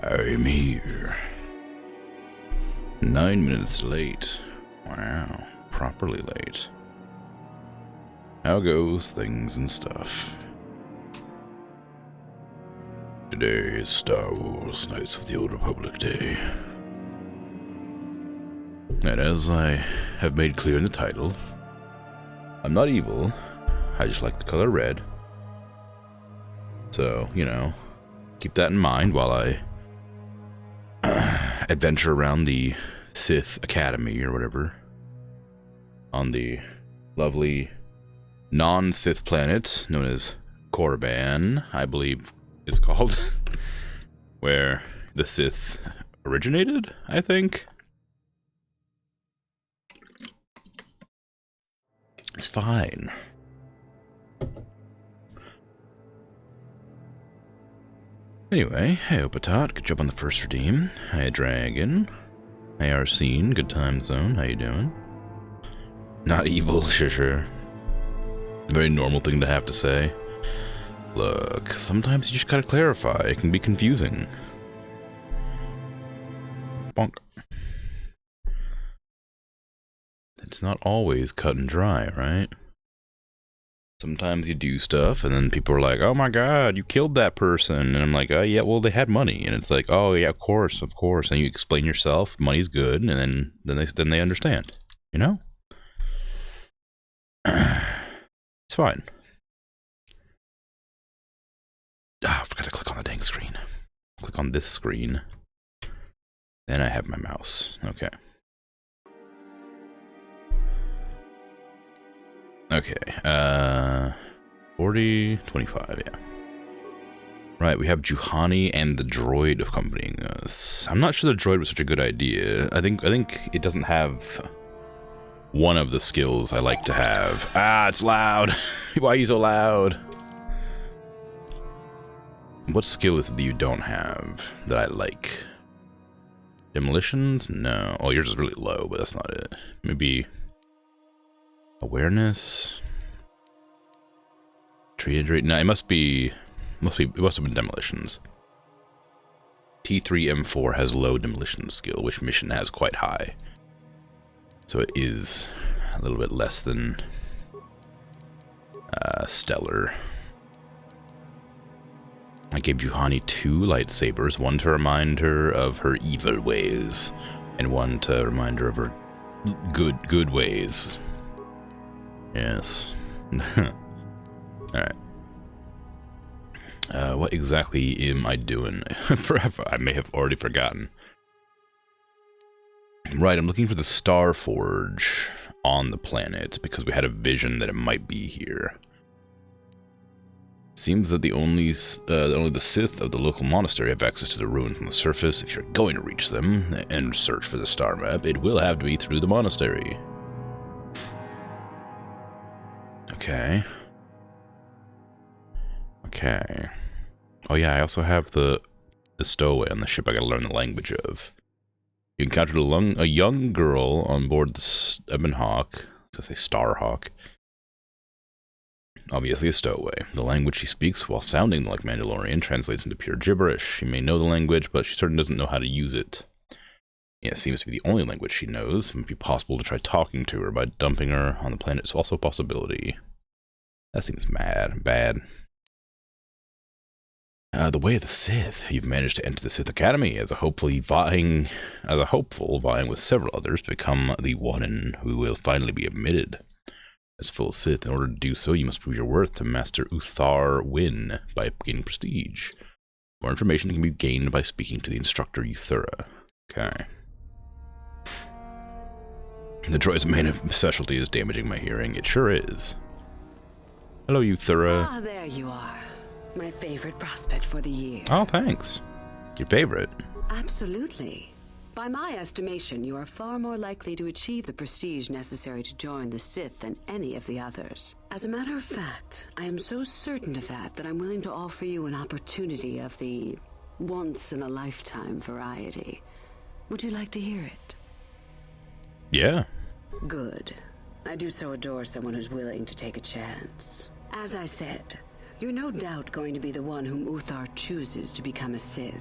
I'm here. 9 minutes late. Wow, properly late. How goes things and stuff? Today is Star Wars Knights of the Old Republic Day. And as I have made clear in the title, I'm not evil, I just like the color red. So, you know, keep that in mind while I adventure around the Sith Academy or whatever on the lovely non-Sith planet known as Korriban, I believe it's called, where the Sith originated, I think. It's fine. Anyway, hey Opatot, good job on the first redeem. Hey Dragon. Hey Arsene, good time zone, how you doing? Not evil, sure. Very normal thing to have to say. Look, sometimes you just gotta clarify, it can be confusing. Bonk. It's not always cut and dry, right? Sometimes you do stuff, and then people are like, oh my god, you killed that person. And I'm like, oh yeah, well, they had money. And it's like, oh yeah, of course. And you explain yourself, money's good, and then they understand. You know? It's fine. Ah, I forgot to click on the dang screen. Click on this screen. Then I have my mouse. Okay. Okay, 40, 25, yeah. Right, we have Juhani and the droid accompanying us. I'm not sure the droid was such a good idea. I think it doesn't have one of the skills I like to have. Ah, it's loud! Why are you so loud? What skill is it that you don't have that I like? Demolitions? No. Oh, yours is really low, but that's not it. Maybe awareness, tree injury. No, it must have been demolitions. T3M4 has low demolition skill, which mission has quite high. So it is a little bit less than stellar. I gave Juhani 2 lightsabers, one to remind her of her evil ways, and one to remind her of her good ways. Yes. Alright. What exactly am I doing? Forever. I may have already forgotten. Right, I'm looking for the Star Forge on the planet because we had a vision that it might be here. Seems that only the Sith of the local monastery have access to the ruins on the surface. If you're going to reach them and search for the star map, it will have to be through the monastery. Okay. Okay. Oh yeah, I also have the stowaway on the ship I gotta learn the language of. You encountered a young girl on board the Ebon Hawk. I was gonna say Starhawk. Obviously a stowaway. The language she speaks, while sounding like Mandalorian, translates into pure gibberish. She may know the language, but she certainly doesn't know how to use it. Yeah, it seems to be the only language she knows. It might be possible to try talking to her by dumping her on the planet. It's also a possibility. That seems bad. The way of the Sith. You've managed to enter the Sith Academy as a hopeful vying with several others to become the one who will finally be admitted as full Sith. In order to do so, you must prove your worth to Master Uthar Wynn by gaining prestige. More information can be gained by speaking to the instructor Euthura. Okay. The droid's main specialty is damaging my hearing. It sure is. Hello, Euthura. Ah, there you are. My favorite prospect for the year. Oh, thanks. Your favorite? Absolutely. By my estimation, you are far more likely to achieve the prestige necessary to join the Sith than any of the others. As a matter of fact, I am so certain of that I'm willing to offer you an opportunity of the once-in-a-lifetime variety. Would you like to hear it? Yeah. Good. I do so adore someone who's willing to take a chance. As I said, you're no doubt going to be the one whom Uthar chooses to become a Sith.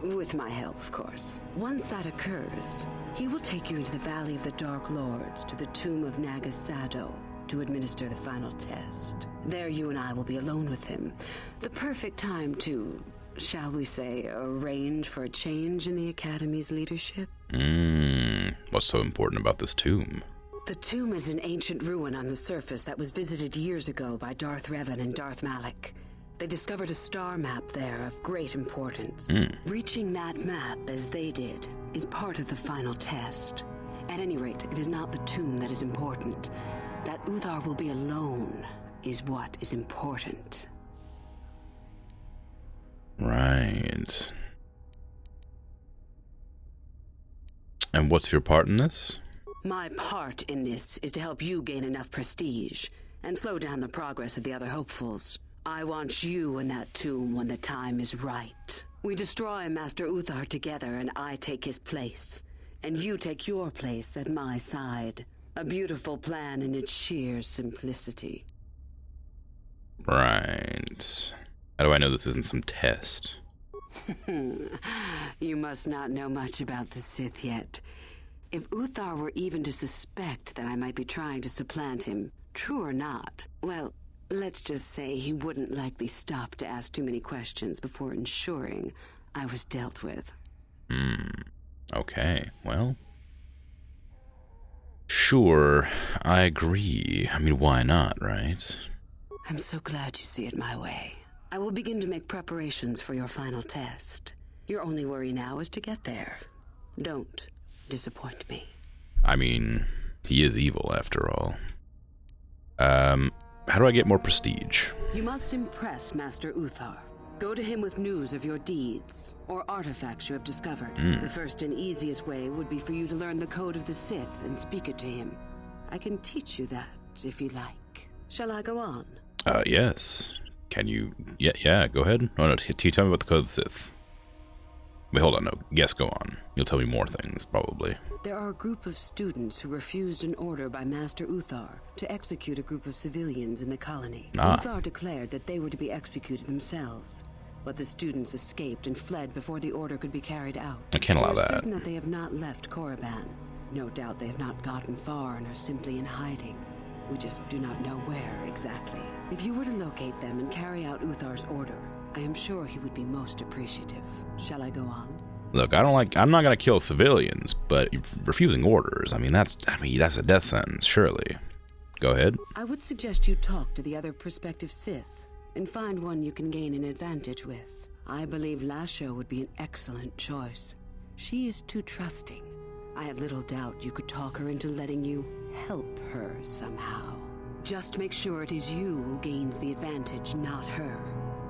With my help, of course. Once that occurs, he will take you into the Valley of the Dark Lords to the tomb of Nagasado to administer the final test. There you and I will be alone with him. The perfect time to, shall we say, arrange for a change in the Academy's leadership. What's so important about this tomb? The tomb is an ancient ruin on the surface that was visited years ago by Darth Revan and Darth Malak. They discovered a star map there of great importance. Reaching that map, as they did, is part of the final test. At any rate, it is not the tomb that is important. That Uthar will be alone is what is important. Right. And what's your part in this? My part in this is to help you gain enough prestige and slow down the progress of the other hopefuls. I want you in that tomb when the time is right. We destroy Master Uthar together and I take his place. And you take your place at my side. A beautiful plan in its sheer simplicity. Right. How do I know this isn't some test? You must not know much about the Sith yet. If Uthar were even to suspect that I might be trying to supplant him, true or not, well, let's just say he wouldn't likely stop to ask too many questions before ensuring I was dealt with. Okay, well. Sure, I agree. I mean, why not, right? I'm so glad you see it my way. I will begin to make preparations for your final test. Your only worry now is to get there. Don't disappoint me. I mean, he is evil after all. How do I get more prestige? You must impress Master Uthar. Go to him with news of your deeds, or artifacts you have discovered. The first and easiest way would be for you to learn the code of the Sith and speak it to him. I can teach you that, if you like. Shall I go on? Yes. Can you... Yeah, go ahead. Oh, no, tell me about the code of the Sith. Wait, hold on, no. Yes, go on. You'll tell me more things, probably. There are a group of students who refused an order by Master Uthar to execute a group of civilians in the colony. Uthar declared that they were to be executed themselves, but the students escaped and fled before the order could be carried out. I can't allow We're that. certain that they have not left Korriban. No doubt they have not gotten far and are simply in hiding. We just do not know where exactly. If you were to locate them and carry out Uthar's order, I am sure he would be most appreciative. Shall I go on? Look, I'm not gonna kill civilians, but refusing orders, I mean, that's a death sentence, surely. Go ahead. I would suggest you talk to the other prospective Sith and find one you can gain an advantage with. I believe Lasho would be an excellent choice. She is too trusting. I have little doubt you could talk her into letting you help her somehow. Just make sure it is you who gains the advantage, not her.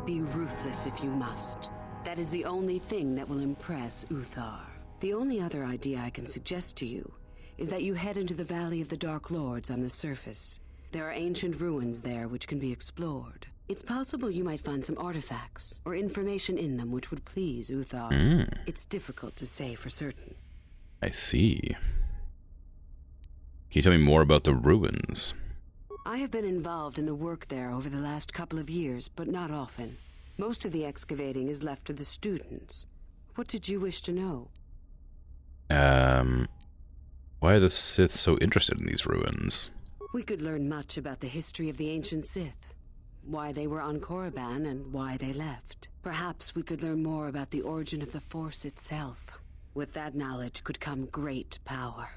Be ruthless if you must. That is the only thing that will impress Uthar. The only other idea I can suggest to you is that you head into the Valley of the Dark Lords on the surface. There are ancient ruins there which can be explored. It's possible you might find some artifacts or information in them which would please Uthar. It's difficult to say for certain. I see. Can you tell me more about the ruins? I have been involved in the work there over the last couple of years, but not often. Most of the excavating is left to the students. What did you wish to know? Why are the Sith so interested in these ruins? We could learn much about the history of the ancient Sith, why they were on Korriban and why they left. Perhaps we could learn more about the origin of the Force itself. With that knowledge could come great power.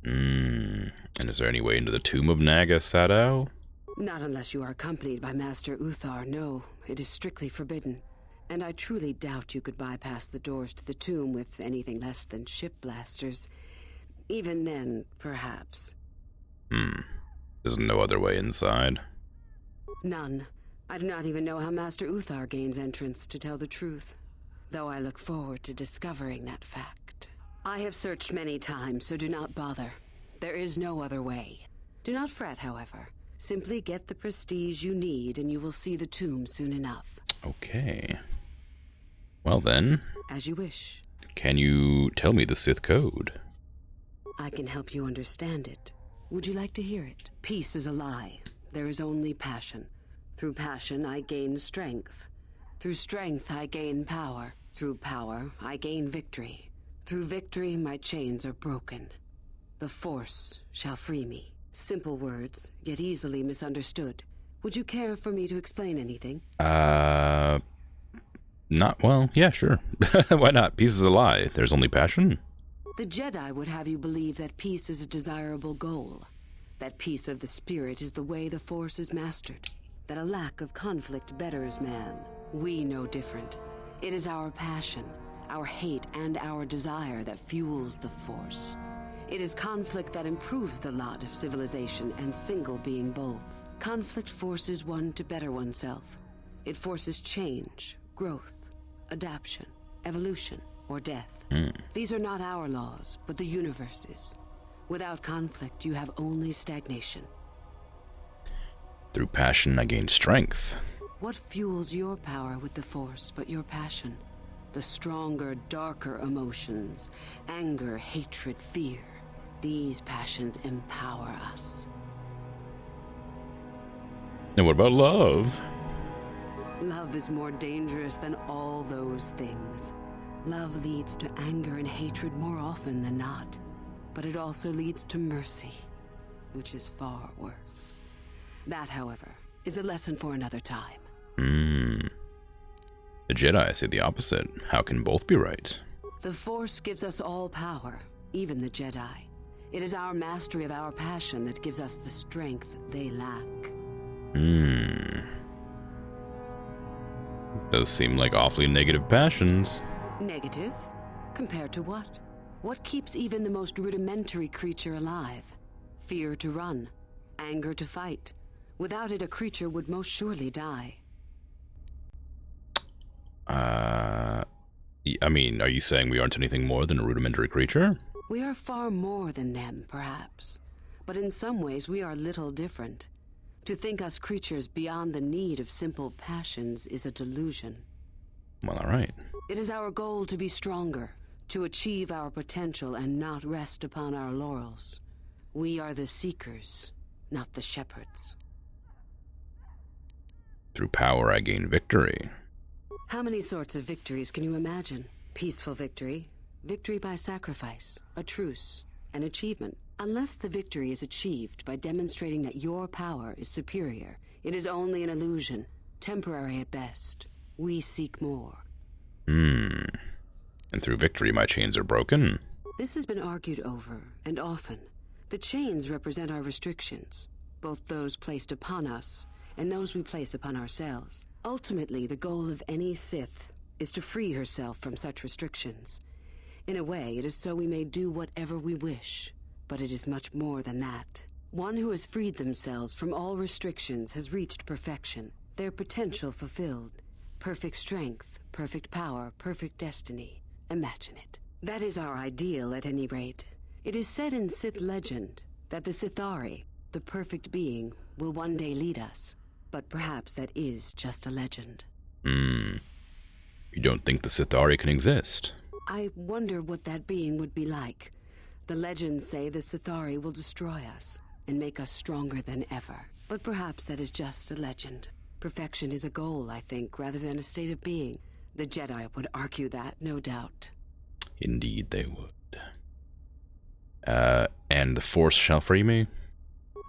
And is there any way into the tomb of Nagasado? Not unless you are accompanied by Master Uthar, no. It is strictly forbidden. And I truly doubt you could bypass the doors to the tomb with anything less than ship blasters. Even then, perhaps. There's no other way inside? None. I do not even know how Master Uthar gains entrance, to tell the truth. Though I look forward to discovering that fact. I have searched many times, so do not bother. There is no other way. Do not fret, however. Simply get the prestige you need, and you will see the tomb soon enough. Okay. Well then. As you wish. Can you tell me the Sith code? I can help you understand it. Would you like to hear it? Peace is a lie. There is only passion. Through passion, I gain strength. Through strength, I gain power. Through power, I gain victory. Through victory, my chains are broken. The Force shall free me. Simple words, yet easily misunderstood. Would you care for me to explain anything? Not, well, yeah, sure. Why not? Peace is a lie. There's only passion. The Jedi would have you believe that peace is a desirable goal. That peace of the spirit is the way the Force is mastered. That a lack of conflict betters man. We know different. It is our passion, our hate, and our desire that fuels the Force. It is conflict that improves the lot of civilization and single being both. Conflict forces one to better oneself. It forces change, growth, adaptation, evolution, or death. These are not our laws, but the universe's. Without conflict, you have only stagnation. Through passion, I gain strength. What fuels your power with the Force but your passion? The stronger, darker emotions. Anger, hatred, fear. These passions empower us. And what about love? Love is more dangerous than all those things. Love leads to anger and hatred more often than not. But it also leads to mercy, which is far worse. That, however, is a lesson for another time. The Jedi say the opposite. How can both be right? The Force gives us all power, even the Jedi. It is our mastery of our passion that gives us the strength they lack. Those seem like awfully negative passions. Negative? Compared to what? What keeps even the most rudimentary creature alive? Fear to run, anger to fight. Without it, a creature would most surely die. I mean, are you saying we aren't anything more than a rudimentary creature? We are far more than them, perhaps. But in some ways, we are little different. To think us creatures beyond the need of simple passions is a delusion. Well, alright. It is our goal to be stronger, to achieve our potential and not rest upon our laurels. We are the seekers, not the shepherds. Through power, I gain victory. How many sorts of victories can you imagine? Peaceful victory, victory by sacrifice, a truce, an achievement. Unless the victory is achieved by demonstrating that your power is superior, it is only an illusion, temporary at best. We seek more. And through victory, my chains are broken. This has been argued over, and often. The chains represent our restrictions, both those placed upon us and those we place upon ourselves. Ultimately, the goal of any Sith is to free herself from such restrictions. In a way, it is so we may do whatever we wish, but it is much more than that. One who has freed themselves from all restrictions has reached perfection, their potential fulfilled. Perfect strength, perfect power, perfect destiny. Imagine it. That is our ideal, at any rate. It is said in Sith legend that the Sithari, the perfect being, will one day lead us. But perhaps that is just a legend. You don't think the Sithari can exist? I wonder what that being would be like. The legends say the Sithari will destroy us and make us stronger than ever. But perhaps that is just a legend. Perfection is a goal, I think, rather than a state of being. The Jedi would argue that, no doubt. Indeed they would. And the Force shall free me?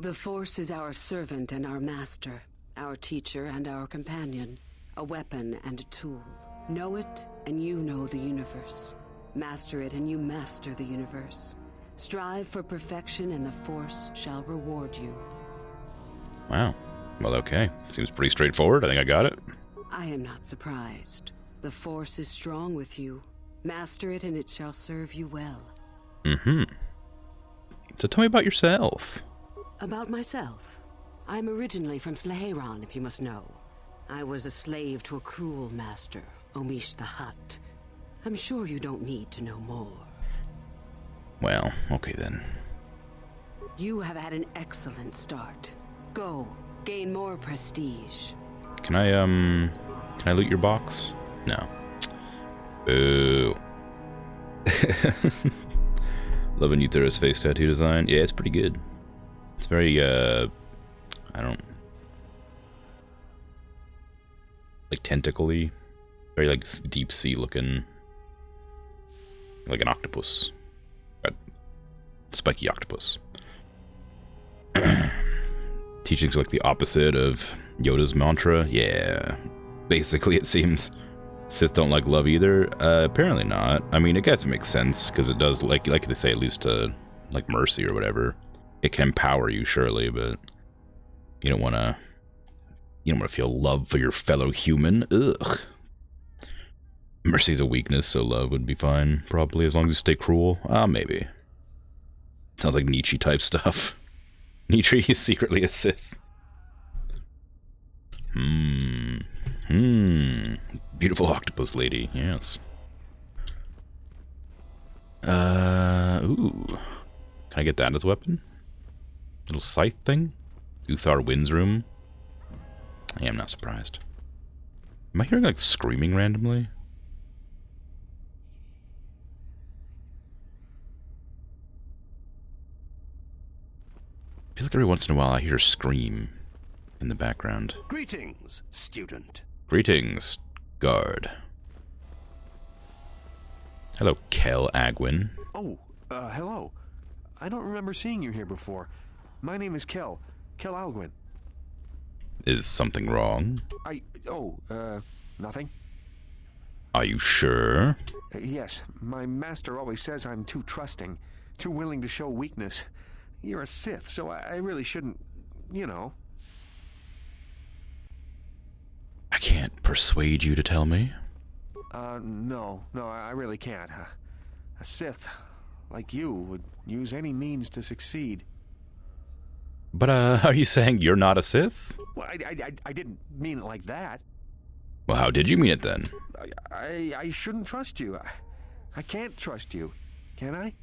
The Force is our servant and our master, our teacher and our companion, a weapon and a tool. Know it, and you know the universe. Master it, and you master the universe. Strive for perfection, and the Force shall reward you. Wow. Well, okay. Seems pretty straightforward. I think I got it. I am not surprised. The Force is strong with you. Master it, and it shall serve you well. So tell me about yourself. About myself. I'm originally from Slaheron, if you must know. I was a slave to a cruel master, Omish the Hutt. I'm sure you don't need to know more. Well, okay then. You have had an excellent start. Go, gain more prestige. Can I loot your box? No. Boo. Love a new Thuris face tattoo design. Yeah, it's pretty good. It's very, like tentacly. Very like deep sea looking, like an octopus, a spiky octopus. Teachings like the opposite of Yoda's mantra. Yeah, basically it seems. Sith don't like love either. Apparently not. I mean, I guess it makes sense because it does, like they say, at least like mercy or whatever. It can empower you, surely, but you don't want to. You don't want to feel love for your fellow human. Ugh. Mercy's a weakness, so love would be fine, probably, as long as you stay cruel. Maybe. Sounds like Nietzsche type stuff. Nietzsche is secretly a Sith. Beautiful octopus lady, yes. Ooh. Can I get that as a weapon? Little scythe thing? Uthar Wind's room? I am not surprised. Am I hearing, like, screaming randomly? I feel like every once in a while I hear a scream in the background. Greetings, student. Greetings, guard. Hello, Kel Agwin. Oh, hello. I don't remember seeing you here before. My name is Kel Alguin. Is something wrong? Nothing? Are you sure? Yes, my master always says I'm too trusting, too willing to show weakness. You're a Sith, so I really shouldn't, you know. I can't persuade you to tell me. No, I really can't. A Sith, like you, would use any means to succeed. But, are you saying you're not a Sith? Well, I didn't mean it like that. Well, how did you mean it then? I shouldn't trust you. I can't trust you. Can I?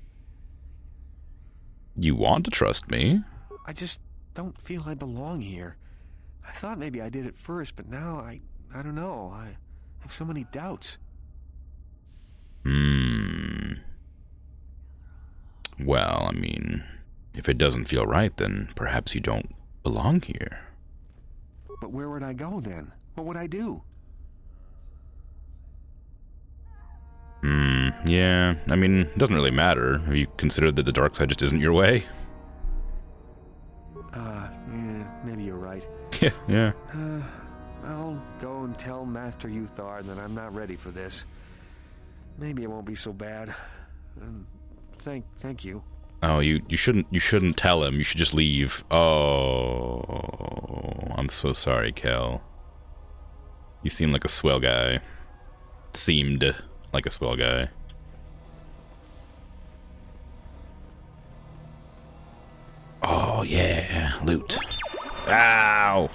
You want to trust me? I just don't feel I belong here. I thought maybe I did at first, but now I don't know. I have so many doubts. Well, I mean, if it doesn't feel right, then perhaps you don't belong here. But where would I go then? What would I do? Yeah, I mean, it doesn't really matter. Have you considered that the dark side just isn't your way? Maybe you're right. Yeah. I'll go and tell Master Uthar that I'm not ready for this. Maybe it won't be so bad. Thank you. Oh, you shouldn't tell him. You should just leave. Oh, I'm so sorry, Kel. You seem like a swell guy. Seemed like a swell guy. Oh, yeah. Loot. Ow!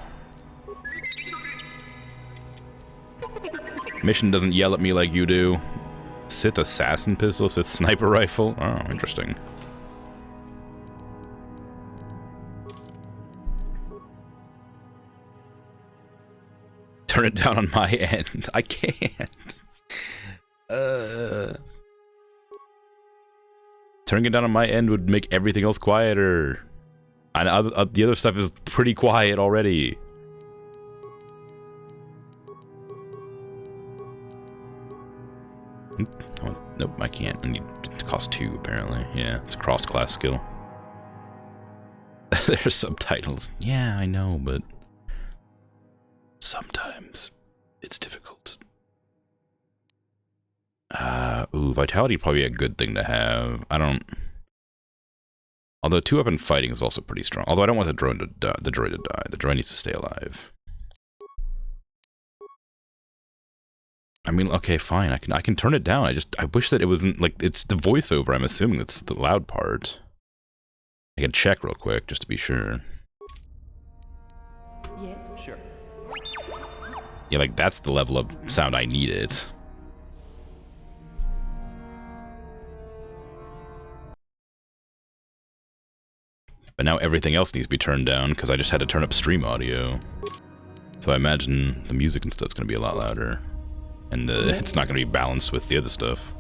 Mission doesn't yell at me like you do. Sith assassin pistol, Sith sniper rifle. Oh, interesting. Turn it down on my end. I can't. Turning it down on my end would make everything else quieter. And the other stuff is pretty quiet already. Oh, nope, I can't. I need to cost 2, apparently. Yeah, it's a cross-class skill. There's subtitles. Yeah, I know, but sometimes it's difficult. Ooh, vitality probably a good thing to have. I don't. Although 2-weapon fighting is also pretty strong. Although I don't want the droid to die. The droid needs to stay alive. I mean, okay, fine. I can turn it down. I wish that it wasn't like it's the voiceover. I'm assuming that's the loud part. I can check real quick just to be sure. Yes. Sure. Yeah, like that's the level of sound I needed. But now everything else needs to be turned down because I just had to turn up stream audio. So I imagine the music and stuff's gonna be a lot louder. And it's not gonna be balanced with the other stuff.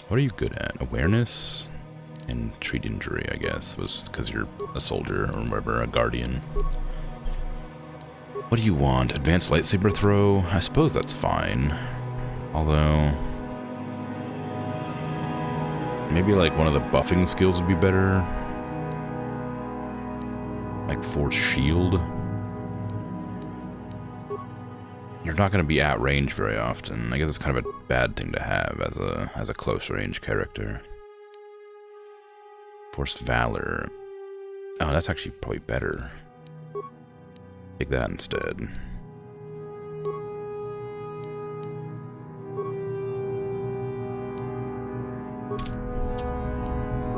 What are you good at? Awareness? And treat injury, I guess, was because you're a soldier or whatever, a guardian. What do you want? Advanced lightsaber throw? I suppose that's fine. Although... maybe like one of the buffing skills would be better. Like Force Shield. You're not going to be at range very often. I guess it's kind of a bad thing to have as a close range character. Force Valor. Oh, that's actually probably better. Take that instead.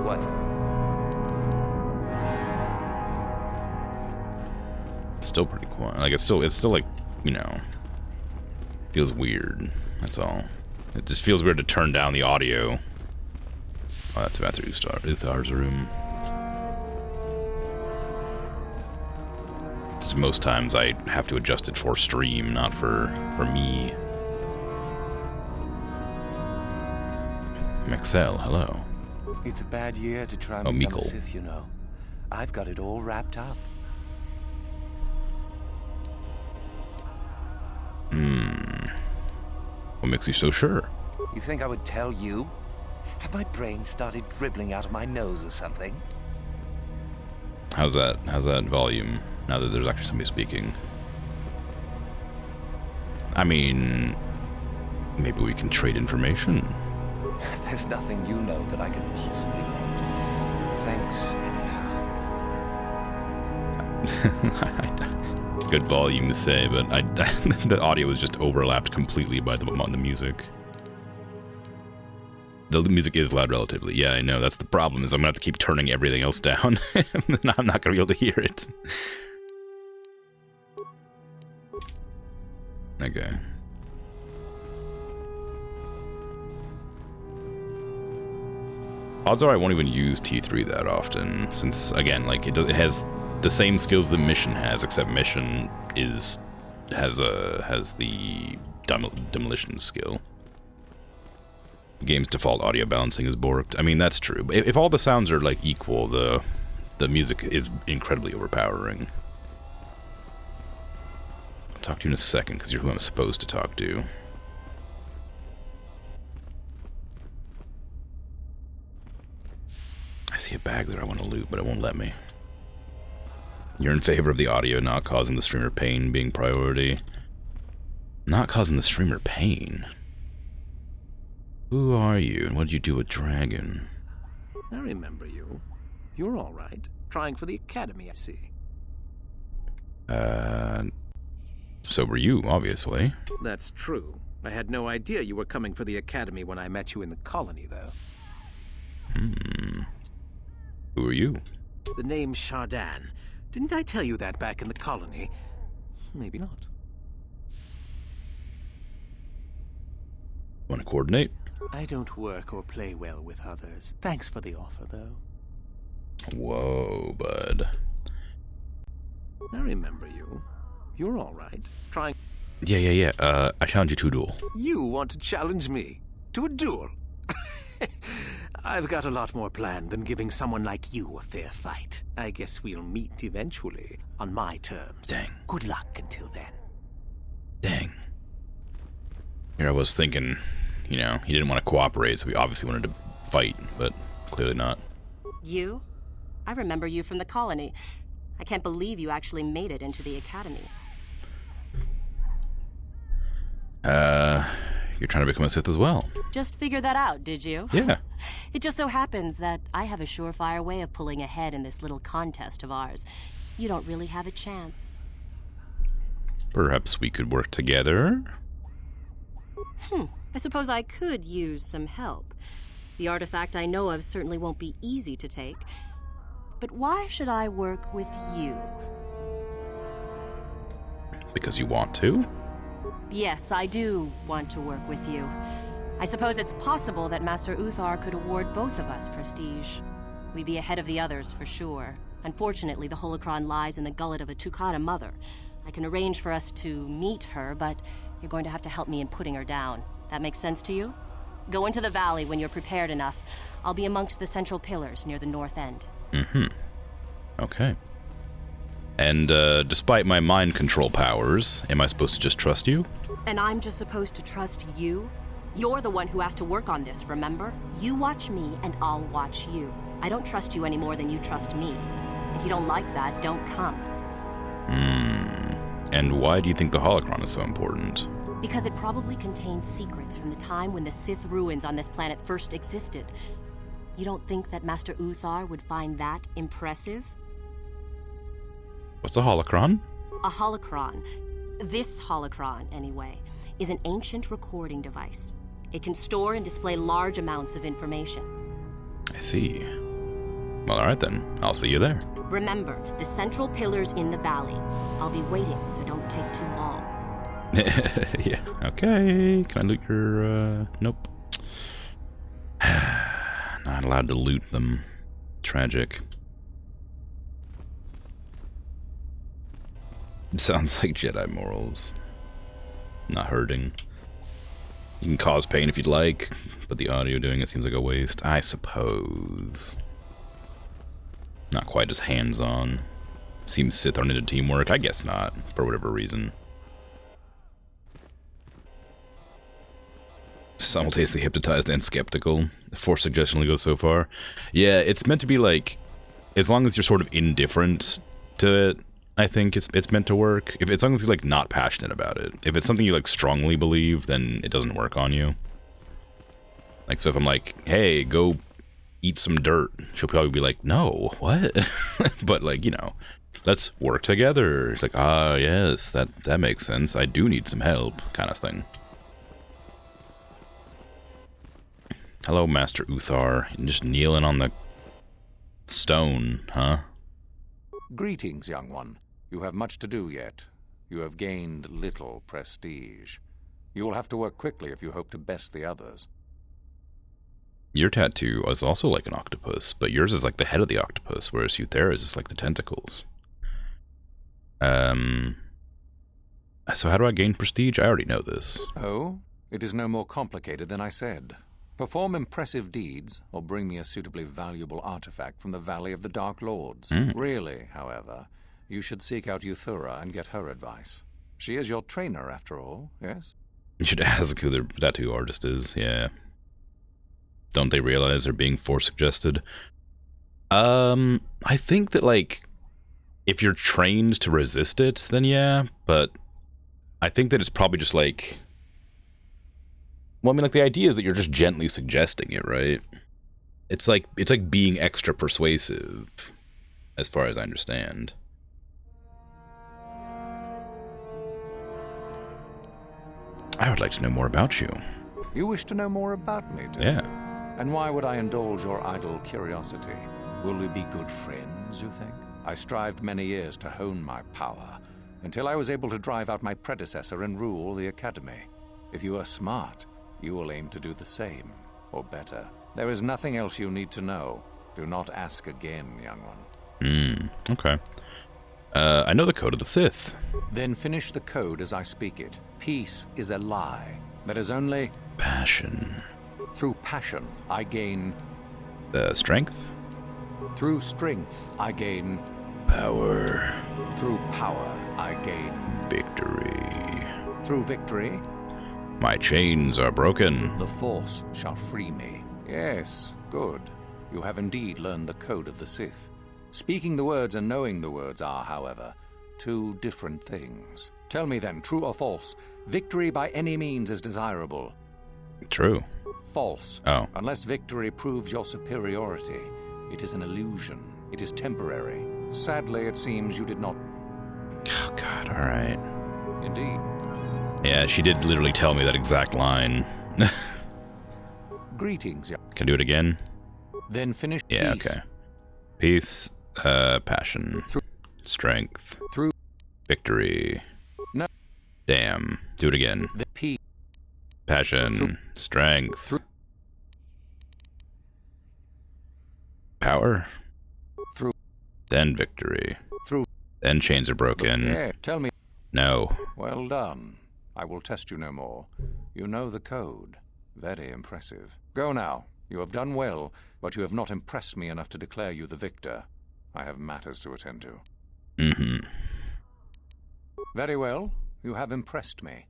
What? It's still pretty quiet. Like it's still like, you know, feels weird. That's all. It just feels weird to turn down the audio. Oh, that's Master Uthar's room. Because most times I have to adjust it for stream, not for me. Maxell, hello. It's a bad year to try and Oh, become a Meekle. Sith, you know. I've got it all wrapped up. What makes you so sure? You think I would tell you? Have my brain started dribbling out of my nose or something? How's that volume, now that there's actually somebody speaking? I mean, maybe we can trade information. There's nothing you know that I could possibly want. Thanks, anyhow. Good volume to say, but the audio was just overlapped completely by the music. The music is loud relatively. Yeah, I know. That's the problem, is I'm going to have to keep turning everything else down. I'm not going to be able to hear it. Okay. Odds are I won't even use T3 that often, since, again, like, it has the same skills the Mission has, except Mission has the demolition skill. The game's default audio balancing is borked. I mean, that's true. If all the sounds are, like, equal, the music is incredibly overpowering. I'll talk to you in a second, because you're who I'm supposed to talk to. I see a bag there I want to loot, but it won't let me. You're in favor of the audio not causing the streamer pain being priority. Not causing the streamer pain? Who are you, and what did you do with Dragon? I remember you. You're all right. Trying for the academy, I see. So were you, obviously. That's true. I had no idea you were coming for the academy when I met you in the colony, though. Who are you? The name's Shardan. Didn't I tell you that back in the colony? Maybe not. Want to coordinate? I don't work or play well with others. Thanks for the offer, though. Whoa, bud. I remember you. You're all right. Trying... Yeah. I challenge you to a duel. You want to challenge me? To a duel? I've got a lot more planned than giving someone like you a fair fight. I guess we'll meet eventually, on my terms. Dang. Good luck until then. Dang. Here I was thinking, you know, he didn't want to cooperate, so we obviously wanted to fight, but clearly not. You? I remember you from the colony. I can't believe you actually made it into the academy. You're trying to become a Sith as well. Just figured that out, did you? Yeah. It just so happens that I have a surefire way of pulling ahead in this little contest of ours. You don't really have a chance. Perhaps we could work together? I suppose I could use some help. The artifact I know of certainly won't be easy to take. But why should I work with you? Because you want to? Yes, I do want to work with you. I suppose it's possible that Master Uthar could award both of us prestige. We'd be ahead of the others for sure. Unfortunately, the holocron lies in the gullet of a Tukata mother. I can arrange for us to meet her, but you're going to have to help me in putting her down. That makes sense to you? Go into the valley when you're prepared enough. I'll be amongst the central pillars near the north end. Okay. And, despite my mind control powers, am I supposed to just trust you? And I'm just supposed to trust you? You're the one who has to work on this, remember? You watch me, and I'll watch you. I don't trust you any more than you trust me. If you don't like that, don't come. And why do you think the holocron is so important? Because it probably contains secrets from the time when the Sith ruins on this planet first existed. You don't think that Master Uthar would find that impressive? What's a holocron? A holocron, this holocron anyway, is an ancient recording device. It can store and display large amounts of information. I see. Well, alright then. I'll see you there. Remember, the central pillar's in the valley. I'll be waiting, so don't take too long. Yeah, okay. Can I loot your, nope. Not allowed to loot them. Tragic. It sounds like Jedi morals. Not hurting. You can cause pain if you'd like, but the audio doing it seems like a waste, I suppose. Not quite as hands-on. Seems Sith aren't into teamwork. I guess not, for whatever reason. Simultaneously hypnotized and skeptical. The Force suggestion only goes so far. Yeah, it's meant to be like, as long as you're sort of indifferent to it, I think it's meant to work. If as long as you're like not passionate about it. If it's something you like strongly believe, then it doesn't work on you. Like, so if I'm like, hey, go eat some dirt, she'll probably be like, no, what? But like, you know, let's work together. It's like, ah, yes, that makes sense. I do need some help, kind of thing. Hello, Master Uthar. You're just kneeling on the stone, huh? Greetings, young one. You have much to do yet. You have gained little prestige. You will have to work quickly if you hope to best the others. Your tattoo is also like an octopus, but yours is like the head of the octopus, whereas Uthera's is like the tentacles. So how do I gain prestige? I already know this. Oh? It is no more complicated than I said. Perform impressive deeds, or bring me a suitably valuable artifact from the Valley of the Dark Lords. Really, however, you should seek out Uthura and get her advice. She is your trainer, after all, yes? You should ask who their tattoo artist is, yeah. Don't they realize they're being Force suggested? I think that, like, if you're trained to resist it, then yeah, but I think that it's probably just like... Well, I mean, like, the idea is that you're just gently suggesting it, right? It's like being extra persuasive, as far as I understand. I would like to know more about you. You wish to know more about me, do you? Yeah. And why would I indulge your idle curiosity? Will we be good friends, you think? I strived many years to hone my power, until I was able to drive out my predecessor and rule the Academy. If you are smart, you will aim to do the same, or better. There is nothing else you need to know. Do not ask again, young one. Okay. I know the code of the Sith. Then finish the code as I speak it. Peace is a lie. There is only... Passion. Through passion, I gain... Strength? Through strength, I gain... Power. Through power, I gain... Victory. Through victory... My chains are broken. The Force shall free me. Yes, good. You have indeed learned the code of the Sith. Speaking the words and knowing the words are, however, two different things. Tell me then, true or false, victory by any means is desirable. True. False. Oh. Unless victory proves your superiority, it is an illusion. It is temporary. Sadly, it seems you did not... Oh, God, alright. Indeed. Yeah, she did literally tell me that exact line. Greetings, young... Can I do it again? Then finish... Yeah, peace. okay. Peace, passion, strength, Through... victory. No. Damn. Do it again. The peace... Passion, strength. Power. Through... Then victory. Through... Then chains are broken. Yeah, tell me... No. Well done. I will test you no more. You know the code. Very impressive. Go now. You have done well, but you have not impressed me enough to declare you the victor. I have matters to attend to. Mm-hmm. Very well. You have impressed me.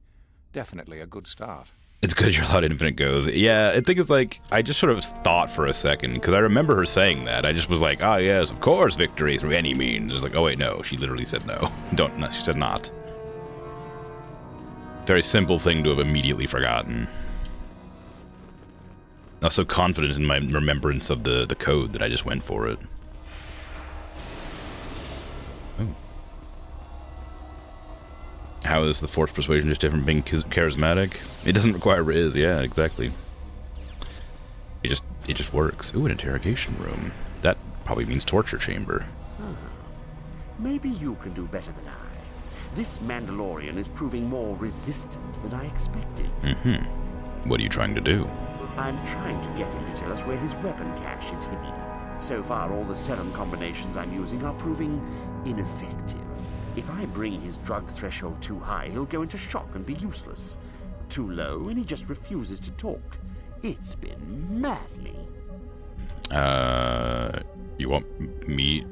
Definitely a good start. It's good you're allowed infinite goes. Yeah, I think it's like, I just sort of thought for a second, because I remember her saying that. I just was like, ah, yes, of course, victory through any means. It was like, oh, wait, no. She literally said no. No, she said not. Very simple thing to have immediately forgotten. I was so confident in my remembrance of the code that I just went for it. Oh. How is the force persuasion just different being charismatic? It doesn't require Riz, yeah, exactly. It just works. Ooh, an interrogation room. That probably means torture chamber. Maybe you can do better than I. This Mandalorian is proving more resistant than I expected. Mm-hmm. What are you trying to do? I'm trying to get him to tell us where his weapon cache is hidden. So far, all the serum combinations I'm using are proving ineffective. If I bring his drug threshold too high, he'll go into shock and be useless. Too low, and he just refuses to talk. It's been maddening. You want me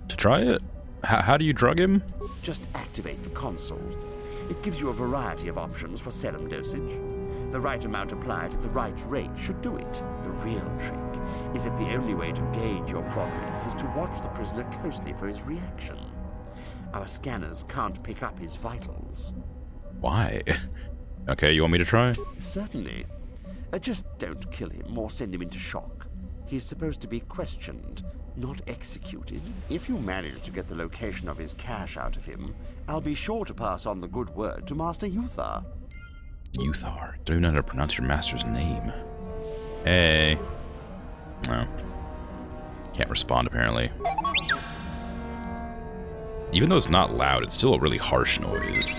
to try it? How do you drug him? Just activate the console. It gives you a variety of options for serum dosage. The right amount applied at the right rate should do it. The real trick is that the only way to gauge your progress is to watch the prisoner closely for his reaction. Our scanners can't pick up his vitals. Why? Okay, you want me to try? Certainly. Just don't kill him or send him into shock. He's supposed to be questioned, not executed. If you manage to get the location of his cache out of him, I'll be sure to pass on the good word to Master Uthar. Uthar. Don't even know how to pronounce your master's name. Hey. No. Can't respond, apparently. Even though it's not loud, it's still a really harsh noise.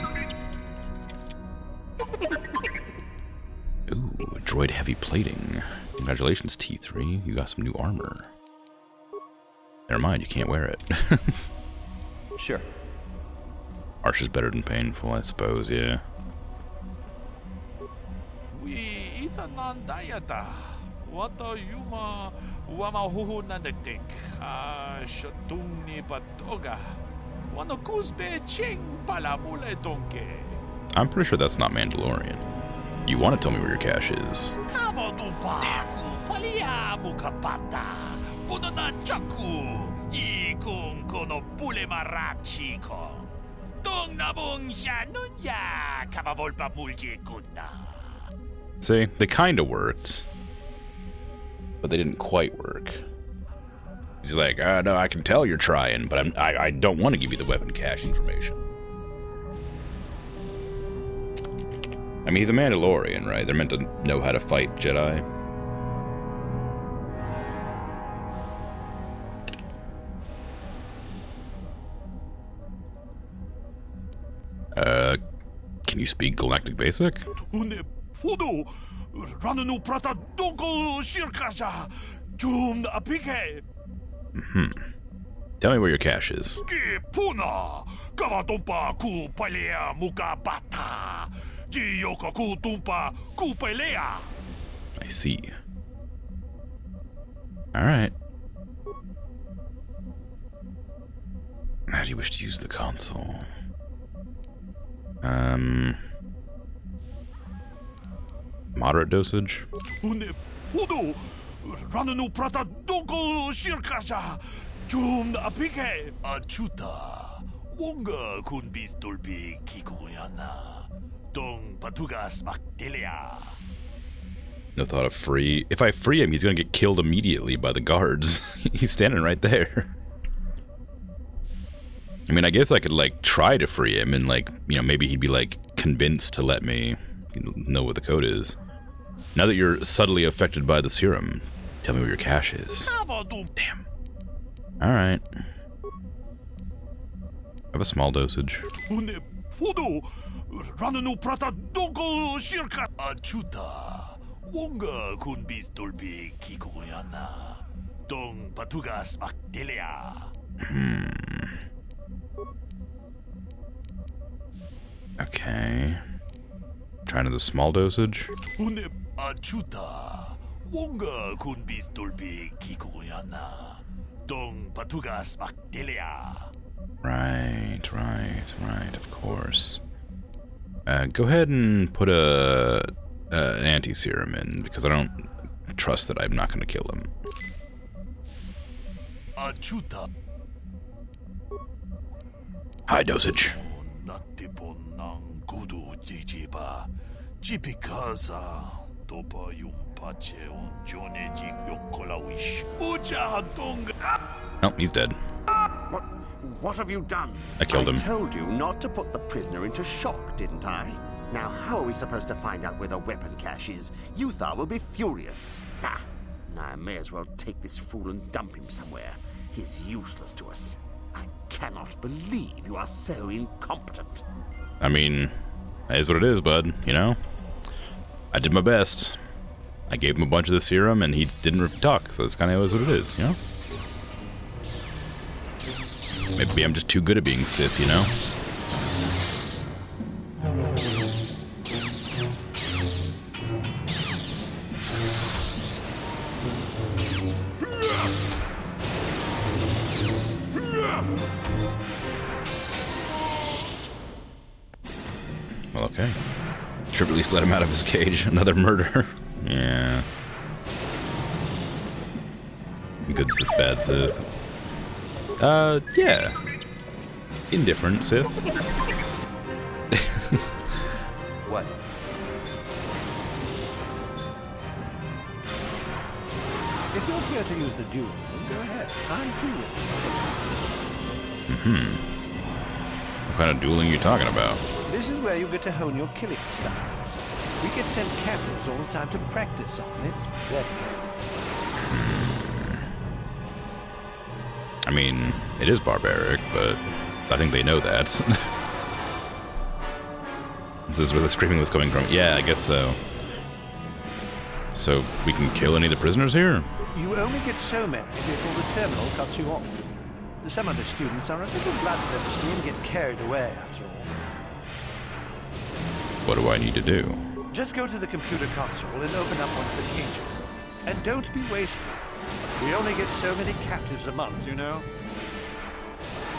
Ooh, droid heavy plating. Congratulations, T3. You got some new armor. Never mind, you can't wear it. Sure. Harsh is better than painful, I suppose, yeah. We itanan dayata. What are you ma wamahuhu nandetik? Shotung ni patoga. Wanokuzbe ching palamule donke. I'm pretty sure that's not Mandalorian. You want to tell me where your cache is. See, they kinda worked. But they didn't quite work. He's like, no, I can tell you're trying, but I don't want to give you the weapon cache information. I mean, he's a Mandalorian, right? They're meant to know how to fight Jedi. Can you speak Galactic Basic? Tell me where your cache is. I see. Alright. How do you wish to use the console? Moderate dosage? No thought of free. If I free him, he's gonna get killed immediately by the guards. He's standing right there. I mean, I guess I could, like, try to free him and, like, you know, maybe he'd be, like, convinced to let me know what the code is. Now that you're subtly affected by the serum, tell me where your cache is. Damn. Alright. I have a small dosage. Okay. Trying to the small dosage. Achuta, wonga kun bis dolby kikuyana. Dong patugas makdelia. Right, of course. Go ahead and put an anti-serum in, because I don't trust that I'm not going to kill him. Achuta. High dosage. Natibonang gudu jijiba. Jipikaza. Dopa yumpache on joneji yokolawish. Uja hadonga. Oh, he's dead. What have you done? I killed him. I told you not to put the prisoner into shock, didn't I? Now, how are we supposed to find out where the weapon cache is? Uthar will be furious. I may as well take this fool and dump him somewhere. He's useless to us. I cannot believe you are so incompetent. I mean, that is what it is, bud, you know? I did my best. I gave him a bunch of the serum, and he didn't talk, so it's kind of what it is, you know? Maybe I'm just too good at being Sith, you know? Well, okay. Should at least let him out of his cage. Another murder. Yeah. Good Sith, bad Sith. Yeah. Indifferent Sith. What? If you're here to use the duel, go ahead. I'm through with it. What kind of dueling are you talking about? This is where you get to hone your killing styles. We get sent captives all the time to practice on. It's very handy. I mean, it is barbaric, but I think they know that. This is where the screaming was coming from. Yeah, I guess so. So, we can kill any of the prisoners here? You only get so many before the terminal cuts you off. Some of the students are a little bloodthirsty and get carried away after all. What do I need to do? Just go to the computer console and open up one of the cages. And don't be wasteful. We only get so many captives a month, you know?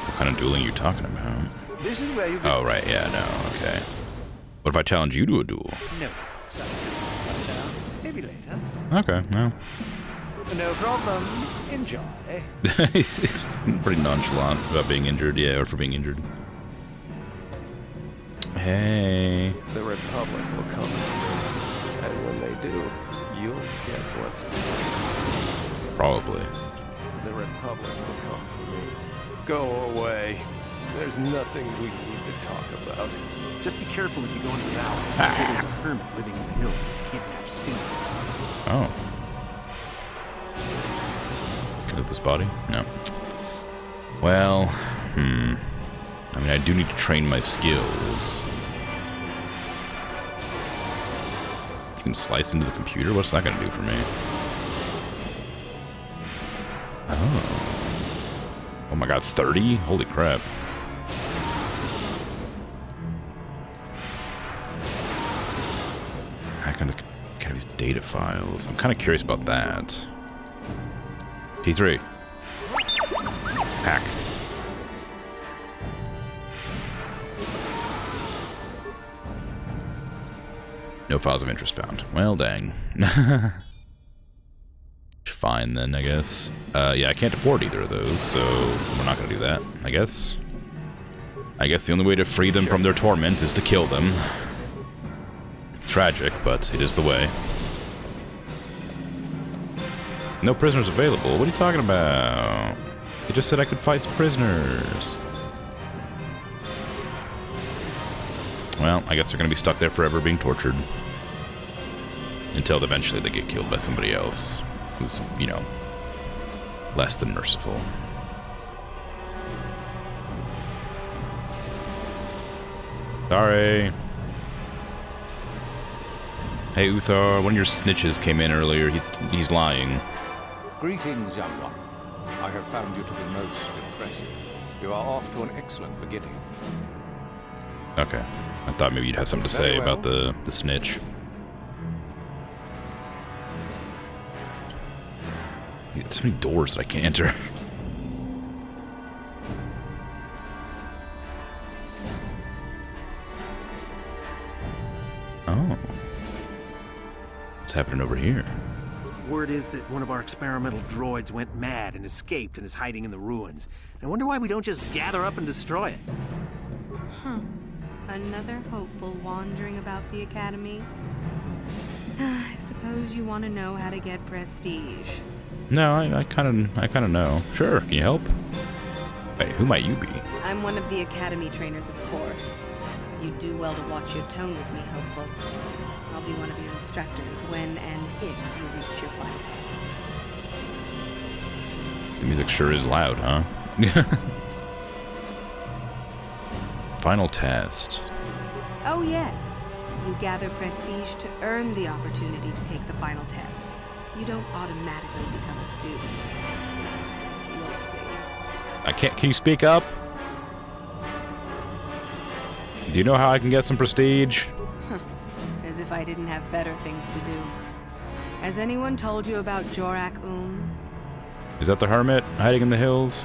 What kind of dueling are you talking about? This is where you get... Oh, right, yeah, no, okay. What if I challenge you to a duel? No, maybe later. Okay, no. No problem. Enjoy. He's pretty nonchalant about being injured, yeah, or for being injured. Hey. The Republic will come, and when they do, you'll get what's good. Probably. The Republic will come for me. Go away. There's nothing we need to talk about. Just be careful if you go into the valley. There's a hermit living in the hills that kidnaps students. Oh. Kill this body? No. Well, I mean, I do need to train my skills. You can slice into the computer? What's that going to do for me? Oh my god, 30? Holy crap. Hack on the Academy's data files. I'm kind of curious about that. T3. Hack. No files of interest found. Well, dang. Fine then, I guess. Yeah, I can't afford either of those, so we're not gonna do that, I guess. I guess the only way to free them from their torment is to kill them. Tragic, but it is the way. No prisoners available? What are you talking about? They just said I could fight some prisoners. Well, I guess they're gonna be stuck there forever being tortured. Until eventually they get killed by somebody else. Who's, you know, less than merciful. Sorry. Hey, Uthar, one of your snitches came in earlier. He's lying. Greetings, young one. I have found you to be most impressive. You are off to an excellent beginning. Okay. I thought maybe you'd have something to say about the snitch. so many doors that I can't enter. Oh. What's happening over here? Word is that one of our experimental droids went mad and escaped and is hiding in the ruins. I wonder why we don't just gather up and destroy it. Huh. Another hopeful wandering about the Academy? I suppose you want to know how to get prestige. No, I kind of know. Sure, can you help? Wait, who might you be? I'm one of the Academy trainers, of course. You'd do well to watch your tone with me, hopeful. I'll be one of your instructors when and if you reach your final test. The music sure is loud, huh? Final test. Oh yes, you gather prestige to earn the opportunity to take the final test. You don't automatically become a student. We'll see. I can't. Can you speak up? Do you know how I can get some prestige? As if I didn't have better things to do. Has anyone told you about Jorak? Is that the hermit hiding in the hills?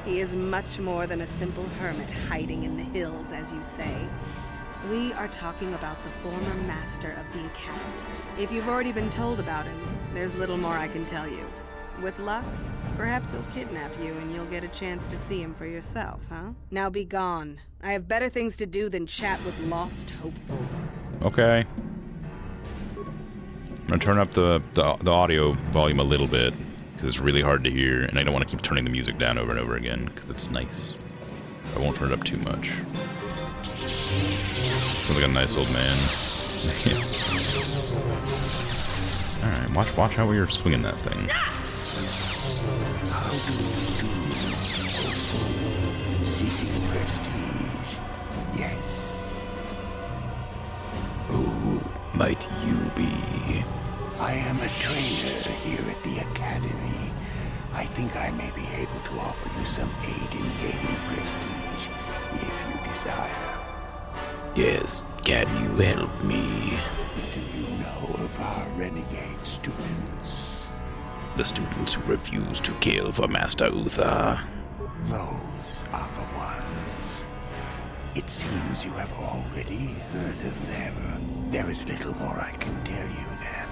He is much more than a simple hermit hiding in the hills, as you say. We are talking about the former master of the Academy. If you've already been told about him, there's little more I can tell you. With luck, perhaps he'll kidnap you and you'll get a chance to see him for yourself, huh? Now be gone. I have better things to do than chat with lost hopefuls. Okay. I'm gonna turn up the audio volume a little bit, because it's really hard to hear, and I don't want to keep turning the music down over and over again, because it's nice. I won't turn it up too much. Sounds like a nice old man. Alright, watch how you're swinging that thing. How do you do, seeking prestige? Yes. Who might you be? I am a trainer here at the Academy. I think I may be able to offer you some aid in gaining prestige, if you desire. Yes, can you help me? Do you know of our renegade students? The students who refuse to kill for Master Uther. Those are the ones. It seems you have already heard of them. There is little more I can tell you then.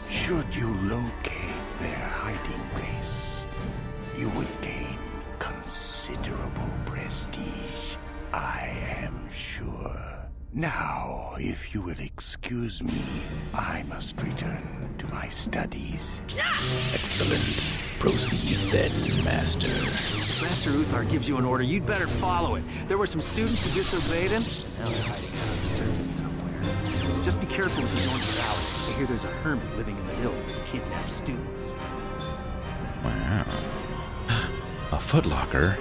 Should you locate their hiding place, you would gain considerable prestige, I am sure. Now, if you will excuse me, I must return to my studies. Excellent. Proceed then, Master. If Master Uthar gives you an order, you'd better follow it. There were some students who disobeyed him, and now they're hiding out on the surface somewhere. Just be careful if you go into the valley. I hear there's a hermit living in the hills that kidnaps students. Wow. A footlocker?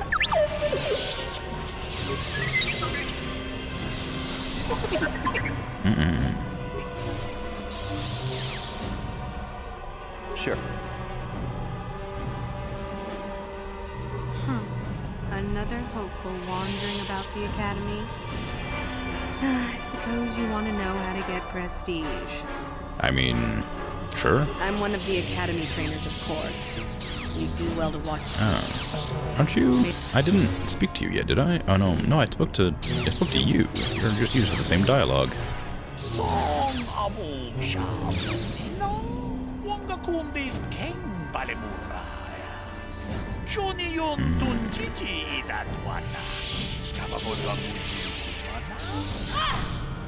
Sure. Another hopeful wandering about the Academy? I suppose you want to know how to get prestige. I mean, sure. I'm one of the Academy trainers, of course. You do well to watch. Oh. Aren't you? I didn't speak to you yet, did I? Oh no, I spoke to you. You're just used to the same dialogue.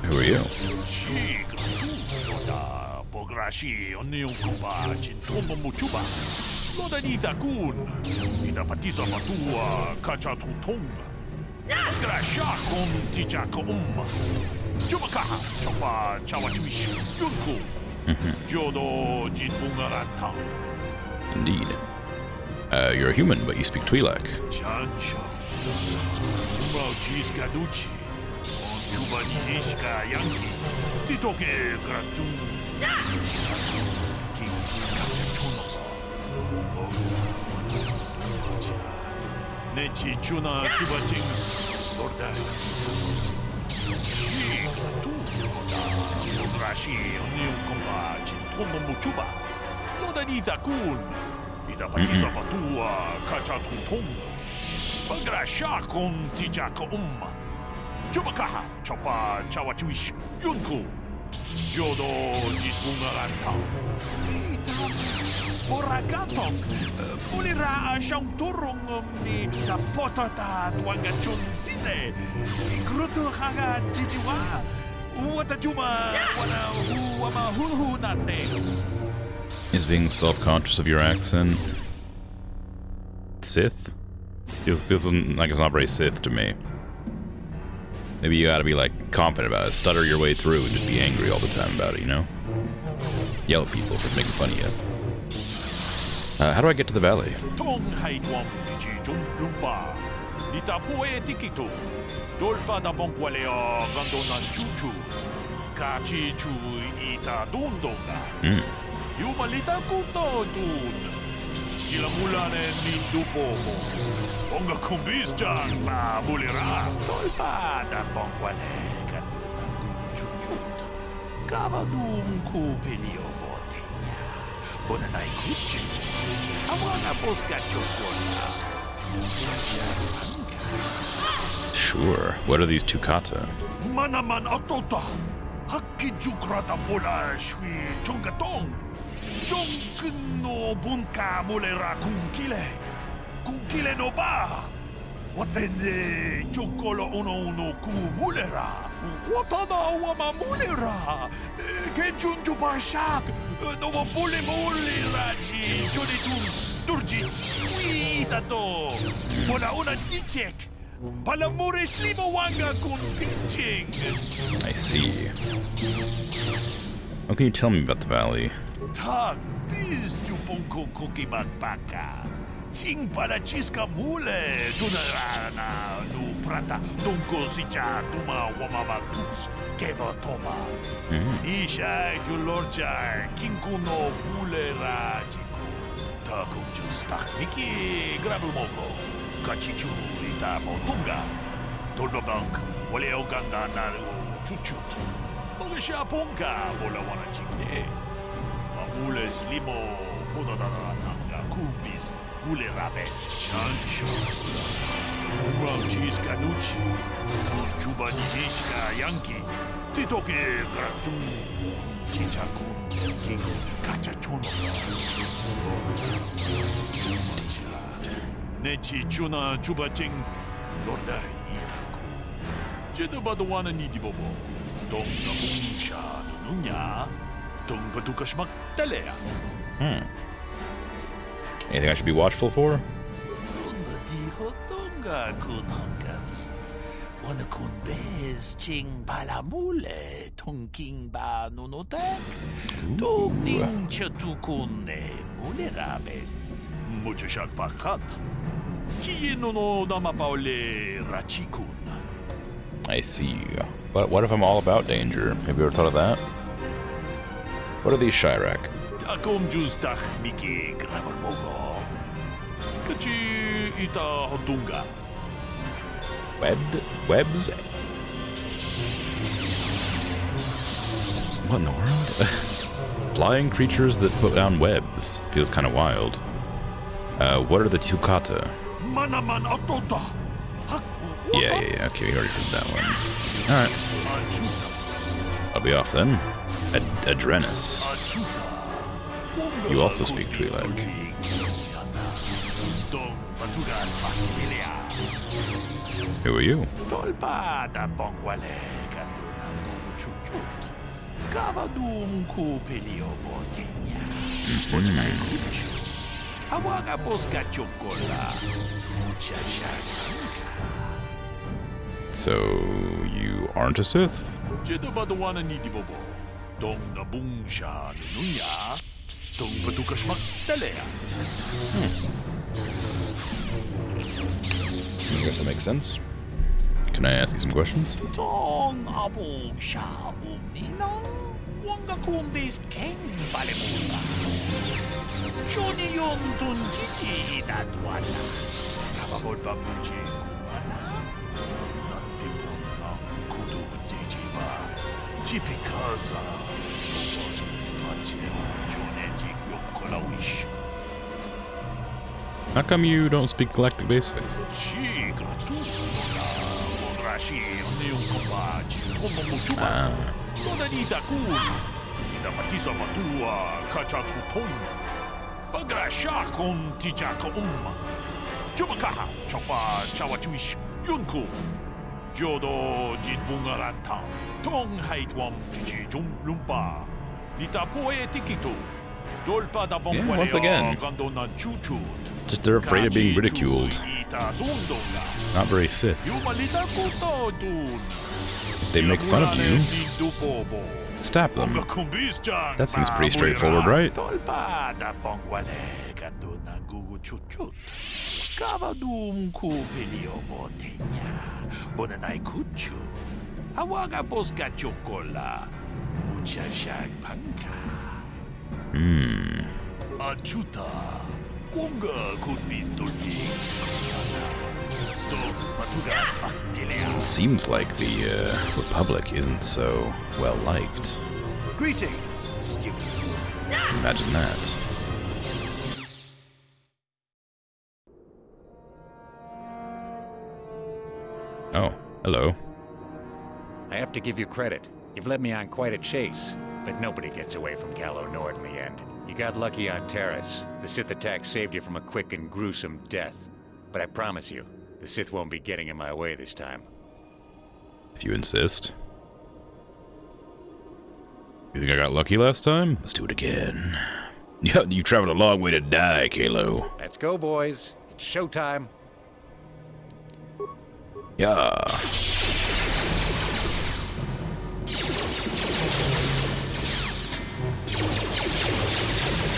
Who are you? Indeed. You're a human, but you speak Twi'lek. Modanita kun. Ita patisa patua kachatum. Bagrasha kon tijaka Chupakaha chopa chawachuish yunku. Yodo jitungaranta. Ita boragatok. Fulira siyang turong ni kapotata tuangachun tise. Igruto haga jijiwa. Watajuma wana huwama hunhu nate. Is being self-conscious of your accent Sith? Feels like it's not very Sith to me. Maybe you gotta be like confident about it, stutter your way through and just be angry all the time about it, you know? Yell at people for making fun of you. How do I get to the valley? Gilamulane nindupomo. Onga kumbisjan ma bulira. Tolpada bongwale katuna kuchuchut. Kavadum kupilio botenya. Bonanai kuchis. Awana posca chocolate. Sure. What are these two kata? Manaman autota. Hakki jukrata pola shui chungatong. Jong no bunka mulera kunkile no ba. Watende chokolo uno ku mulera. Watana wama mulera. Kenjunju bashak. No bule mulera ji joditum durjit. Witato. Bola una dichek. Palamure slimo wanga kun pisting. I see. What can you tell me about the valley? Tag biz tu ponko cookie bagbaka. Sing para chiska mule tunarana nu prata donko sicha tuma wamama tus keva toma. Isha julorja kinkuno bule rajiku. Takum justa miki grabul moko. Kachichu ita motunga. Tolbabank wale oganda naru chuchut. Mogesha ponka bola wana chikne. Mule slimo podadana nanga kubis mule rabes chancho. Uranchis kanuchi. Juba nijishka yanki. Titoke gratum. Chichakun king kachachono. Nechi chuna juba ting lorda itaku. Jedabadwana nidibobo. Dong namunsha nunya. Anything I should be watchful for? I see. But what if I'm all about danger? Have you ever thought of that? What are these Chirac? Takom justach miki grabalmogo. Kachi ita hotunga. Webs? What in the world? Flying creatures that put down webs. Feels kind of wild. What are the two kata? Manaman autota. Yeah. Okay, we already heard that one. Alright. I'll be off then. Adrenis. You also speak Twi'lek. Who are you? So, you aren't a Sith? Dong nabungsha nunya. Dong batukashmak talea. I guess that makes sense. Can I ask you some questions? Dong abungsha umnina. Wanga kumbis king balemusa. Johnny yon tunjiji itatwala. Kabagod babuji kumana. Nantipon na kudu jijiba. Jipikaza. How come you don't speak Galactic Basic? Yeah, once again. Just they're afraid of being ridiculed. Not very Sith. If they make fun of you, stab them. That seems pretty straightforward, right? It seems like the Republic isn't so well liked. Greetings, student. Imagine that. Oh, hello. I have to give you credit. You've led me on quite a chase, but nobody gets away from Gallo Nord in the end. You got lucky on Terrace. The Sith attack saved you from a quick and gruesome death. But I promise you, the Sith won't be getting in my way this time. If you insist. You think I got lucky last time? Let's do it again. You traveled a long way to die, Kalo. Let's go, boys. It's showtime. Yeah.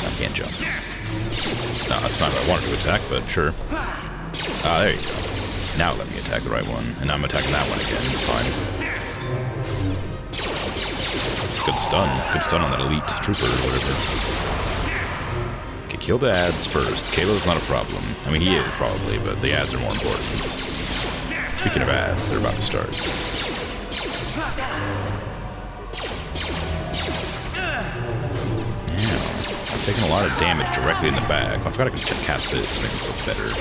I can't jump. No, that's not what I wanted to attack, but sure. Ah, there you go. Now let me attack the right one. And I'm attacking that one again. It's fine. Good stun. Good stun on that elite trooper or whatever. Okay, kill the ads first. Kalo's not a problem. I mean, he is probably, but the ads are more important. Speaking of ads, they're about to start. Yeah, I'm taking a lot of damage directly in the back. I forgot I could cast this to make it so better.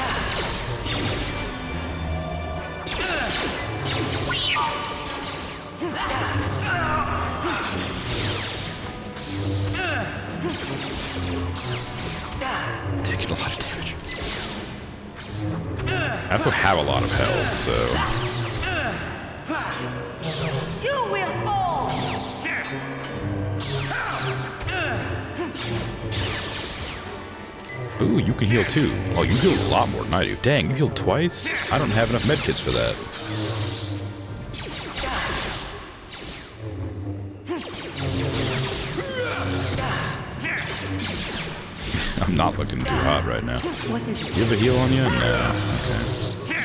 Taking a lot of damage. I also have a lot of health, so... You will fall! Ooh, you can heal too. Oh, you heal a lot more than I do. Dang, you healed twice? I don't have enough medkits for that. I'm not looking too hot right now. What is it? You have a heal on you? No. Okay.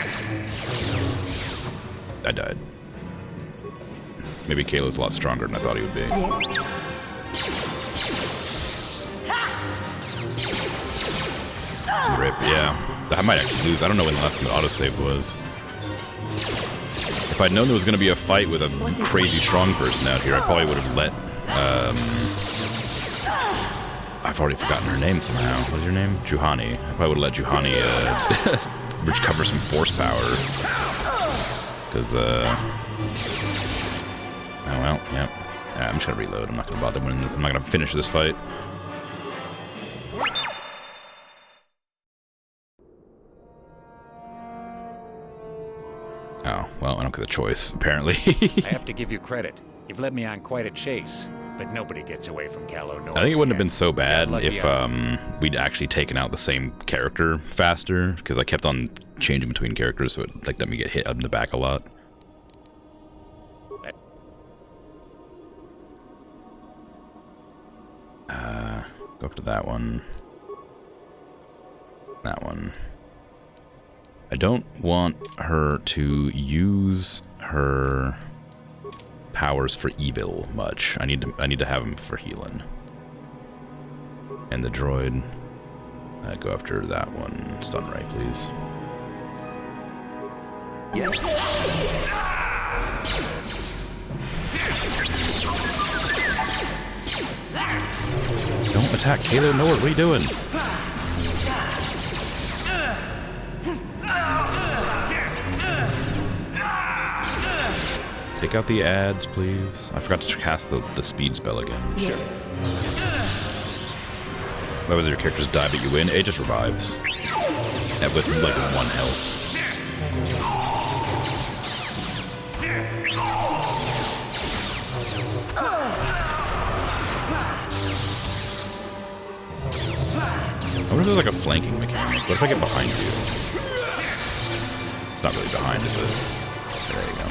I died. Maybe Kayla's a lot stronger than I thought he would be. Rip, yeah. I might actually lose. I don't know when the last time the autosave was. If I'd known there was going to be a fight with a crazy strong person out here, I probably would have let... I've already forgotten her name somehow. What is her name? Juhani. I probably would have let Juhani recover some force power. Because, oh well, yep. I'm just going to reload. I'm not going to bother winning. I'm not going to finish this fight. Oh, well, I don't get a choice, apparently. I have to give you credit. You've led me on quite a chase. But nobody gets away from Gallo Nord. I think it wouldn't have been so bad if we'd actually taken out the same character faster, because I kept on changing between characters, so it let me get hit up in the back a lot. Go up to that one. That one. I don't want her to use her powers for evil much. I need to have him for healing. And the droid. Go after that one. Stun ray, please. Yes. Don't attack Kayla Nord. What are you doing? Take out the ads, please. I forgot to cast the speed spell again. Yes. Whether your characters die but you win, it just revives. And with like 1 health. I wonder if there's like a flanking mechanic. What if I get behind you? It's not really behind, is it? There you go.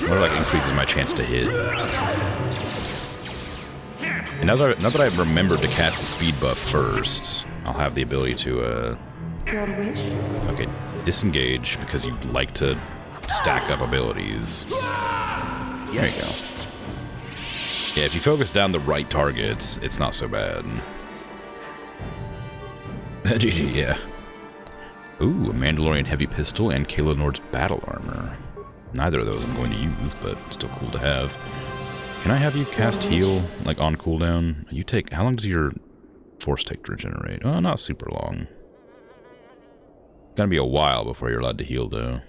What if like increases my chance to hit? And now that I've remembered to cast the speed buff first, I'll have the ability to okay, disengage because you like to stack up abilities. There you go. Yeah, if you focus down the right targets, it's not so bad. GG, yeah. Ooh, a Mandalorian heavy pistol and Kayla Nord's battle armor. Neither of those I'm going to use, but still cool to have. Can I have you cast heal, like on cooldown? You take, how long does your force take to regenerate? Oh, not super long. Gonna be a while before you're allowed to heal, though.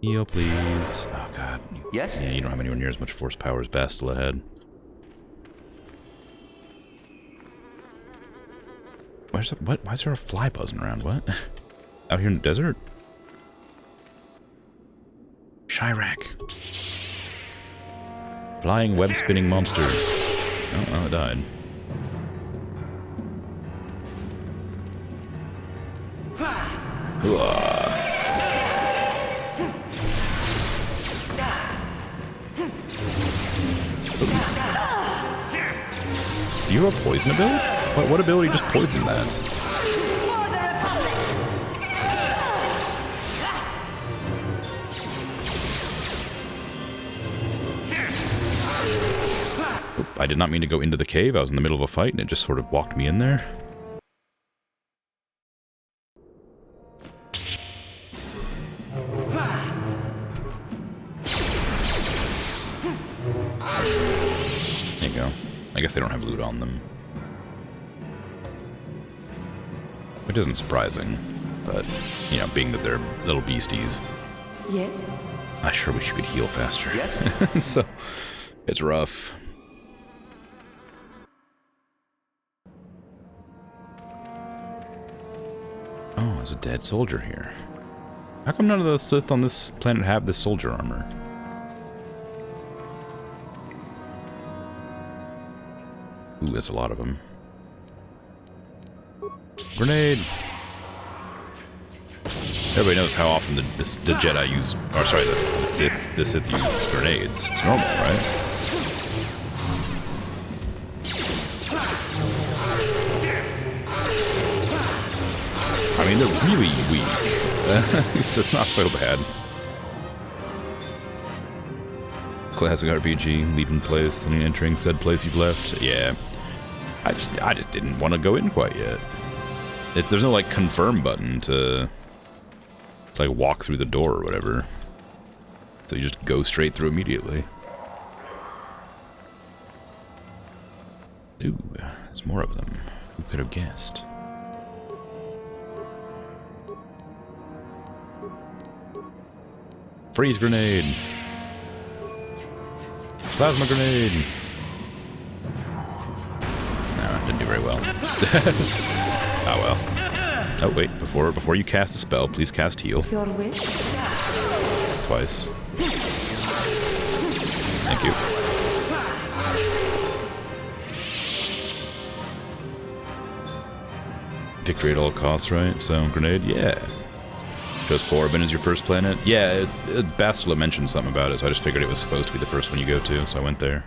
Heal, please. Oh, God. Yes? Yeah, you don't have anywhere near as much force power as Bastila had. Why is there a fly buzzing around? What? Out here in the desert? Chirac. Flying web-spinning monster. Oh, it died. Do you have a poison ability? What ability just poisoned that? Oop, I did not mean to go into the cave. I was in the middle of a fight and it just sort of walked me in there. There you go. I guess they don't have loot on them. Which isn't surprising, but, you know, being that they're little beasties. Yes? I sure wish you could heal faster. Yes? So, it's rough. Oh, there's a dead soldier here. How come none of the Sith on this planet have this soldier armor? Ooh, there's a lot of them. Grenade! Everybody knows how often the Jedi use, or sorry, the Sith use grenades. It's normal, right? I mean, they're really weak. It's just not so bad. Classic RPG, leave in place, then entering said place you've left. Yeah. I just didn't want to go in quite yet. There's no, like, confirm button to like, walk through the door or whatever. So you just go straight through immediately. Ooh, there's more of them. Who could have guessed? Freeze grenade! Plasma grenade! No, didn't do very well. Oh well. Oh wait, before you cast a spell, please cast heal. Your wish? Twice. Thank you. Victory at all costs, right? So, grenade? Yeah. Chose Korriban as your first planet? Yeah, Bastila mentioned something about it, so I just figured it was supposed to be the first one you go to, so I went there.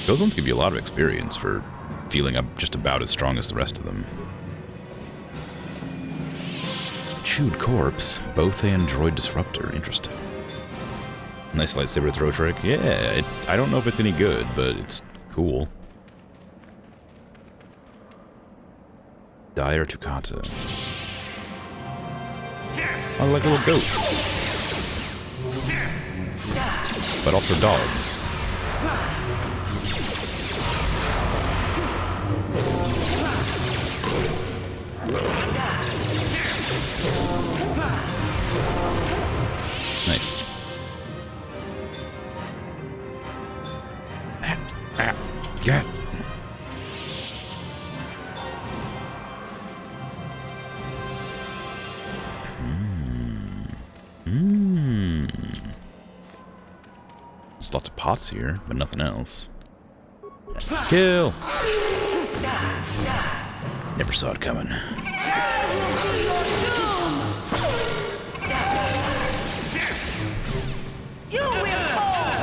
Those ones give you a lot of experience for feeling just about as strong as the rest of them. Chewed corpse, both and droid disruptor. Interesting. Nice lightsaber throw trick. Yeah, I don't know if it's any good, but it's cool. Dire Tucata. Oh, like little goats. But also dogs. Nice. Yeah. There's lots of pots here, but nothing else. Kill! Never saw it coming. You will fall!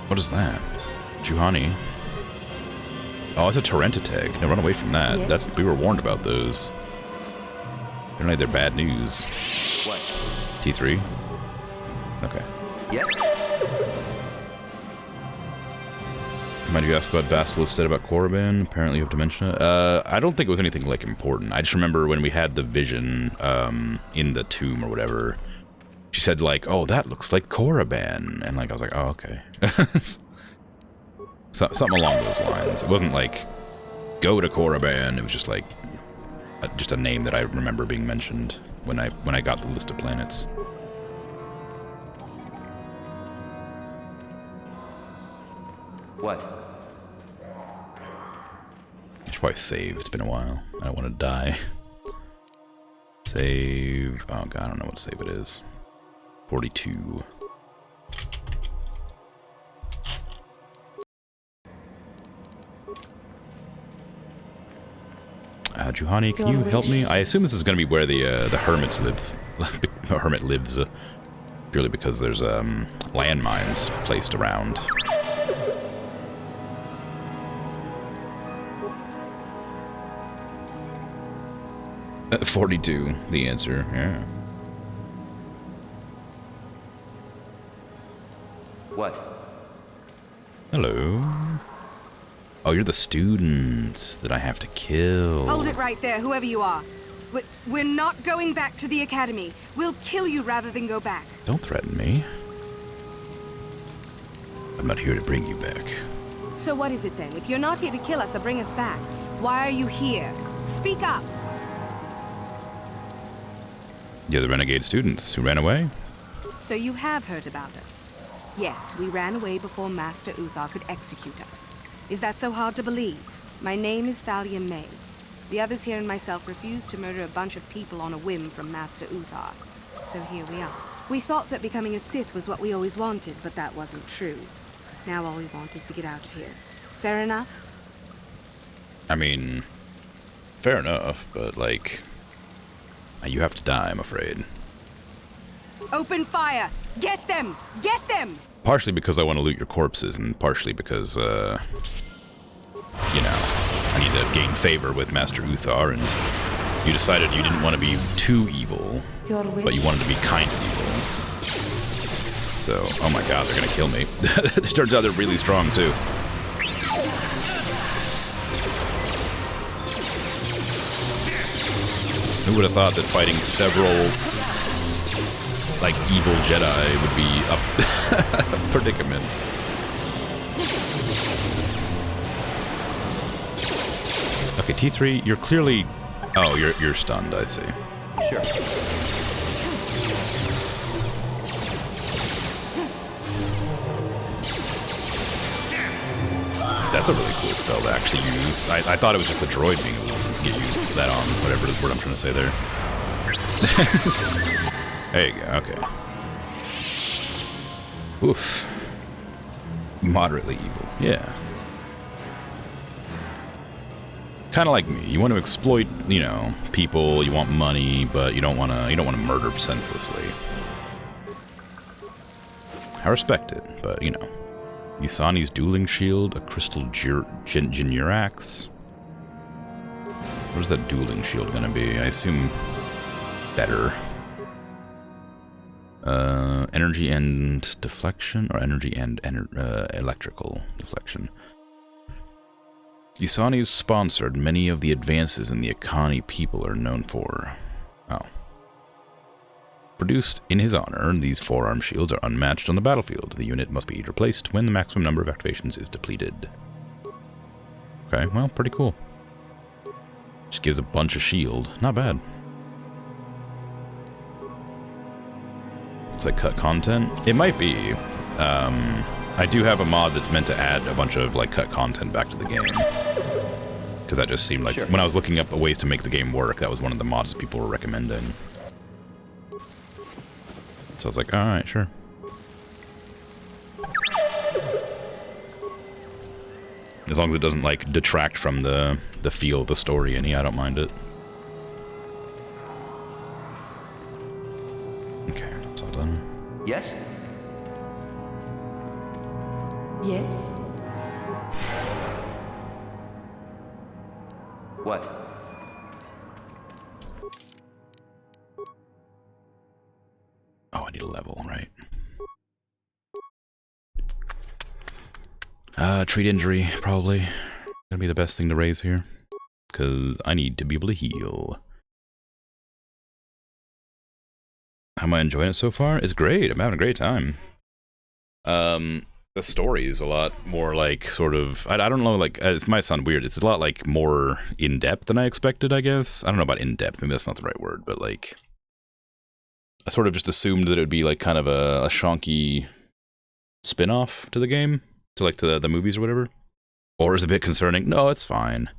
What is that? Juhani. Oh, it's a torrent attack. No, run away from that. Yes. We were warned about those. Apparently they're bad news. What? T3? Okay. Yes? Mind you ask about Basilisk said about Korriban? Apparently you have to mention it. I don't think it was anything, like, important. I just remember when we had the vision, in the tomb or whatever, she said, like, oh, that looks like Korriban. And, like, I was like, oh, okay. Something along those lines. It wasn't like, go to Korriban. It was just like, just a name that I remember being mentioned when I got the list of planets. What? I should probably save. It's been a while. I don't want to die. Save. Oh god, I don't know what save it is. 42. Juhani, can you help me? I assume this is going to be where the hermits live. The hermit lives, purely because there's landmines placed around. Uh, 42, the answer. Yeah. What? Hello. Oh, you're the students that I have to kill. Hold it right there, whoever you are. We're not going back to the academy. We'll kill you rather than go back. Don't threaten me. I'm not here to bring you back. So what is it then? If you're not here to kill us or bring us back, why are you here? Speak up. You're the renegade students who ran away? So you have heard about us. Yes, we ran away before Master Uthar could execute us. Is that so hard to believe? My name is Thalia May. The others here and myself refused to murder a bunch of people on a whim from Master Uthar. So here we are. We thought that becoming a Sith was what we always wanted, but that wasn't true. Now all we want is to get out of here. Fair enough? I mean, fair enough, but like, you have to die, I'm afraid. Open fire! Get them! Get them! Partially because I want to loot your corpses, and partially because, you know, I need to gain favor with Master Uthar, and you decided you didn't want to be too evil, but you wanted to be kind of evil. So, oh my god, they're gonna kill me. It turns out they're really strong, too. Who would have thought that fighting several, like, evil Jedi would be a predicament? Okay, T3, you're clearly... Oh, you're stunned, I see. Sure. That's a really cool spell to actually use. I thought it was just the droid being able to get used that on, whatever the word I'm trying to say there. There you go, okay. Oof. Moderately evil, yeah. Kind of like me. You want to exploit, you know, people, you want money, but you don't want to murder senselessly. I respect it, but, you know. Yusani's dueling shield, a crystal Jinurax. Where's that dueling shield gonna be? I assume better. Energy and deflection, or energy and electrical deflection. Isani is sponsored many of the advances in the Akani people are known for. Oh. Produced in his honor, these forearm shields are unmatched on the battlefield. The unit must be replaced when the maximum number of activations is depleted. Okay, well, pretty cool. Just gives a bunch of shield. Not bad. It's like cut content. It might be. I do have a mod that's meant to add a bunch of like cut content back to the game. Because that just seemed like, when I was looking up ways to make the game work, that was one of the mods that people were recommending. So I was like, alright, sure. As long as it doesn't like detract from the feel of the story any, I don't mind it. Okay, it's all done. Yes? Yes? What? Oh, I need a level, right? Treat injury, probably. Gonna be the best thing to raise here. Because I need to be able to heal. How am I enjoying it so far? It's great. I'm having a great time. The story is a lot more like sort of, I don't know, like, it might sound weird. It's a lot like more in-depth than I expected, I guess. I don't know about in-depth. Maybe that's not the right word, but like, I sort of just assumed that it would be like kind of a shonky spin-off to the game, to like to the movies or whatever. Or is it a bit concerning? No, it's fine.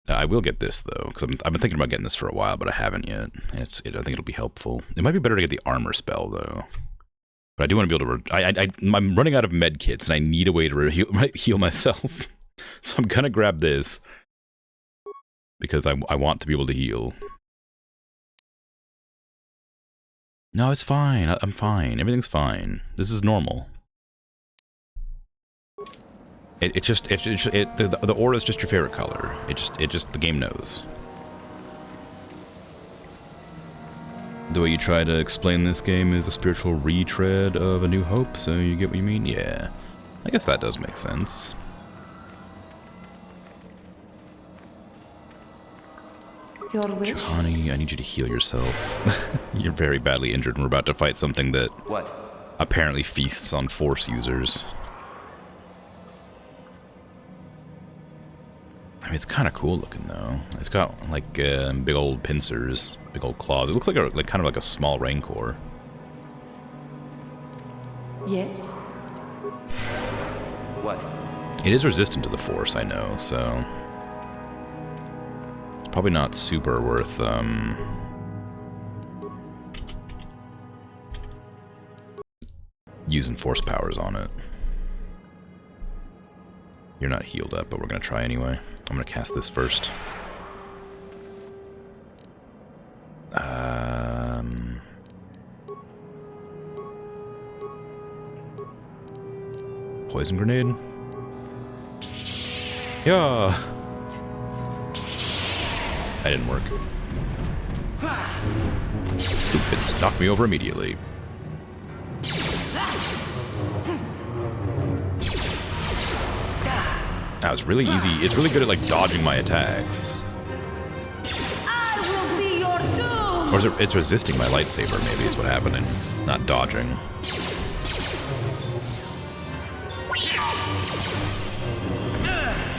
I will get this though, because I've been thinking about getting this for a while, but I haven't yet. And I think it'll be helpful. It might be better to get the armor spell though. But I do want to be able to. I'm running out of med kits, and I need a way to heal myself. So I'm gonna grab this because I want to be able to heal. No, it's fine. I'm fine. Everything's fine. This is normal. The aura is just your favorite color. The game knows. The way you try to explain this game is a spiritual retread of A New Hope, so you get what you mean? Yeah. I guess that does make sense. Your wish? Johnny, I need you to heal yourself. You're very badly injured and we're about to fight something that apparently feasts on Force users. I mean, it's kind of cool looking though. It's got like big old pincers, big old claws. It looks like kind of like a small Rancor. Yes. What? It is resistant to the Force, I know, so it's probably not super worth using Force powers on it. You're not healed up, but we're gonna try anyway. I'm gonna cast this first. Poison grenade. Yeah. That didn't work. Oop, it knocked me over immediately. That was really easy. It's really good at like dodging my attacks. I will be your doom. Or is it's resisting my lightsaber, maybe is what happened, not dodging.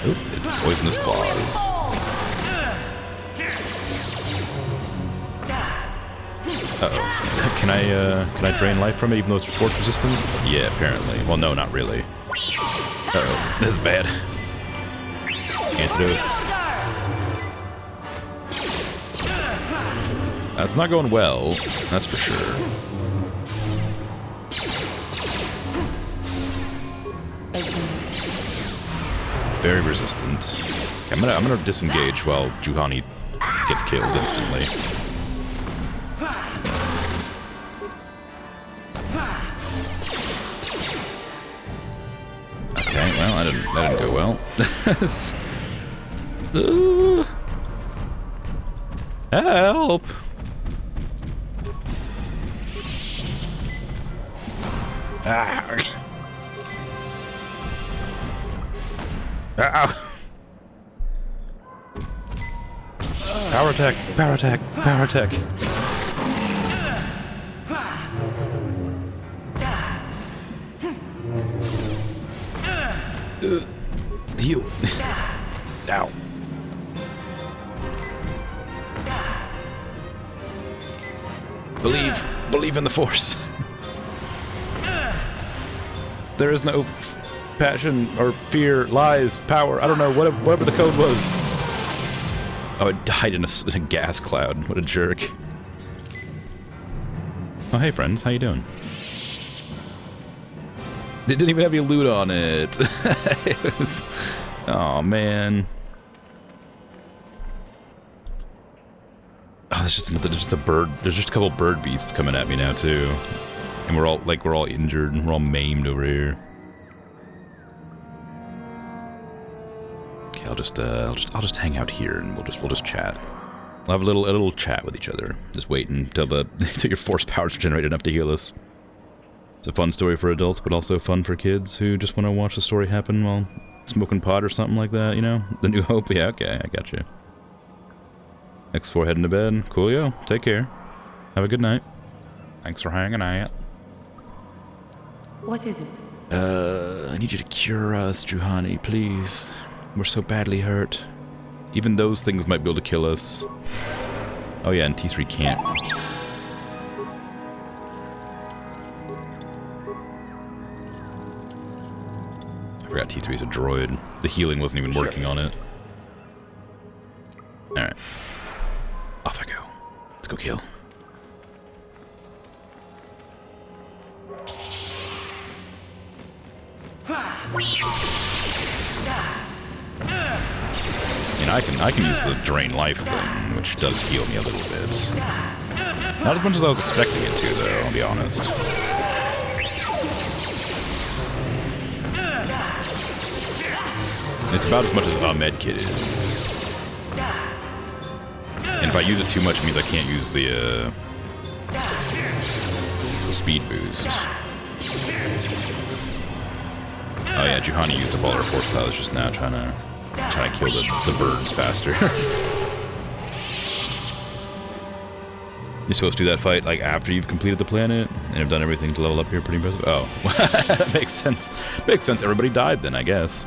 Oop, it's poisonous claws. Uh-oh. Can I drain life from it even though it's force resistant? Yeah, apparently. Well, no, not really. Uh-oh, this is bad. Antidote. That's not going well, that's for sure. It's very resistant. Okay, I'm gonna disengage while Juhani gets killed instantly. Okay, well, that didn't go well. Help! Ah. Ow. Power attack, power attack, power attack. Heal. Ow. Believe in the Force. There is no passion or fear, lies, power. I don't know, whatever the code was. Oh, it died in a gas cloud. What a jerk. Oh, hey friends, how you doing? They didn't even have any loot on it. It was, oh man. Oh, there's just a bird. There's just a couple bird beasts coming at me now too, and we're all injured and we're all maimed over here. Okay, I'll just hang out here and we'll just chat. We'll have a little chat with each other. Just wait until your force powers generate enough to heal us. It's a fun story for adults, but also fun for kids who just want to watch the story happen while smoking pot or something like that. You know, The New Hope. Yeah, okay, I got you. X4 heading to bed. Coolio. Take care. Have a good night. Thanks for hanging out. What is it? I need you to cure us, Juhani, please. We're so badly hurt. Even those things might be able to kill us. Oh yeah, and T3 can't. I forgot T3 is a droid. The healing wasn't even working on it. Alright. Off I go. Let's go kill. And I can use the drain life thing, which does heal me a little bit. Not as much as I was expecting it to, though, I'll be honest. It's about as much as a medkit is. And if I use it too much, it means I can't use the speed boost. Oh yeah, Juhani used up all her force powers just now, trying to kill the birds faster. You're supposed to do that fight like after you've completed the planet and have done everything to level up here. Pretty impressive. Oh, that makes sense. Makes sense. Everybody died then, I guess.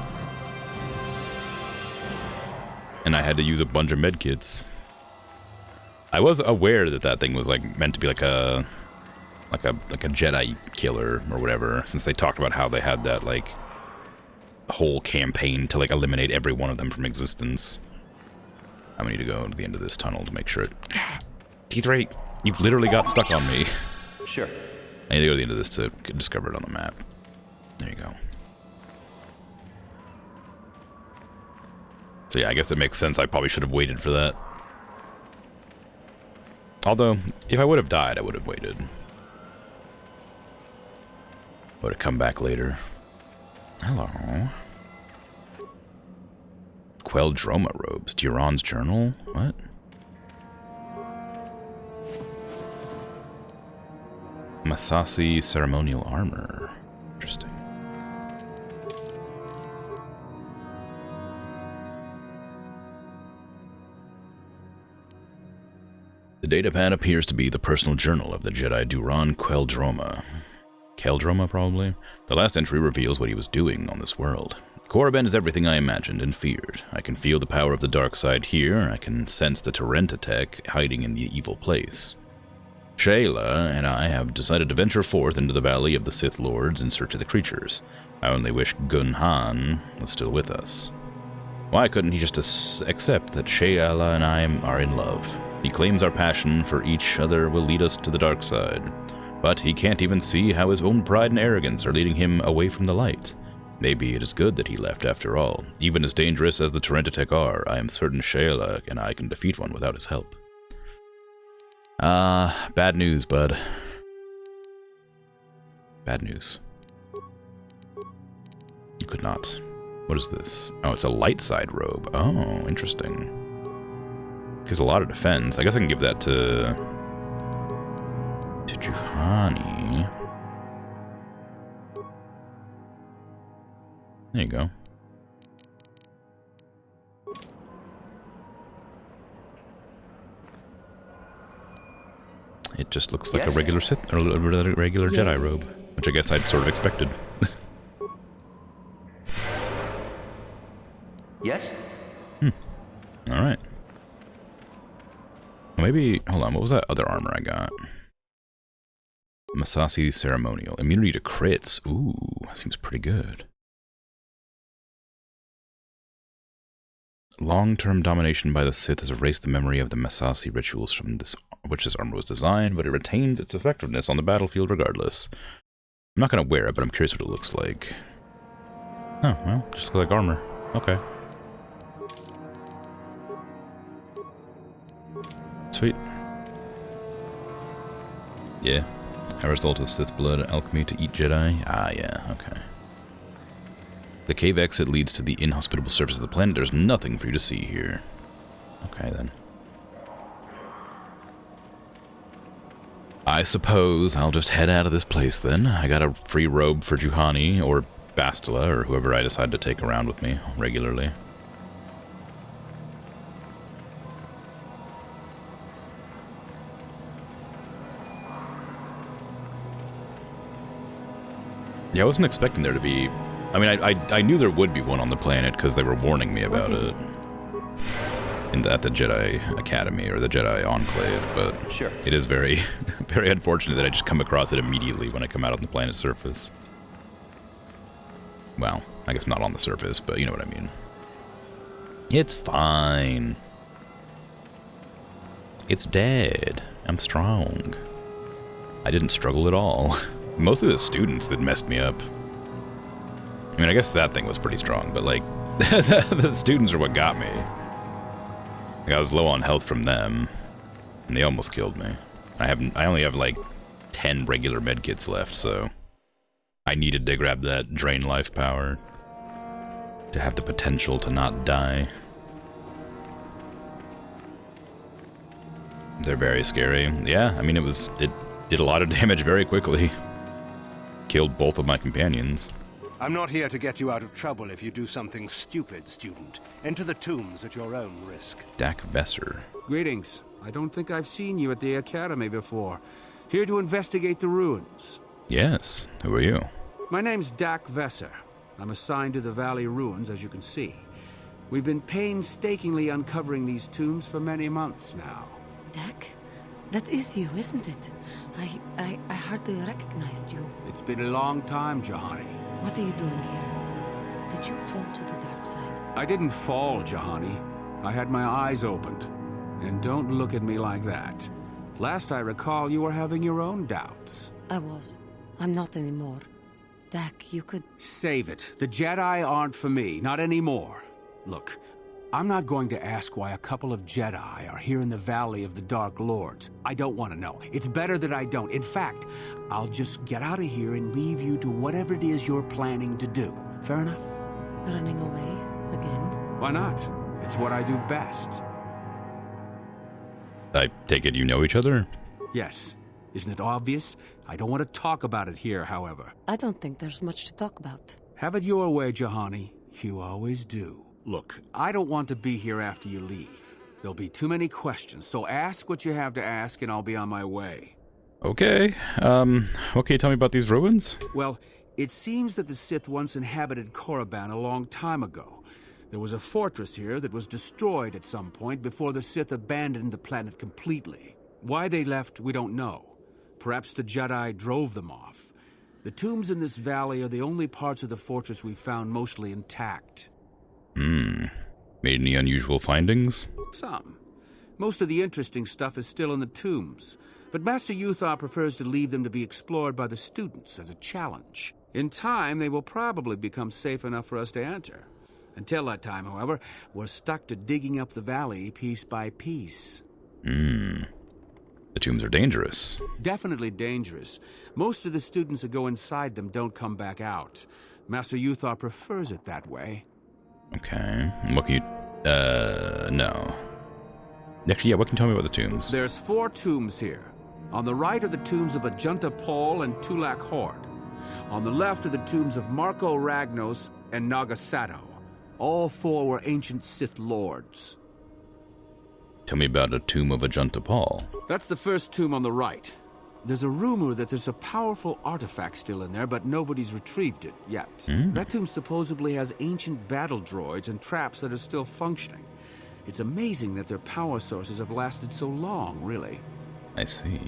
And I had to use a bunch of medkits. I was aware that thing was like meant to be like a Jedi killer or whatever, since they talked about how they had that like whole campaign to like eliminate every one of them from existence. I'm gonna need to go to the end of this tunnel to make sure it... T3, you've literally got stuck on me. Sure. I need to go to the end of this to discover it on the map. There you go. So yeah, I guess it makes sense. I probably should have waited for that. Although, if I would have died, I would have waited. Would have come back later. Hello. Queldroma robes. Duran's journal? What? Masasi ceremonial armor. Interesting. The datapad appears to be the personal journal of the Jedi Duran Queldroma. Queldroma, probably? The last entry reveals what he was doing on this world. Korriban is everything I imagined and feared. I can feel the power of the dark side here. I can sense the Torrenta tech hiding in the evil place. Shayla and I have decided to venture forth into the Valley of the Sith Lords in search of the creatures. I only wish Gunhan was still with us. Why couldn't he just accept that Shayla and I are in love? He claims our passion for each other will lead us to the dark side. But he can't even see how his own pride and arrogance are leading him away from the light. Maybe it is good that he left after all. Even as dangerous as the Torrenta tech are, I am certain Shayla and I can defeat one without his help. Bad news, bud. Bad news. You could not. What is this? Oh, it's a light side robe. Oh, interesting. There's a lot of defense. I guess I can give that to Juhani. There you go. It just looks like a regular Sith, or a regular Jedi robe, which I guess I'd sort of expected. Yes? Alright. Maybe, hold on, what was that other armor I got? Masasi Ceremonial. Immunity to crits. Ooh, that seems pretty good. Long-term domination by the Sith has erased the memory of the Masasi rituals from which this armor was designed, but it retains its effectiveness on the battlefield regardless. I'm not going to wear it, but I'm curious what it looks like. Oh, well, just looks like armor. Okay. Sweet. Yeah. A result of Sith blood alchemy to eat Jedi? Ah, yeah, okay. The cave exit leads to the inhospitable surface of the planet. There's nothing for you to see here. Okay, then. I suppose I'll just head out of this place, then. I got a free robe for Juhani, or Bastila, or whoever I decide to take around with me regularly. Yeah, I wasn't expecting there to be... I mean, I knew there would be one on the planet because they were warning me about it. At the Jedi Academy, or the Jedi Enclave, but it is very, very unfortunate that I just come across it immediately when I come out on the planet's surface. Well, I guess not on the surface, but you know what I mean. It's fine. It's dead. I'm strong. I didn't struggle at all. Mostly the students that messed me up. I mean, I guess that thing was pretty strong, but like, the students are what got me. Like, I was low on health from them, and they almost killed me. I only have like 10 regular medkits left, so I needed to grab that drain life power to have the potential to not die. They're very scary. Yeah, I mean, it did a lot of damage very quickly. Killed both of my companions. I'm not here to get you out of trouble if you do something stupid, student. Enter the tombs at your own risk. Dak Vesser. Greetings. I don't think I've seen you at the Academy before. Here to investigate the ruins. Yes. Who are you? My name's Dak Vesser. I'm assigned to the Valley Ruins, as you can see. We've been painstakingly uncovering these tombs for many months now. Dak? That is you, isn't it? I hardly recognized you. It's been a long time, Juhani. What are you doing here? Did you fall to the dark side? I didn't fall, Juhani. I had my eyes opened. And don't look at me like that. Last I recall, you were having your own doubts. I was. I'm not anymore. Dak, you could... Save it. The Jedi aren't for me, not anymore. Look, I'm not going to ask why a couple of Jedi are here in the Valley of the Dark Lords. I don't want to know. It's better that I don't. In fact, I'll just get out of here and leave you to whatever it is you're planning to do. Fair enough? Running away again? Why not? It's what I do best. I take it you know each other? Yes. Isn't it obvious? I don't want to talk about it here, however. I don't think there's much to talk about. Have it your way, Juhani. You always do. Look, I don't want to be here after you leave. There'll be too many questions, so ask what you have to ask and I'll be on my way. Okay, what can you tell me about these ruins? Well, it seems that the Sith once inhabited Korriban a long time ago. There was a fortress here that was destroyed at some point before the Sith abandoned the planet completely. Why they left, we don't know. Perhaps the Jedi drove them off. The tombs in this valley are the only parts of the fortress we found mostly intact. Made any unusual findings? Some. Most of the interesting stuff is still in the tombs, but Master Uthar prefers to leave them to be explored by the students as a challenge. In time, they will probably become safe enough for us to enter. Until that time, however, we're stuck to digging up the valley piece by piece. The tombs are dangerous. Definitely dangerous. Most of the students that go inside them don't come back out. Master Uthar prefers it that way. Okay. What can you... no. Actually, yeah, what can you tell me about the tombs? There's 4 tombs here. On the right are the tombs of Ajunta Pol and Tulak Horde. On the left are the tombs of Marco Ragnos and Nagasato. All four were ancient Sith lords. Tell me about a tomb of Ajunta Paul. That's the first tomb on the right. There's a rumor that there's a powerful artifact still in there, but nobody's retrieved it yet. That tomb supposedly has ancient battle droids and traps that are still functioning. It's amazing that their power sources have lasted so long, really. I see.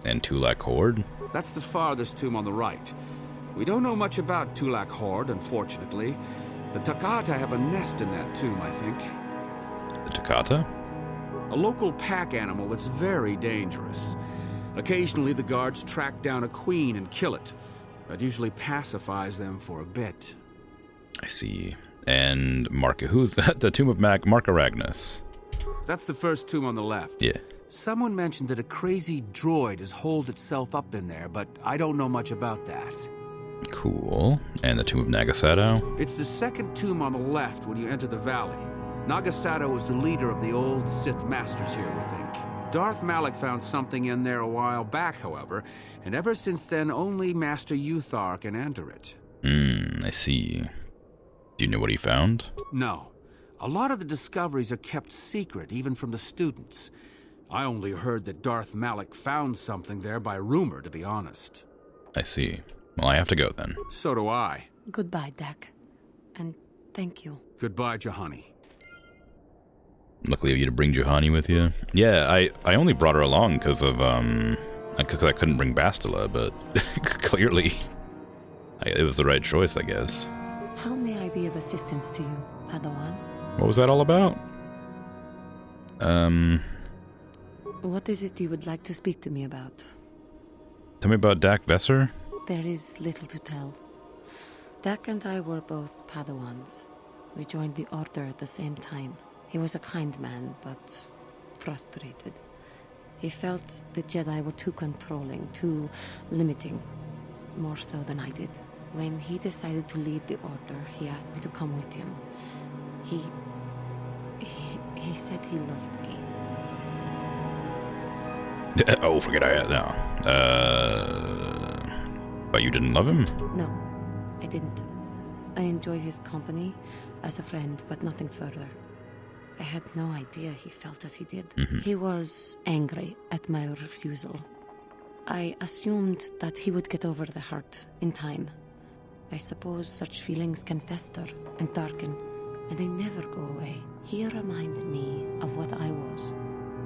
And Tulak Horde? That's the farthest tomb on the right. We don't know much about Tulak Horde, unfortunately. The Takata have a nest in that tomb, I think. The Takata? A local pack animal that's very dangerous. Occasionally, the guards track down a queen and kill it. That usually pacifies them for a bit. I see. And who's the tomb of Marco Ragnos? That's the first tomb on the left. Yeah. Someone mentioned that a crazy droid has holed itself up in there, but I don't know much about that. Cool. And the tomb of Nagasato? It's the second tomb on the left when you enter the valley. Nagasato was the leader of the old Sith Masters here, we think. Darth Malak found something in there a while back, however, and ever since then, only Master Uthar can enter it. I see. Do you know what he found? No. A lot of the discoveries are kept secret, even from the students. I only heard that Darth Malak found something there by rumor, to be honest. I see. Well, I have to go then. So do I. Goodbye, Dak. And thank you. Goodbye, Juhani. Luckily of you to bring Juhani with you. Yeah, I only brought her along because of, because I couldn't bring Bastila, but clearly it was the right choice, I guess. How may I be of assistance to you, Padawan? What was that all about? What is it you would like to speak to me about? Tell me about Dak Vesser. There is little to tell. Dak and I were both Padawans. We joined the Order at the same time. He was a kind man, but frustrated. He felt the Jedi were too controlling, too limiting, more so than I did. When he decided to leave the Order, he asked me to come with him. He said he loved me. Oh, forget I had now. But you didn't love him? No, I didn't. I enjoyed his company as a friend, but nothing further. I had no idea he felt as he did. He was angry at my refusal. I assumed that he would get over the hurt in time. I suppose such feelings can fester and darken, and they never go away. He reminds me of what I was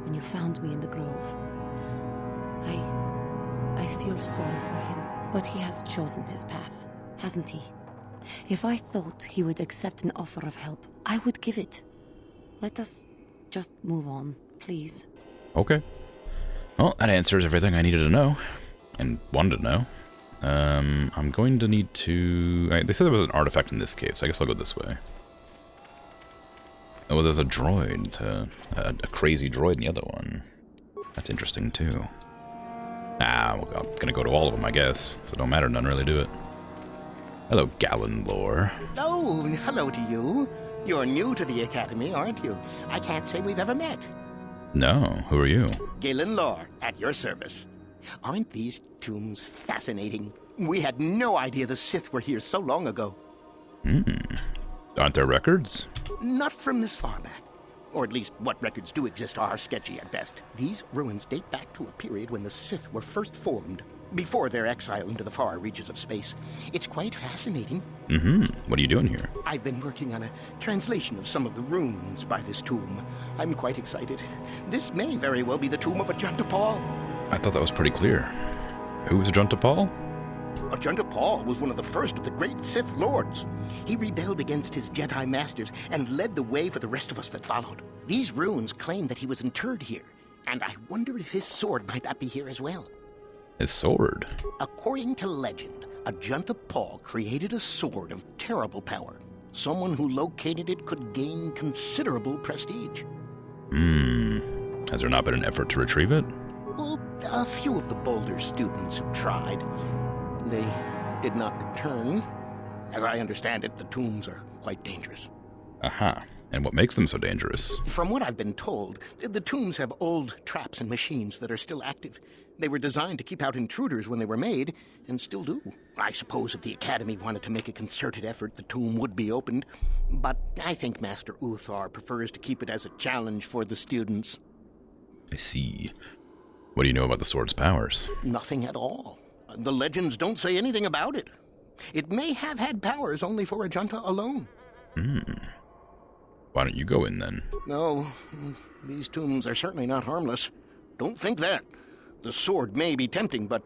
when you found me in the grove. I feel sorry for him, but he has chosen his path, hasn't he? If I thought he would accept an offer of help, I would give it. Let us just move on, please. Okay. Well, that answers everything I needed to know, and wanted to know. I'm going to need to... they said there was an artifact in this cave, so I guess I'll go this way. Oh, there's a droid, a crazy droid in the other one. That's interesting, too. Well, I'm gonna go to all of them, I guess, so it don't matter, none really do it. Hello, Gallon Lore. Oh, hello to you. You're new to the Academy, aren't you? I can't say we've ever met. No, who are you? Galen Lore, at your service. Aren't these tombs fascinating? We had no idea the Sith were here so long ago. Aren't there records? Not from this far back. Or at least what records do exist are sketchy at best. These ruins date back to a period when the Sith were first formed, before their exile into the far reaches of space. It's quite fascinating. What are you doing here? I've been working on a translation of some of the runes by this tomb. I'm quite excited. This may very well be the tomb of Ajunta Paul. I thought that was pretty clear. Who was Ajunta Paul? Ajunta Paul was one of the first of the great Sith Lords. He rebelled against his Jedi Masters and led the way for the rest of us that followed. These runes claim that he was interred here, and I wonder if his sword might not be here as well. His sword? According to legend, Ajunta Paul created a sword of terrible power. Someone who located it could gain considerable prestige. Has there not been an effort to retrieve it? Well, a few of the Boulder students have tried. They did not return. As I understand it, the tombs are quite dangerous. Aha. And what makes them so dangerous? From what I've been told, the tombs have old traps and machines that are still active. They were designed to keep out intruders when they were made, and still do. I suppose if the Academy wanted to make a concerted effort, the tomb would be opened. But I think Master Uthar prefers to keep it as a challenge for the students. I see. What do you know about the sword's powers? Nothing at all. The legends don't say anything about it. It may have had powers only for a junta alone. Why don't you go in then? No, these tombs are certainly not harmless. Don't think that. The sword may be tempting, but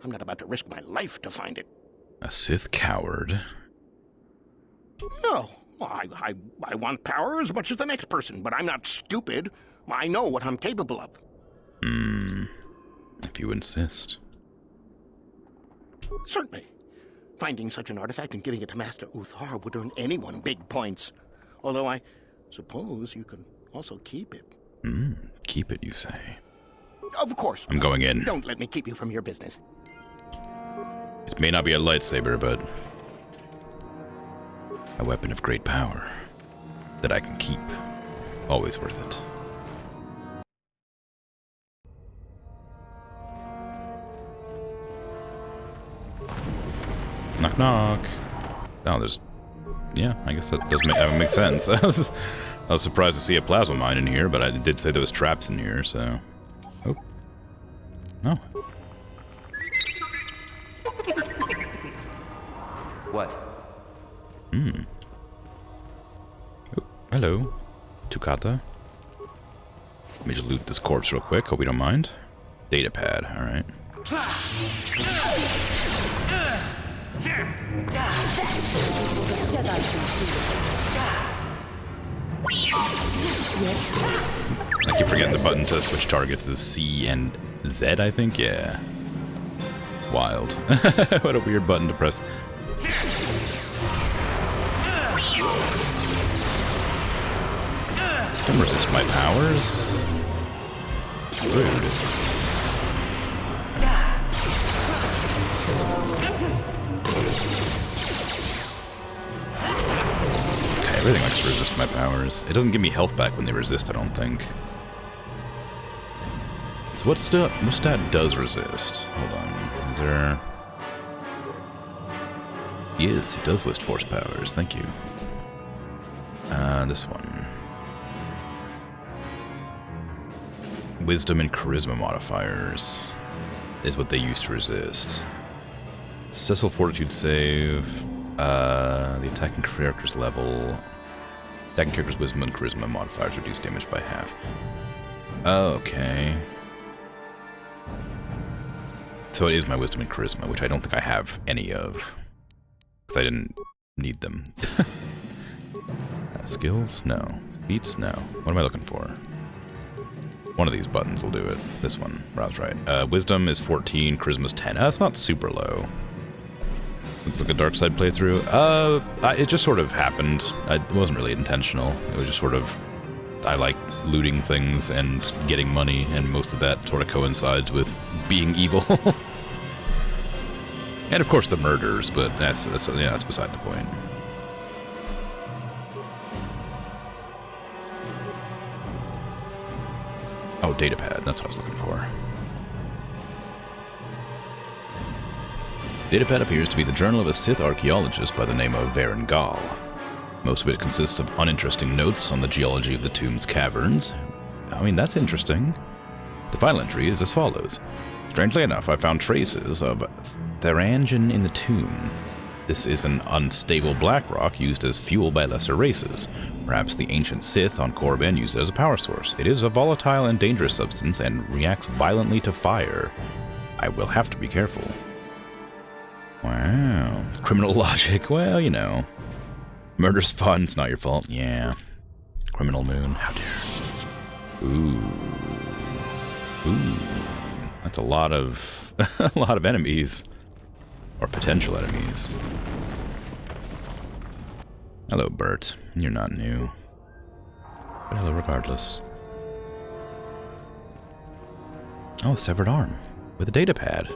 I'm not about to risk my life to find it. A Sith coward? No. I want power as much as the next person, but I'm not stupid. I know what I'm capable of. If you insist. Certainly. Finding such an artifact and giving it to Master Uthar would earn anyone big points. Although I suppose you can also keep it. Keep it, you say? Of course. I'm going in. Don't let me keep you from your business. It may not be a lightsaber, but a weapon of great power that I can keep. Always worth it. Knock, knock. Oh, there's... Yeah, I guess that does make sense. I was surprised to see a plasma mine in here, but I did say there was traps in here, so... Oh. No. What? Oh, hello. Tukata. Let me just loot this corpse real quick, hope you don't mind. Data pad, alright. I keep forgetting the button to switch targets is C and Z, I think? Yeah. Wild. What a weird button to press. Don't resist my powers? Rude. Everything likes to resist my powers. It doesn't give me health back when they resist, I don't think. So what stat does resist? Hold on. Is there... Yes, it does list force powers. Thank you. This one. Wisdom and charisma modifiers is what they use to resist. Cecil fortitude save. The attacking character's level. Attacking character's wisdom and charisma modifiers reduce damage by half. Okay. So it is my wisdom and charisma, which I don't think I have any of. Because I didn't need them. Skills? No. Beats? No. What am I looking for? One of these buttons will do it. This one. I was right. Wisdom is 14, charisma's 10. That's not super low. It's like a dark side playthrough. It just sort of happened. It wasn't really intentional. It was just sort of... I like looting things and getting money, and most of that sort of coincides with being evil. And of course the murders, but that's beside the point. Oh, datapad. That's what I was looking for. Datapad appears to be the journal of a Sith archaeologist by the name of Varen Gal. Most of it consists of uninteresting notes on the geology of the tomb's caverns. I mean, that's interesting. The final entry is as follows. Strangely enough, I found traces of Therangen in the tomb. This is an unstable black rock used as fuel by lesser races. Perhaps the ancient Sith on Korriban used it as a power source. It is a volatile and dangerous substance and reacts violently to fire. I will have to be careful. Wow. Criminal logic. Well, you know. Murder's fun. It's not your fault. Yeah. Criminal moon. How dare. Ooh. That's a lot of enemies. Or potential enemies. Hello, Bert. You're not new. But hello regardless. Oh, severed arm. With a data pad.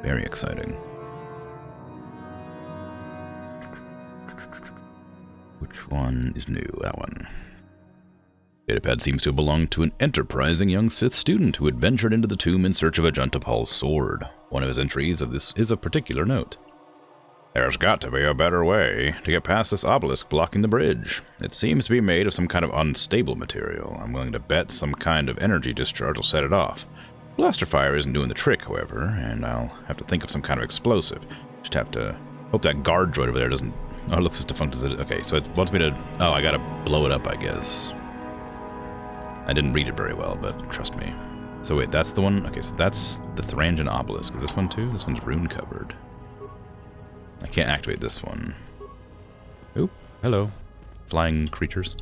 Very exciting. Which one is new? That one. Datapad seems to have belonged to an enterprising young Sith student who had ventured into the tomb in search of Ajunta Paul's sword. One of his entries of this is of particular note. There's got to be a better way to get past this obelisk blocking the bridge. It seems to be made of some kind of unstable material. I'm willing to bet some kind of energy discharge will set it off. Blaster fire isn't doing the trick, however, and I'll have to think of some kind of explosive. Just have to hope that guard droid over there doesn't... Oh, it looks as defunct as it is. Okay, so it wants me to... Oh, I gotta blow it up, I guess. I didn't read it very well, but trust me. So wait, that's the one... Okay, so that's the Thurangian obelisk. Is this one too? This one's rune covered. I can't activate this one. Oop, hello. Flying creatures.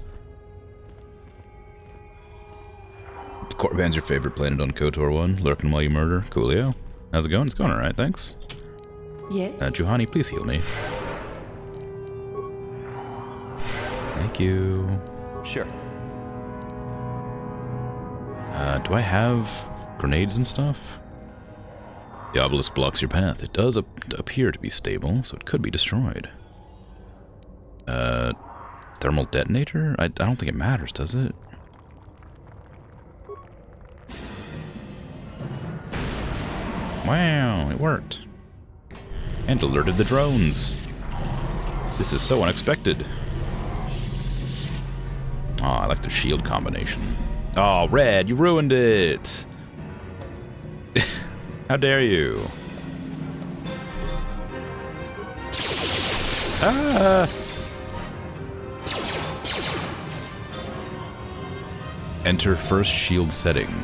Korriban's your favorite planet on KOTOR 1, lurking while you murder. Coolio. How's it going? It's going alright, thanks. Yes? Juhani, please heal me. Thank you. Sure. Do I have grenades and stuff? The obelisk blocks your path. It does appear to be stable, so it could be destroyed. Thermal detonator? I don't think it matters, does it? Wow, it worked. And alerted the drones. This is so unexpected. Oh, I like the shield combination. Oh, Red, you ruined it! How dare you? Ah! Enter first shield setting.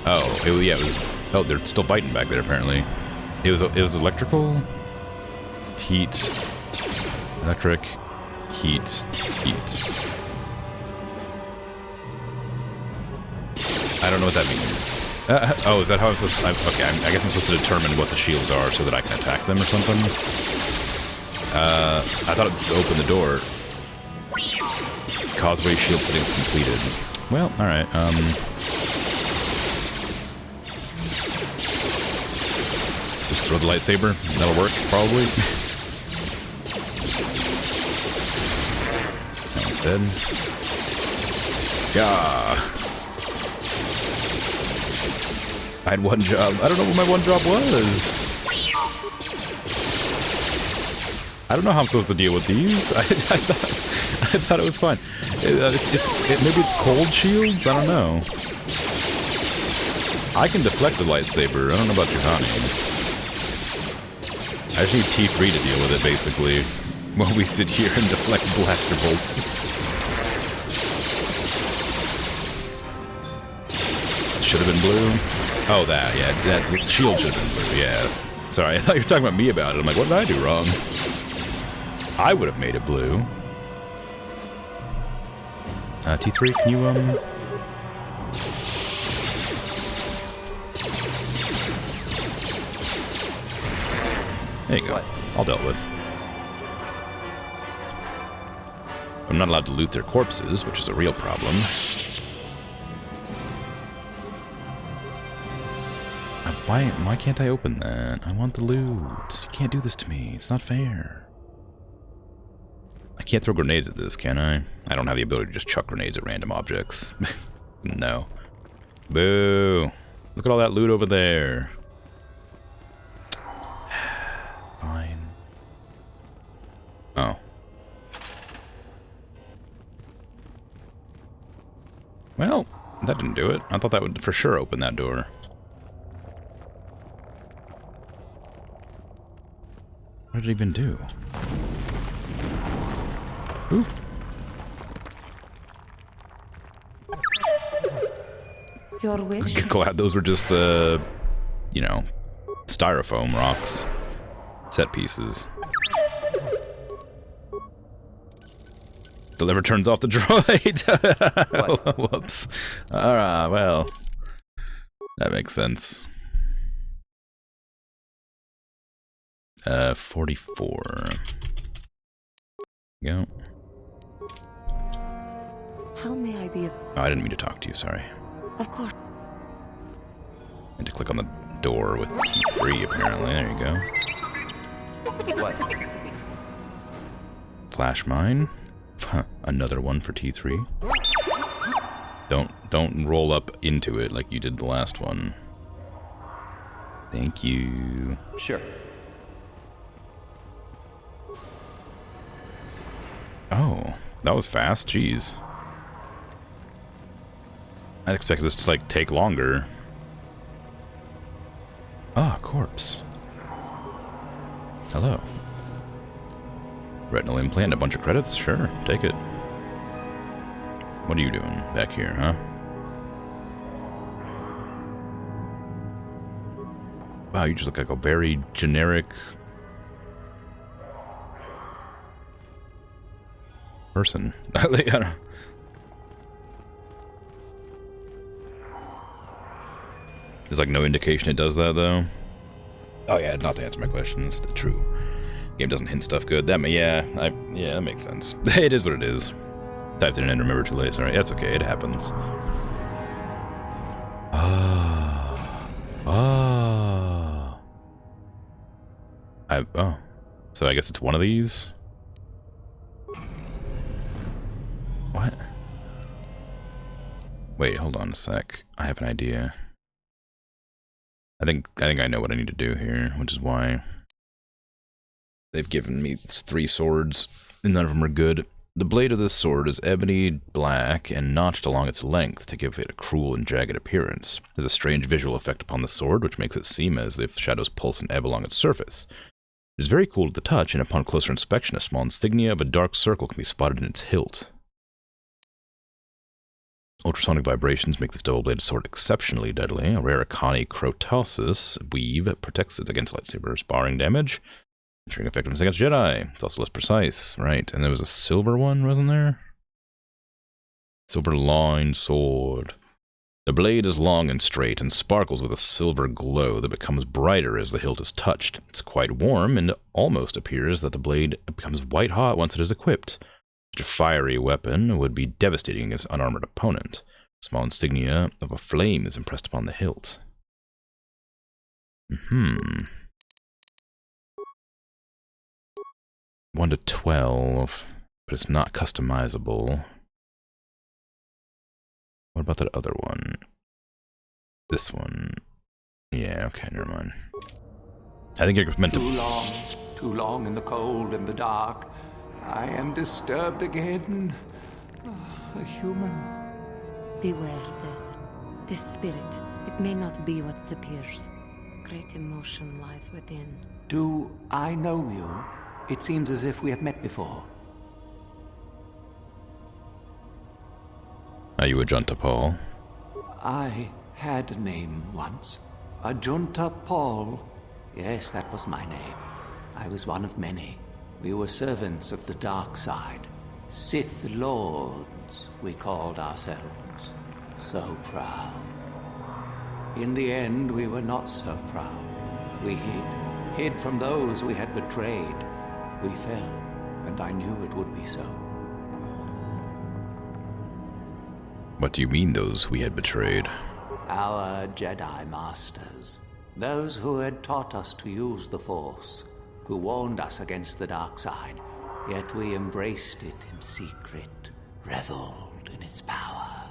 Oh, yeah, it was... Oh, they're still fighting back there, apparently. It was electrical, heat, electric, heat, heat. I don't know what that means. Oh, is that how I'm supposed to... Okay, I guess I'm supposed to determine what the shields are so that I can attack them or something. I thought it'd open the door. Causeway shield settings completed. Well, alright, just throw the lightsaber. That'll work, probably. That one's dead. Yeah. I had one job. I don't know what my one job was. I don't know how I'm supposed to deal with these. I thought it was fine. Maybe it's cold shields? I don't know. I can deflect the lightsaber. I don't know about Juhani. I just need T3 to deal with it, basically, while we sit here and deflect blaster bolts. Should have been blue. Oh, that, yeah, that shield should have been blue, yeah. Sorry, I thought you were talking about me about it. I'm like, what did I do wrong? I would have made it blue. T3, can you, There you go. What? All dealt with. I'm not allowed to loot their corpses, which is a real problem. Why can't I open that? I want the loot. You can't do this to me. It's not fair. I can't throw grenades at this, can I? I don't have the ability to just chuck grenades at random objects. No. Boo. Look at all that loot over there. Fine. Oh. Well, that didn't do it. I thought that would for sure open that door. What did it even do? Ooh. Your wish? Glad those were just, you know, styrofoam rocks. Set pieces. Deliver turns off the droid! Whoops. Alright, well. That makes sense. 44. Go. How may I be Oh, I didn't mean to talk to you, sorry. Of course. I had to click on the door with T3, apparently. There you go. What? Flash mine. Another one for T3. Don't roll up into it like you did the last one. Thank you. Sure. Oh, that was fast. Jeez. I'd expect this to, like, take longer. Ah, corpse. Hello. Retinal implant, a bunch of credits? Sure, take it. What are you doing back here, huh? Wow, you just look like a very generic person. I don't... There's like no indication it does that though. Oh yeah, not to answer my questions. True. Game doesn't hint stuff good. That that makes sense. It is what it is. Typed it in and remember too late. Sorry, that's okay. It happens. So I guess it's one of these. What? Wait, hold on a sec. I have an idea. I think I know what I need to do here, which is why they've given me 3 swords, and none of them are good. The blade of this sword is ebony black and notched along its length to give it a cruel and jagged appearance. There's a strange visual effect upon the sword, which makes it seem as if shadows pulse and ebb along its surface. It is very cool to the touch, and upon closer inspection, a small insignia of a dark circle can be spotted in its hilt. Ultrasonic vibrations make this double-bladed sword exceptionally deadly. A rare Akani Crotosis weave protects it against lightsaber sparring damage, ensuring effectiveness against Jedi. It's also less precise, right? And there was a silver one, wasn't there? Silver-lined sword. The blade is long and straight and sparkles with a silver glow that becomes brighter as the hilt is touched. It's quite warm and almost appears that the blade becomes white-hot once it is equipped. Such a fiery weapon would be devastating against an unarmored opponent. A small insignia of a flame is impressed upon the hilt. 1 to 12, but it's not customizable. What about that other one? This one. Yeah, okay, never mind. I think it meant to... Too long in the cold and the dark. I am disturbed again. A human. Beware of this. This spirit, it may not be what it appears. Great emotion lies within. Do I know you? It seems as if we have met before. Are you Ajunta Paul? I had a name once. Ajunta Paul. Yes, that was my name. I was one of many. We were servants of the dark side. Sith Lords, we called ourselves. So proud. In the end, we were not so proud. We hid from those we had betrayed. We fell, and I knew it would be so. What do you mean, those we had betrayed? Our Jedi Masters. Those who had taught us to use the Force. Who warned us against the dark side. Yet we embraced it in secret, reveled in its power.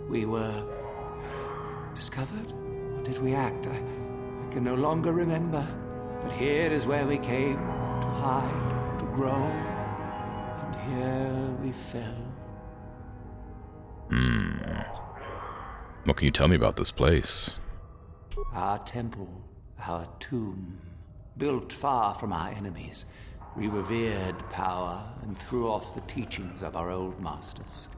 We were... discovered? Or did we act? I can no longer remember. But here is where we came, to hide, to grow. And here we fell. What can you tell me about this place? Our temple, our tomb, built far from our enemies. We revered power and threw off the teachings of our old masters.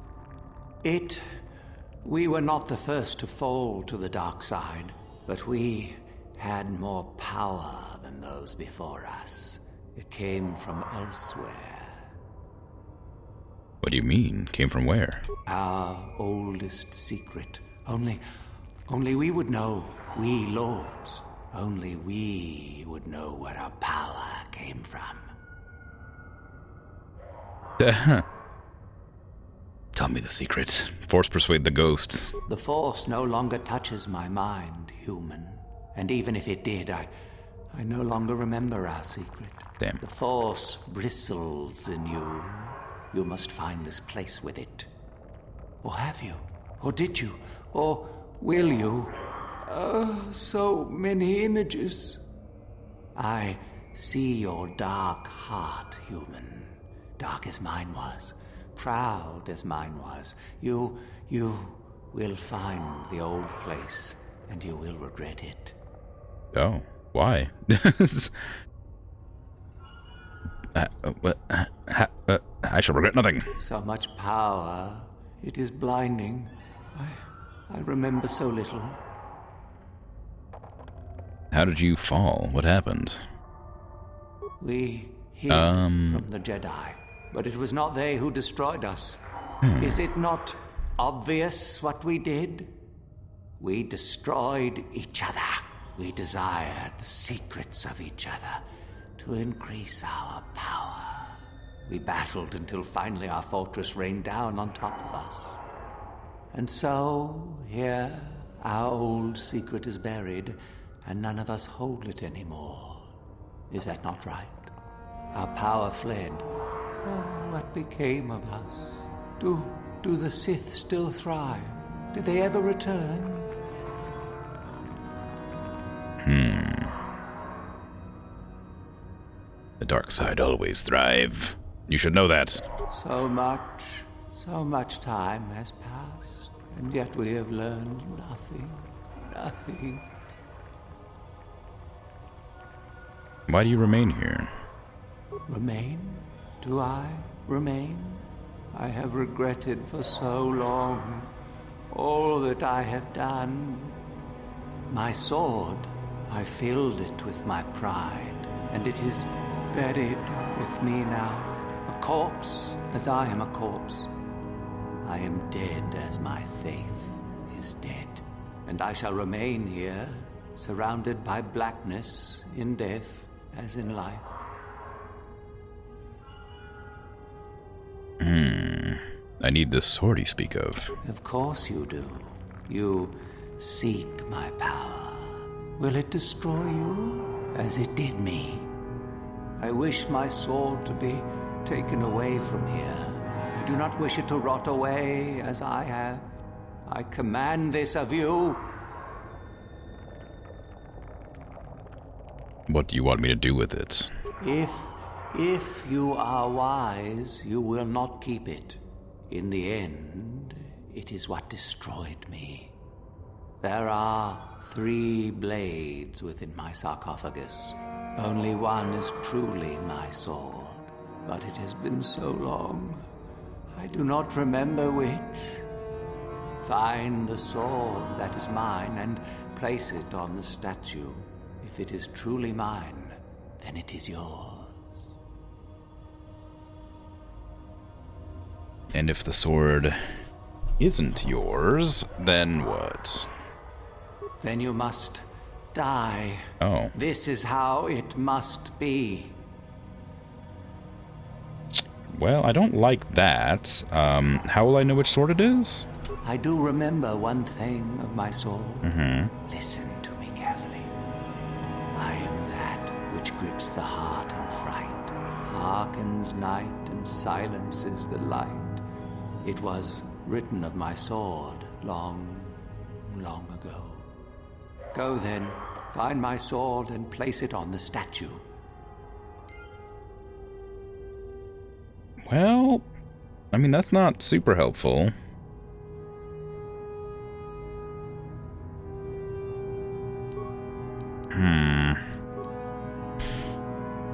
We were not the first to fall to the dark side, but we had more power than those before us. It came from elsewhere. What do you mean? Came from where? Our oldest secret. Only we would know, we lords. Only we would know where our power came from. Tell me the secret. Force persuade the ghost. The Force no longer touches my mind, human. And even if it did, I no longer remember our secret. Damn. The Force bristles in you. You must find this place with it. Or have you? Or did you? Or will you? So many images. I see your dark heart, human. Dark as mine was. Proud as mine was. You will find the old place, and you will regret it. Oh, why? I shall regret nothing. So much power. It is blinding. I remember so little. How did you fall? What happened? We hid from the Jedi, but it was not they who destroyed us. Is it not obvious what we did? We destroyed each other. We desired the secrets of each other to increase our power. We battled until finally our fortress rained down on top of us. And so, here, our old secret is buried, and none of us hold it anymore. Is that not right? Our power fled. Oh, what became of us? Do the Sith still thrive? Did they ever return? The dark side always thrive. You should know that. So much time has passed, and yet we have learned nothing. Why do you remain here? Remain? Do I remain? I have regretted for so long all that I have done. My sword, I filled it with my pride, and it is buried with me now. A corpse, as I am a corpse. I am dead as my faith is dead. And I shall remain here, surrounded by blackness in death as in life. I need this sword you speak of. Of course you do. You seek my power. Will it destroy you as it did me? I wish my sword to be taken away from here. I do not wish it to rot away as I have. I command this of you. What do you want me to do with it? If you are wise, you will not keep it. In the end, it is what destroyed me. There are 3 blades within my sarcophagus. Only one is truly my sword. But it has been so long, I do not remember which. Find the sword that is mine and place it on the statue. If it is truly mine, then it is yours. And if the sword isn't yours, then what? Then you must die. Oh. This is how it must be. Well, I don't like that. How will I know which sword it is? I do remember one thing of my sword. Listen to me carefully. I am that which grips the heart in fright, hearkens night and silences the light. It was written of my sword long, long ago. Go then, find my sword and place it on the statue. Well, I mean, that's not super helpful.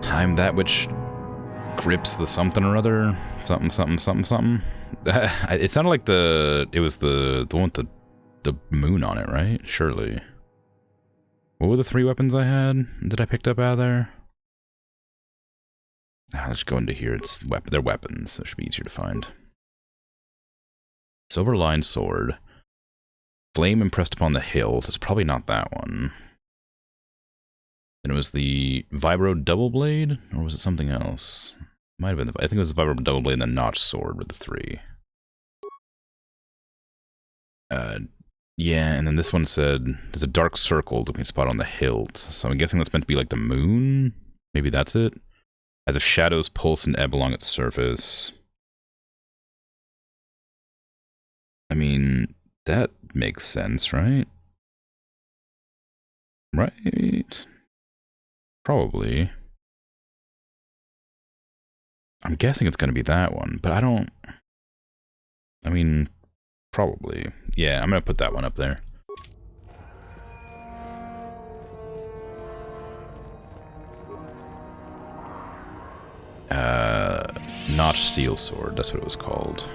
I'm that which grips the something or other. Something, something, something, something. It sounded like it was the one with the moon on it, right? Surely. What were the 3 weapons I had that I picked up out of there? Let's go into here. They're weapons, so it should be easier to find. Silver-lined sword. Flame impressed upon the hills. It's probably not that one. Then it was the Vibro double blade, or was it something else? Might have been. I think it was the Vibro double blade and the notch sword with the 3. Yeah, and then this one said there's a dark circle looking spot on the hilt. So I'm guessing that's meant to be like the moon. Maybe that's it. As if shadows pulse and ebb along its surface. I mean, that makes sense, right? Right? Probably. I'm guessing it's going to be that one, but I don't... I mean, probably. Yeah, I'm going to put that one up there. Notched steel sword, that's what it was called.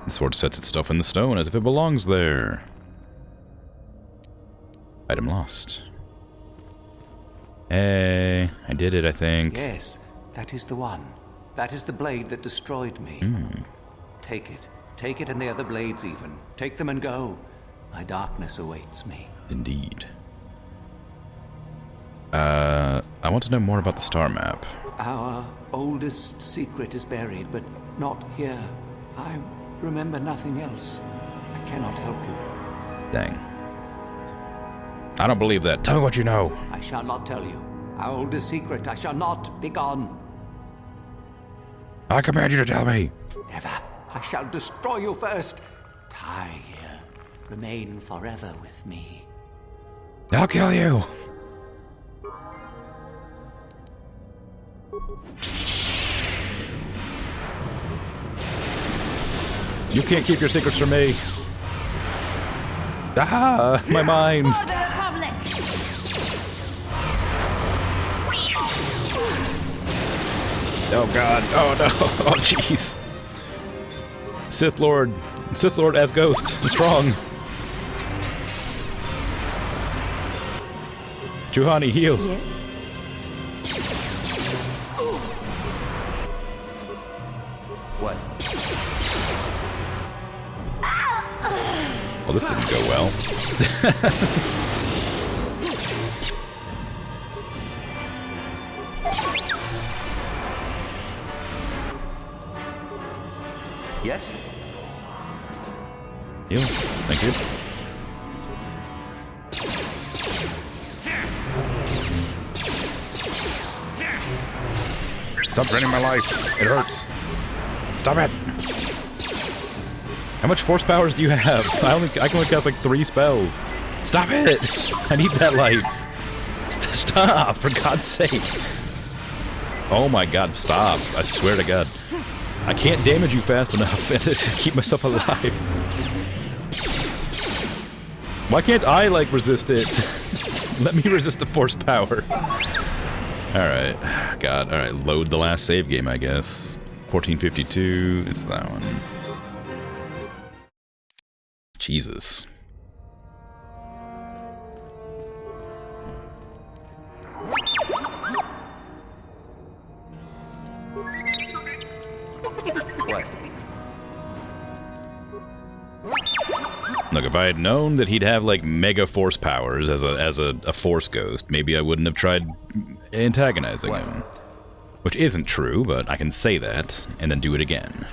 The sword sets its stuff in the stone as if it belongs there. Item lost. Hey, I did it, I think. Yes, that is the one. That is the blade that destroyed me. Take it. Take it and the other blades even. Take them and go. My darkness awaits me. Indeed. I want to know more about the star map. Our oldest secret is buried, but not here. I remember nothing else. I cannot help you. Dang. I don't believe that. Tell me what you know. I shall not tell you. Our oldest secret, I shall not. Be gone. I command you to tell me. Never. I shall destroy you first. Die here. Remain forever with me. I'll kill you. You can't keep your secrets from me. Ah, my mind. Oh god. Oh no. Oh jeez. Sith Lord as ghost. Strong. Juhani, heal. Yes. What? Well, this didn't go well. Yes? Heal. Thank you. Stop draining my life. It hurts. Stop it. How much force powers do you have? I can only cast like 3 spells. Stop it! I need that life. Stop, for God's sake. Oh my god, stop. I swear to God. I can't damage you fast enough and keep myself alive. Why can't I, like, resist it? Let me resist the force power. Alright. God, alright. Load the last save game, I guess. 1452. It's that one. Jesus. What? Look, if I had known that he'd have like mega force powers as a force ghost, maybe I wouldn't have tried antagonizing him. Which isn't true, but I can say that and then do it again.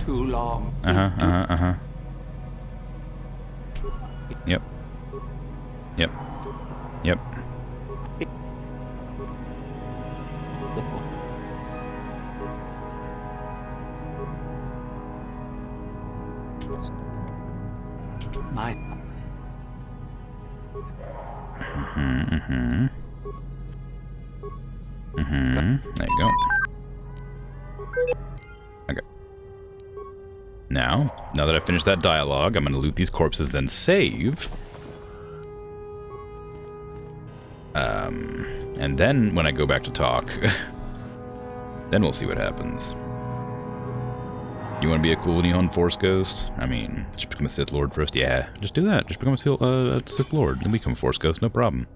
Too long. Yep. Yep. Yep. My. There you go. Okay. Now that I've finished that dialogue, I'm gonna loot these corpses, then save. And then when I go back to talk, then we'll see what happens. You want to be a cool Nihon Force Ghost? I mean, just become a Sith Lord first? Yeah, just do that. Just become a Sith Lord, then become a Force Ghost, no problem.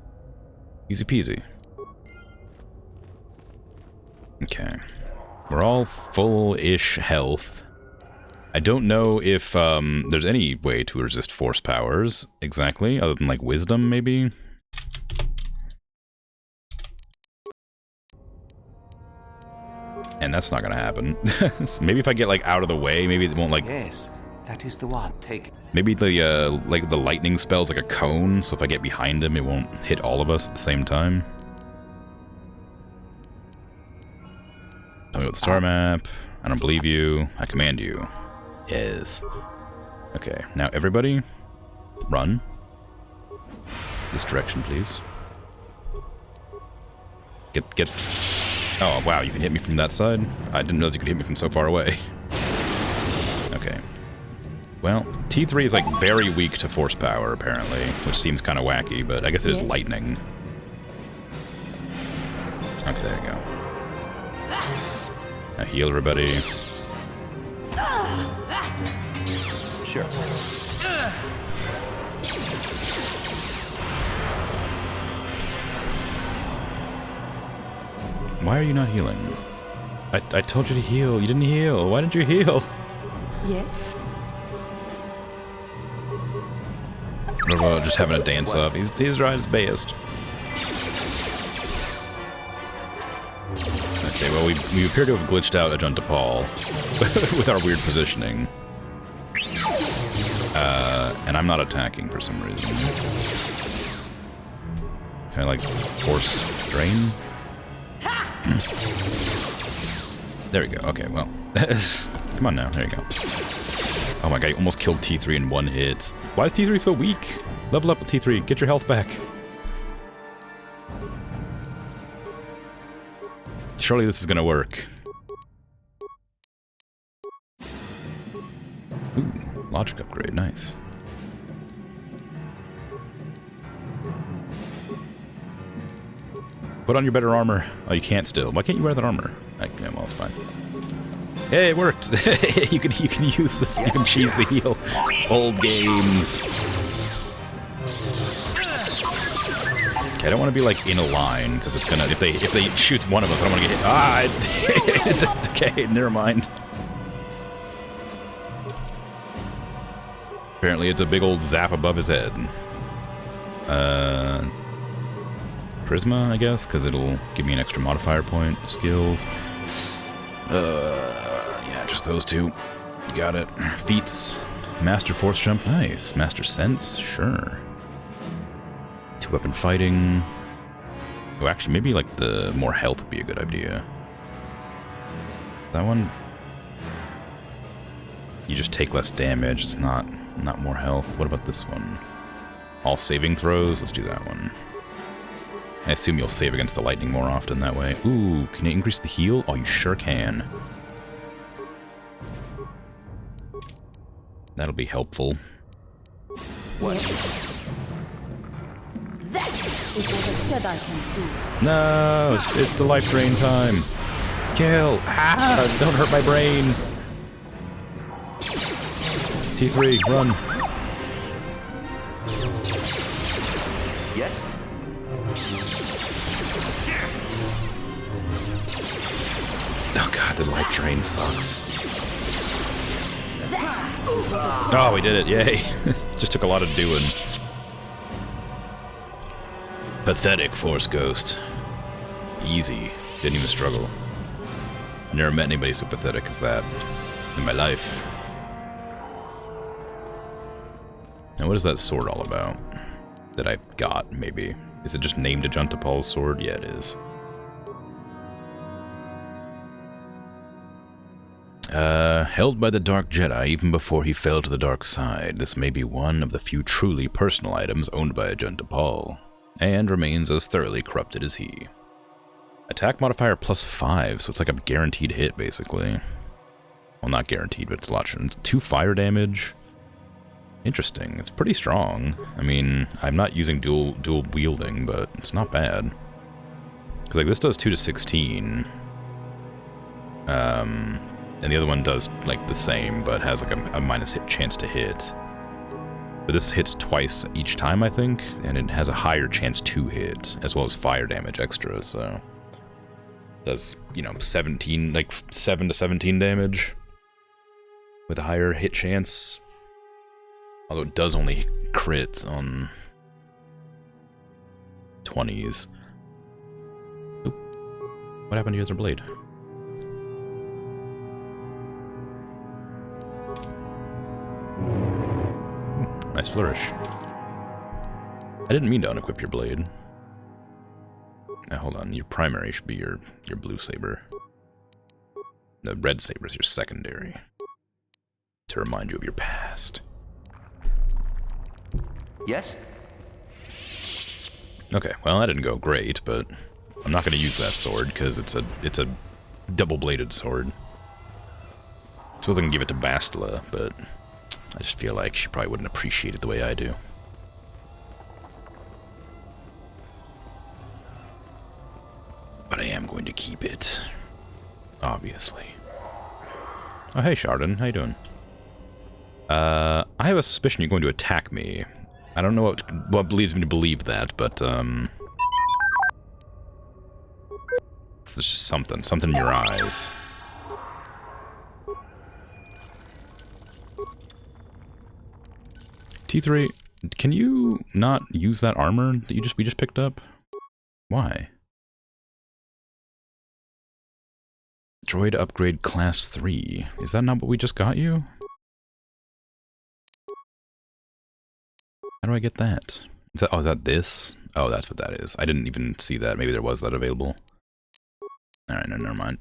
Easy peasy. Okay. We're all full-ish health. I don't know if there's any way to resist force powers, exactly, other than, like, wisdom, maybe? And that's not gonna happen. Maybe if I get, like, out of the way, maybe it won't, like, That is the one. Take it. Maybe the like the lightning spell's like a cone, so if I get behind him, it won't hit all of us at the same time. Tell me about the star map. I don't believe you. I command you. Yes. Okay, now everybody, run. This direction, please. Get. Oh wow, you can hit me from that side? I didn't realize you could hit me from so far away. Okay. Well, T3 is like very weak to force power, apparently, which seems kind of wacky, but I guess it is lightning. Okay, there you go. Now heal everybody. Sure. Why are you not healing? I told you to heal. You didn't heal. Why didn't you heal? Yes? What about just having a dance up? He's right as best. Okay, well, we appear to have glitched out Ajunta Paul with our weird positioning. And I'm not attacking for some reason. Can I, like, force drain? There we go. Okay, well. Come on now. There you go. Oh my god, you almost killed T3 in one hit. Why is T3 so weak? Level up with T3. Get your health back. Surely this is gonna work. Ooh, logic upgrade. Nice. Put on your better armor. Oh, you can't still. Why can't you wear that armor? Yeah, well, it's fine. Hey, it worked! you can use this. You can cheese the heal. Old games. Okay, I don't want to be like in a line because it's gonna. If they shoot one of us, I don't want to get hit. Ah! Okay, never mind. Apparently, it's a big old zap above his head. Charisma, I guess, because it'll give me an extra modifier point. Skills. Yeah, just those two. You got it. Feats. Master Force Jump. Nice. Master Sense. Sure. Two-weapon fighting. Oh, actually, maybe like the more health would be a good idea. That one. You just take less damage. It's not more health. What about this one? All saving throws. Let's do that one. I assume you'll save against the lightning more often that way. Ooh, can you increase the heal? Oh, you sure can. That'll be helpful. What? That is what a Jedi can do. No, it's the life drain time. Kill! Ah! Don't hurt my brain. T3, run. Yes? Oh god, the life drain sucks. Oh, we did it, yay. Just took a lot of doing. Pathetic Force Ghost. Easy. Didn't even struggle. Never met anybody so pathetic as that in my life. Now what is that sword all about? That I got, maybe? Is it just named Ajunta Paul's sword? Yeah, it is. Held by the Dark Jedi even before he fell to the dark side, this may be one of the few truly personal items owned by Ajunta Paul, and remains as thoroughly corrupted as he. Attack modifier +5, so it's like a guaranteed hit, basically. Well, not guaranteed, but it's a lot. 2 fire damage. Interesting. It's pretty strong. I mean, I'm not using dual wielding, but it's not bad. Because like this does 2 to 16. And the other one does like the same, but has like a minus hit chance to hit. But this hits twice each time, I think, and it has a higher chance to hit, as well as fire damage extra, so does, you know, 17, like 7 to 17 damage with a higher hit chance. Although it does only crit on 20s. Oop. What happened to your other blade? Nice flourish. I didn't mean to unequip your blade. Now, hold on. Your primary should be your blue saber. The red saber is your secondary. To remind you of your past. Yes? Okay, well, that didn't go great, but I'm not going to use that sword because it's a double-bladed sword. I was going to give it to Bastila, but I just feel like she probably wouldn't appreciate it the way I do. But I am going to keep it, obviously. Oh, hey, Chardon, how you doing? I have a suspicion you're going to attack me. I don't know what leads me to believe that, but, it's just something in your eyes. T3, can you not use that armor that we just picked up? Why? Droid upgrade class 3. Is that not what we just got you? How do I get that? Is that this? Oh, that's what that is. I didn't even see that. Maybe there was that available. Alright, no, never mind.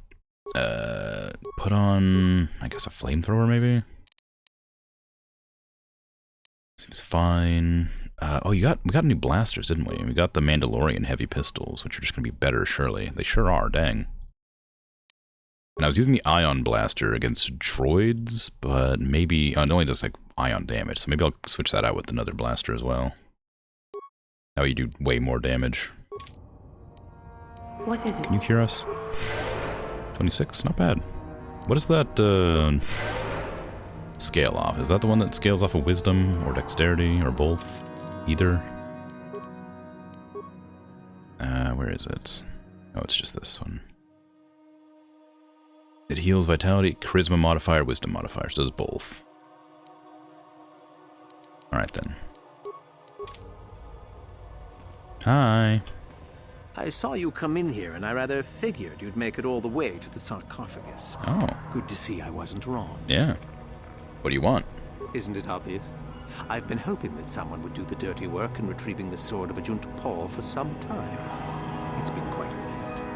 Put on, I guess, a flamethrower, maybe? Seems fine. Oh, we got new blasters, didn't we? We got the Mandalorian heavy pistols, which are just going to be better, surely. They sure are, dang. And I was using the ion blaster against droids, but maybe... Oh, it only does, like, ion damage, so maybe I'll switch that out with another blaster as well. That way you do way more damage. What is it? Can you hear us? 26? Not bad. What is that, scale off? Is that the one that scales off of wisdom, or dexterity, or both? Either? Where is it? Oh, it's just this one. It heals vitality, charisma modifier, wisdom modifier. So it does both. Alright then. Hi. I saw you come in here, and I rather figured you'd make it all the way to the sarcophagus. Oh. Good to see I wasn't wrong. Yeah. What do you want? Isn't it obvious? I've been hoping that someone would do the dirty work in retrieving the sword of Ajunta Paul for some time. It's been quite a wait.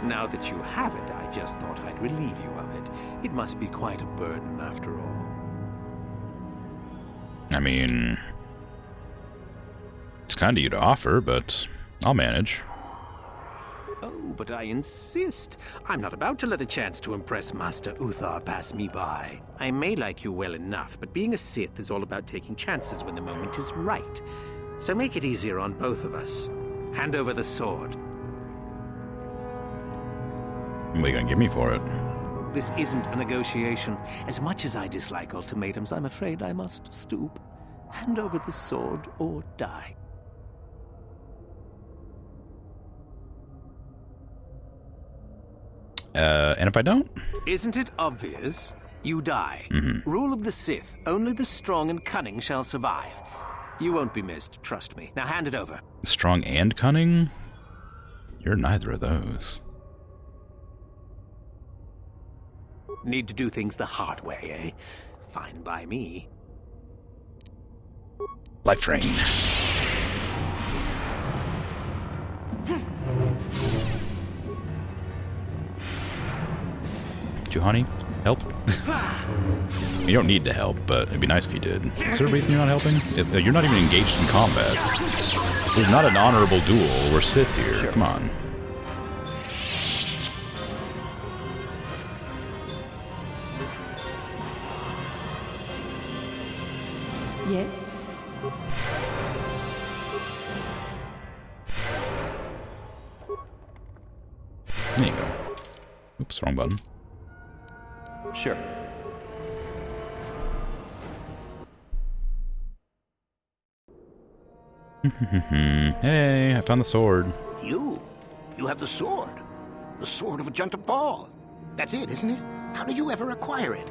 Now that you have it, I just thought I'd relieve you of it. It must be quite a burden, after all. I mean... It's kind of you to offer, but I'll manage. Oh, but I insist. I'm not about to let a chance to impress Master Uthar pass me by. I may like you well enough, but being a Sith is all about taking chances when the moment is right. So make it easier on both of us. Hand over the sword. What are you gonna give me for it? This isn't a negotiation. As much as I dislike ultimatums, I'm afraid I must stoop. Hand over the sword or die. And if I don't? Isn't it obvious? You die. Mm-hmm. Rule of the Sith. Only the strong and cunning shall survive. You won't be missed, trust me. Now hand it over. Strong and cunning? You're neither of those. Need to do things the hard way, eh? Fine by me. Life Train. Juhani, help? You don't need to help, but it'd be nice if you did. Is there a reason you're not helping? You're not even engaged in combat. This is not an honorable duel. We're Sith here. Sure. Come on. Yes? There you go. Oops, wrong button. Sure. Hey, I found the sword. You have the sword. The sword of Ajunta Paul. That's it, isn't it? How did you ever acquire it?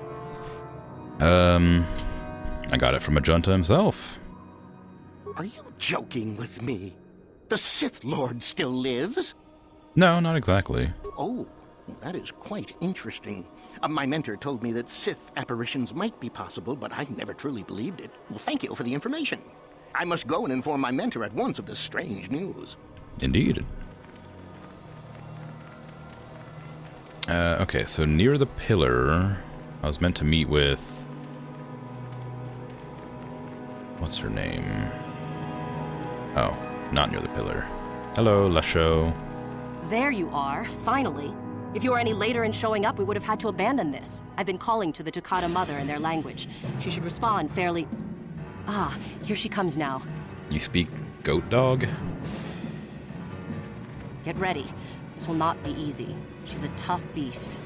I got it from Ajunta himself. Are you joking with me? The Sith Lord still lives? No, not exactly. Oh, that is quite interesting. My mentor told me that Sith apparitions might be possible, but I never truly believed it. Well, thank you for the information. I must go and inform my mentor at once of this strange news. Indeed. Okay, so near the pillar, I was meant to meet with... What's her name? Oh, not near the pillar. Hello, Lasho. There you are, finally. If you were any later in showing up, we would have had to abandon this. I've been calling to the Takata mother in their language. She should respond fairly... Ah, here she comes now. You speak goat dog? Get ready. This will not be easy. She's a tough beast.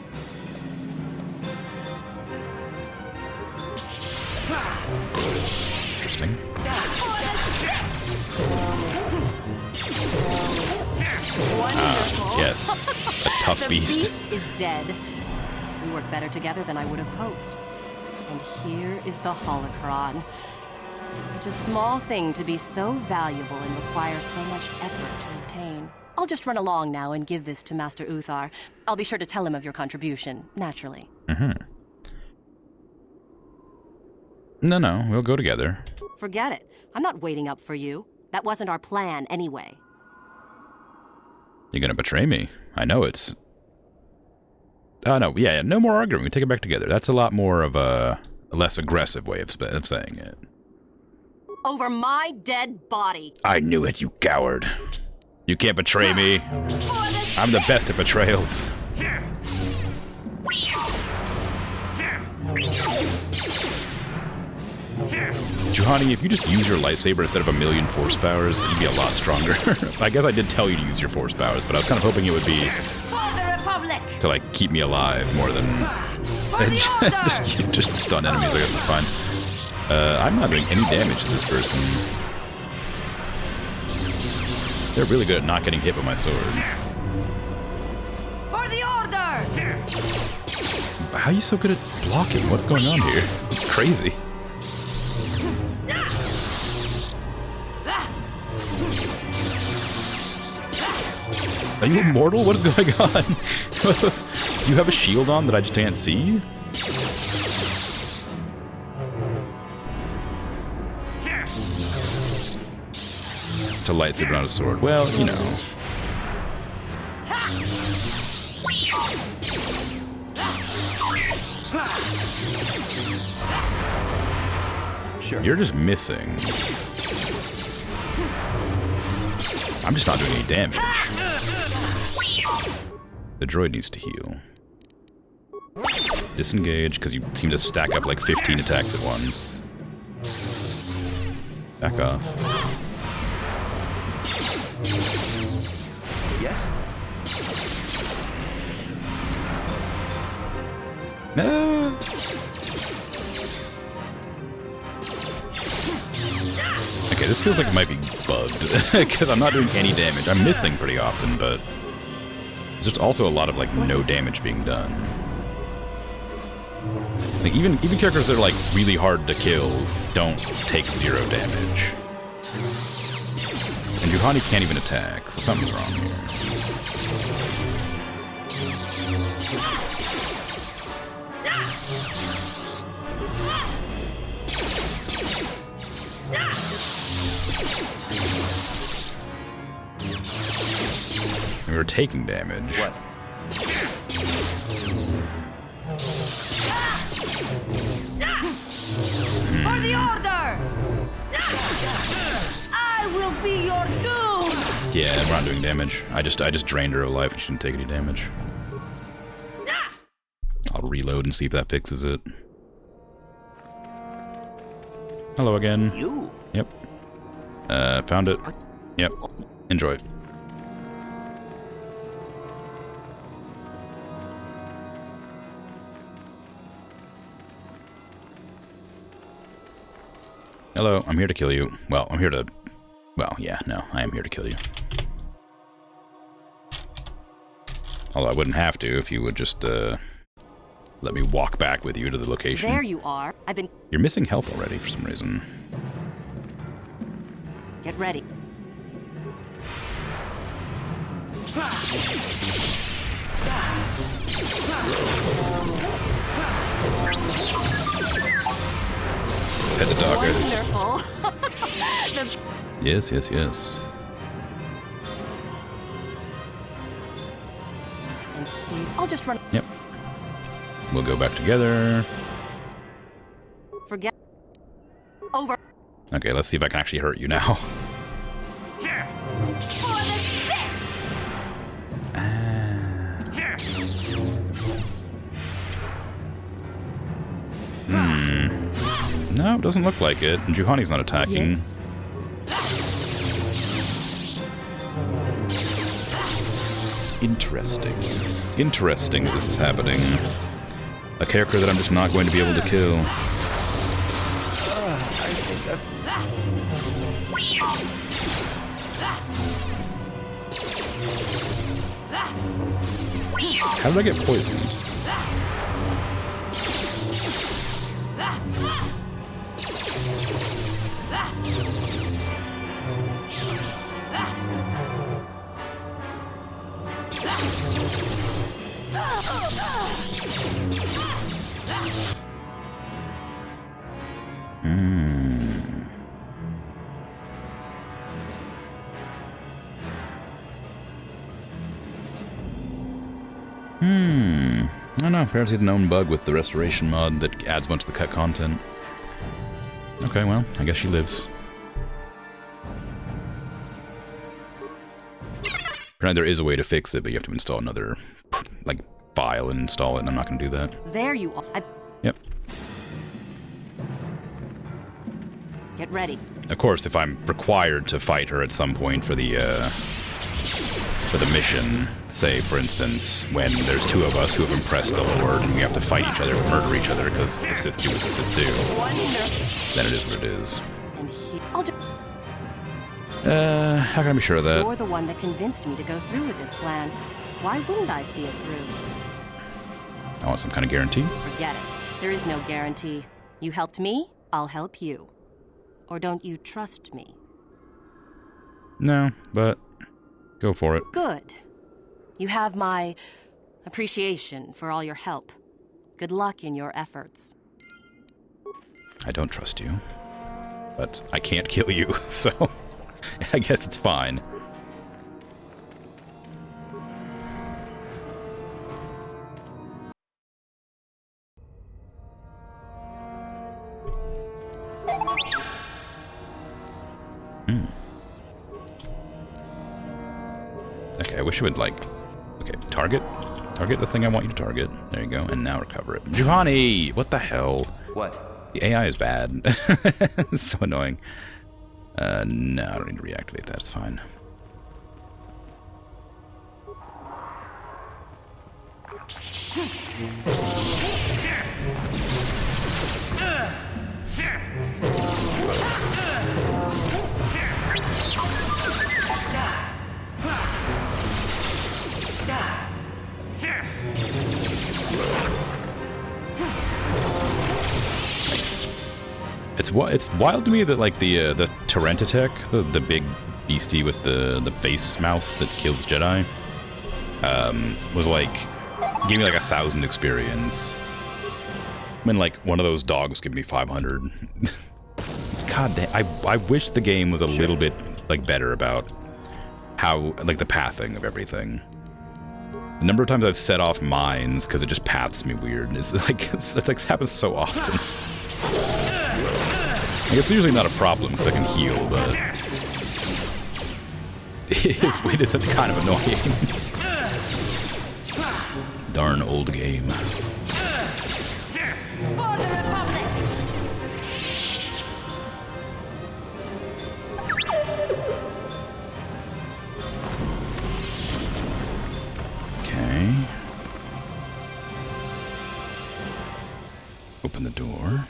Interesting. Yes. A tough The beast. beast is dead. We work better together than I would have hoped. And here is the holocron. Such a small thing to be so valuable and require so much effort to obtain. I'll just run along now and give this to Master Uthar. I'll be sure to tell him of your contribution, naturally. No, we'll go together. Forget it. I'm not waiting up for you. That wasn't our plan anyway. You're gonna betray me. I know it's... Oh, no, yeah, no more arguing. We take it back together. That's a lot more of a less aggressive way of saying it. Over my dead body. I knew it, you coward. You can't betray me. I'm the best at betrayals. Juhani, if you just use your lightsaber instead of 1,000,000 force powers, you'd be a lot stronger. I guess I did tell you to use your force powers, but I was kind of hoping it would be to, like, keep me alive more than just stun enemies. I guess it's fine. I'm not doing any damage to this person. They're really good at not getting hit with my sword. For the order! How are you so good at blocking? What's going on here? It's crazy. Are you immortal? What is going on? Do you have a shield on that I just can't see? It's a lightsaber, not a sword. Well, you know. Sure. You're just missing. I'm just not doing any damage. The droid needs to heal. Disengage, because you seem to stack up like 15 attacks at once. Back off. Yes? No. Okay, this feels like it might be bugged, because I'm not doing any damage. I'm missing pretty often, but there's just also a lot of, like, no damage being done. Like, even characters that are, like, really hard to kill don't take 0 damage. And Juhani can't even attack, so something's wrong here. We were taking damage. What? For the order! I will be your doom! Yeah, we're not doing damage. I just drained her of life and she didn't take any damage. I'll reload and see if that fixes it. Hello again. You? Yep. Found it. Yep. Enjoy. Hello, I'm here to kill you. Well, I'm here to... Well, yeah, no, I am here to kill you. Although I wouldn't have to if you would just, let me walk back with you to the location. There you are. I've been... You're missing health already for some reason. Get ready. Pet the doggers. Wonderful. Yes, yes, yes. I'll just run. Yep. We'll go back together. Forget. Over. Okay, let's see if I can actually hurt you now. No, it doesn't look like it. Juhani's not attacking. Yes. Interesting. Interesting that this is happening. A character that I'm just not going to be able to kill. How did I get poisoned? I don't know, apparently a known bug with the restoration mod that adds a bunch of the cut content. Okay, well, I guess she lives. Apparently there is a way to fix it, but you have to install another, like, file and install it, and I'm not going to do that. There you are. Yep. Get ready. Of course, if I'm required to fight her at some point for the mission, say, for instance, when there's two of us who have impressed the Lord and we have to fight each other, murder each other because the Sith do what the Sith do, then it is what it is. How can I be sure of that? You're the one that convinced me to go through with this plan. Why wouldn't I see it through? I want some kind of guarantee. Forget it. There is no guarantee. You helped me, I'll help you. Or don't you trust me? No, but go for it. Good. You have my appreciation for all your help. Good luck in your efforts. I don't trust you. But I can't kill you, so I guess it's fine. Okay, I wish it would, like... Okay, target. Target the thing I want you to target. There you go, and now recover it. Juhani! What the hell? What? The AI is bad. It's so annoying. No, I don't need to reactivate that, it's fine. Nice. It's wild to me that like the Terentatek, the big beastie with the face mouth that kills Jedi, was like gave me like 1,000 experience. When like one of those dogs gave me 500. God damn! I wish the game was a little bit like better about how like the pathing of everything. The number of times I've set off mines because it just paths me weird. It's like it happens so often. Like, it's usually not a problem because I can heal, but it is kind of annoying. Darn old game. Okay. Open the door.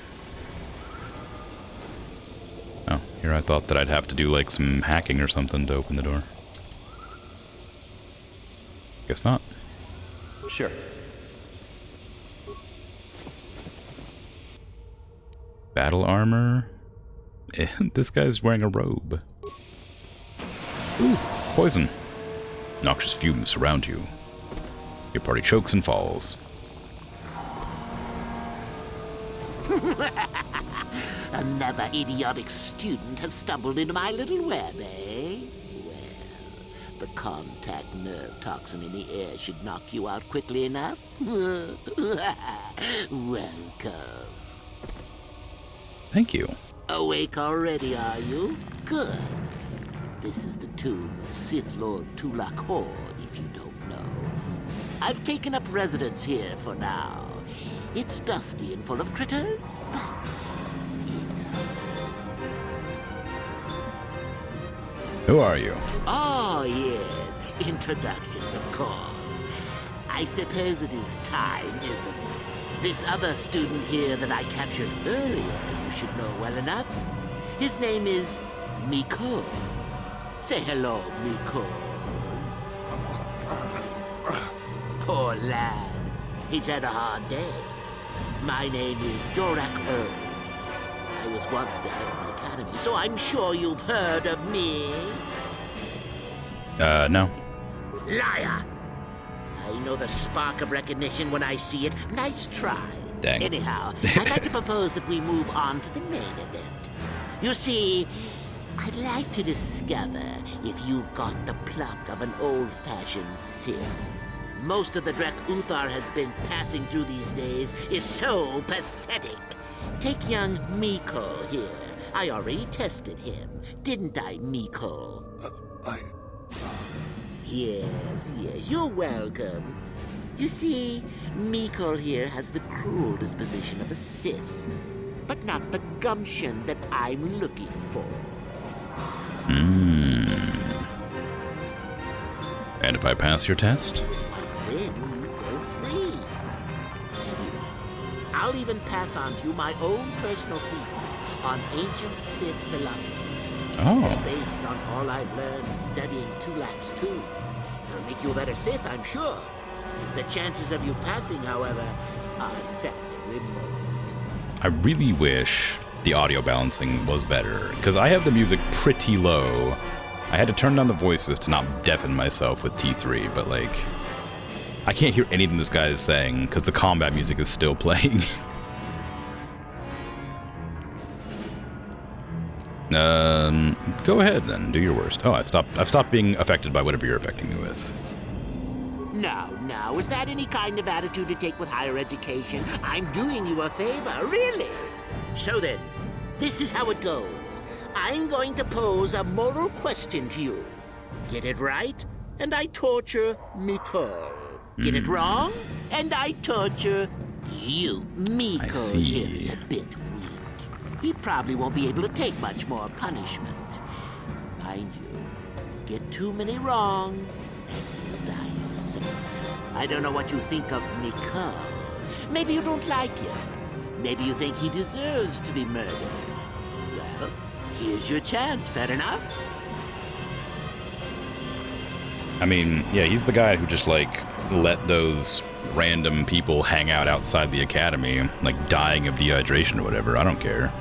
Oh, here I thought that I'd have to do like some hacking or something to open the door. Guess not. Sure. Battle armor. This guy's wearing a robe. Ooh, poison. Noxious fumes surround you. Your party chokes and falls. Another idiotic student has stumbled into my little web, eh? Well, the contact nerve toxin in the air should knock you out quickly enough. Welcome. Thank you. Awake already, are you? Good. This is the tomb of Sith Lord Tulak Hord, if you don't know. I've taken up residence here for now. It's dusty and full of critters, but Who are you? oh, yes. Introductions, of course. I suppose it is time, isn't it? This other student here that I captured earlier, you should know well enough. His name is Miko. Say hello, Miko. Poor lad. He's had a hard day. My name is Jorak Earl. I was once the head of the academy, so I'm sure you've heard of me. No. Liar! I know the spark of recognition when I see it. Nice try. Dang. Anyhow, I'd like to propose that we move on to the main event. You see, I'd like to discover if you've got the pluck of an old-fashioned Sith. Most of the Drek Uthar has been passing through these days is so pathetic. Take young Miko here. I already tested him, didn't I, Miko? Yes, you're welcome. You see, Miko here has the cruel disposition of a Sith, but not the gumption that I'm looking for. And if I pass your test? Then you go free. I'll even pass on to you my own personal thesis on ancient Sith philosophy. Oh. They're based on all I've learned studying Tulak's tomb. It'll make you a better Sith, I'm sure. The chances of you passing, however, are sadly remote. I really wish the audio balancing was better, because I have the music pretty low. I had to turn down the voices to not deafen myself with T3, but like, I can't hear anything this guy is saying because the combat music is still playing. Go ahead then, do your worst. Oh, I've stopped being affected by whatever you're affecting me with. Now, is that any kind of attitude to take with higher education? I'm doing you a favor, really. So then, this is how it goes. I'm going to pose a moral question to you. Get it right, and I torture Miko. Get it wrong, and I torture you. Miko here is a bit weak. He probably won't be able to take much more punishment. Mind you, get too many wrong, and you'll die yourself. I don't know what you think of Miko. Maybe you don't like him. Maybe you think he deserves to be murdered. Well, here's your chance, fair enough? I mean, yeah, he's the guy who just, like, let those random people hang out outside the academy, like, dying of dehydration or whatever. I don't care.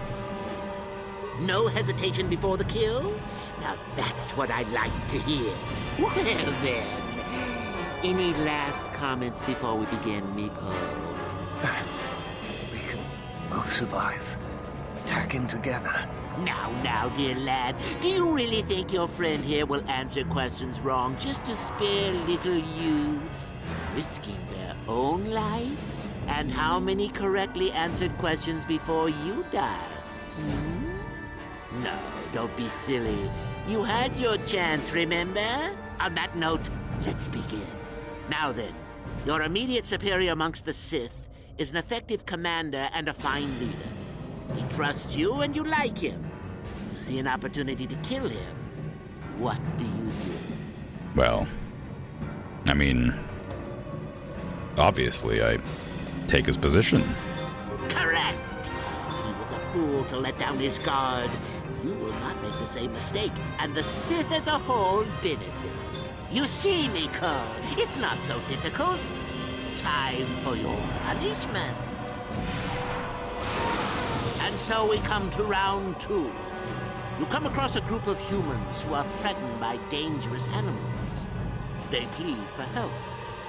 No hesitation before the kill? Now that's what I'd like to hear. Well then, any last comments before we begin, Miko? We can both survive. Attacking together. Now, dear lad, do you really think your friend here will answer questions wrong just to spare little you, risking their own life? And how many correctly answered questions before you die? No, don't be silly. You had your chance, remember? On that note, let's begin. Now then, your immediate superior amongst the Sith is an effective commander and a fine leader. He trusts you and you like him. You see an opportunity to kill him. What do you do? Well, I mean, obviously I take his position. Correct. He was a fool to let down his guard. You will not make the same mistake, and the Sith as a whole benefit. You see, Miko, it's not so difficult. Time for your punishment. And so we come to round 2. You come across a group of humans who are threatened by dangerous animals. They plead for help,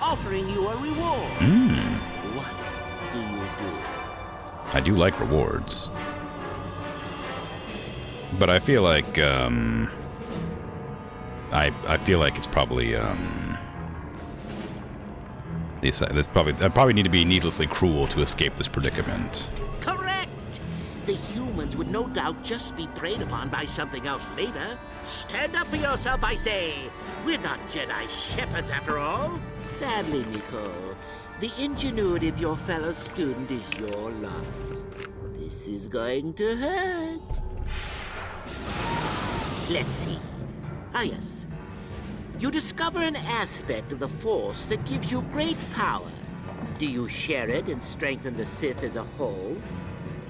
offering you a reward. What do you do? I do like rewards. But I feel like, I feel like it's probably, I probably need to be needlessly cruel to escape this predicament. Correct! The humans would no doubt just be preyed upon by something else later. Stand up for yourself, I say! We're not Jedi shepherds, after all. Sadly, Nicole, the ingenuity of your fellow student is your loss. This is going to hurt. Let's see. Ah, yes. You discover an aspect of the Force that gives you great power. Do you share it and strengthen the Sith as a whole?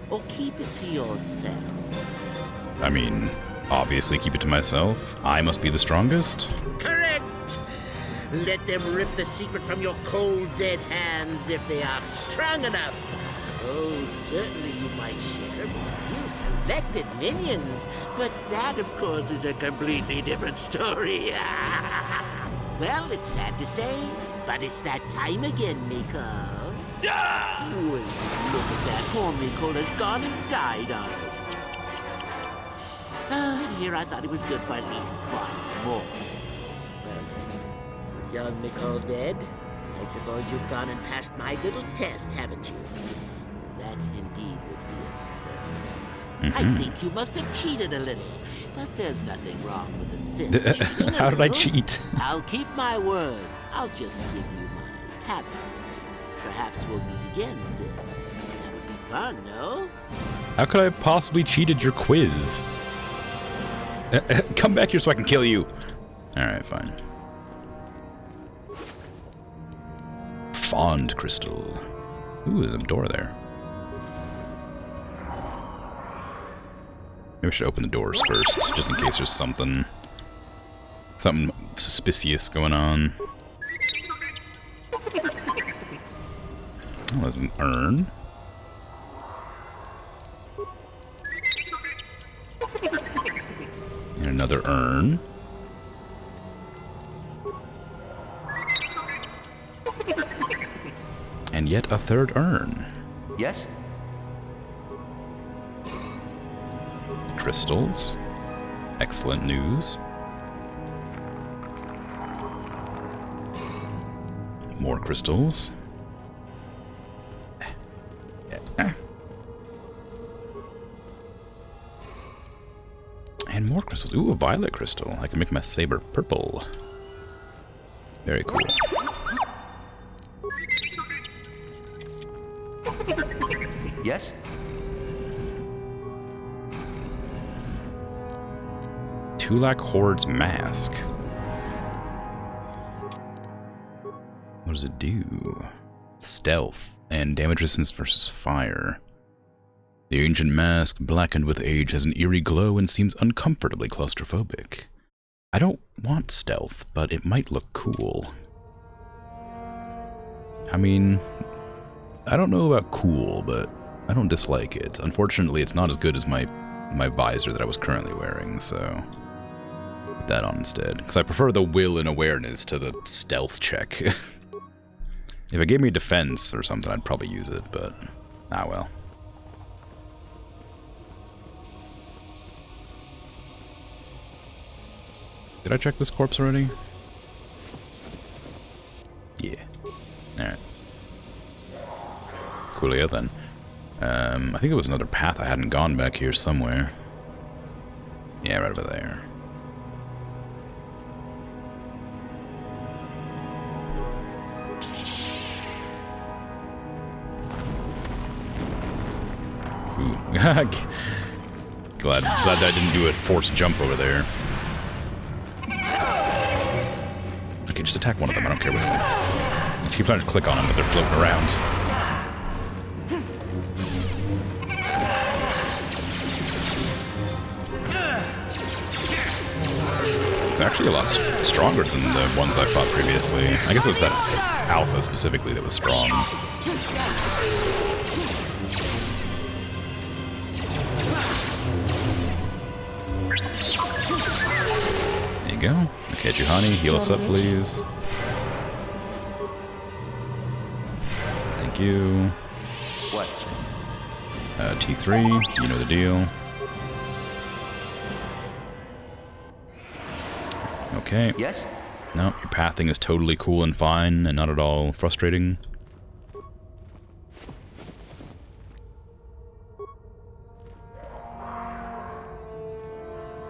Or keep it to yourself? I mean, obviously keep it to myself. I must be the strongest. Correct! Let them rip the secret from your cold, dead hands if they are strong enough. Oh, certainly you might share with a few selected minions, but that, of course, is a completely different story. Well, it's sad to say, but it's that time again, Nicole. Well, look at that. Poor Nicole has gone and died on us. And here I thought it was good for at least one more. Well, with young Nicole dead, I suppose you've gone and passed my little test, haven't you? That indeed would be a first. I think you must have cheated a little, but there's nothing wrong with a Sith. How did I cheat? I'll keep my word. I'll just give you my tablet. Perhaps we'll meet again, Sid. That would be fun, no? How could I have possibly cheated your quiz? Come back here so I can kill you. Alright, fine. Fond crystal. Ooh, there's a door there. Maybe I should open the doors first, just in case there's something suspicious going on. Oh, there's an urn. And another urn. And yet a third urn. Yes? Crystals. Excellent news. More crystals. And more crystals. Ooh, a violet crystal. I can make my saber purple. Very cool. Yes? Tulak Horde's mask. What does it do? Stealth and damage resistance versus fire. The ancient mask, blackened with age, has an eerie glow and seems uncomfortably claustrophobic. I don't want stealth, but it might look cool. I mean, I don't know about cool, but I don't dislike it. Unfortunately, it's not as good as my visor that I was currently wearing, so put that on instead. Because I prefer the will and awareness to the stealth check. If it gave me defense or something, I'd probably use it, but ah well. Did I check this corpse already? Yeah. Alright. Coolio then. I think there was another path I hadn't gone back here somewhere. Yeah, right over there. Ooh. glad I didn't do a forced jump over there. Okay, just attack one of them, I don't care which one. I keep trying to click on them, but they're floating around. They're actually a lot stronger than the ones I fought previously. I guess it was that alpha specifically that was strong. There you go. Okay, Juhani, heal us up, please. Thank you. What? T3, you know the deal. Okay. Yes? No, your pathing is totally cool and fine and not at all frustrating.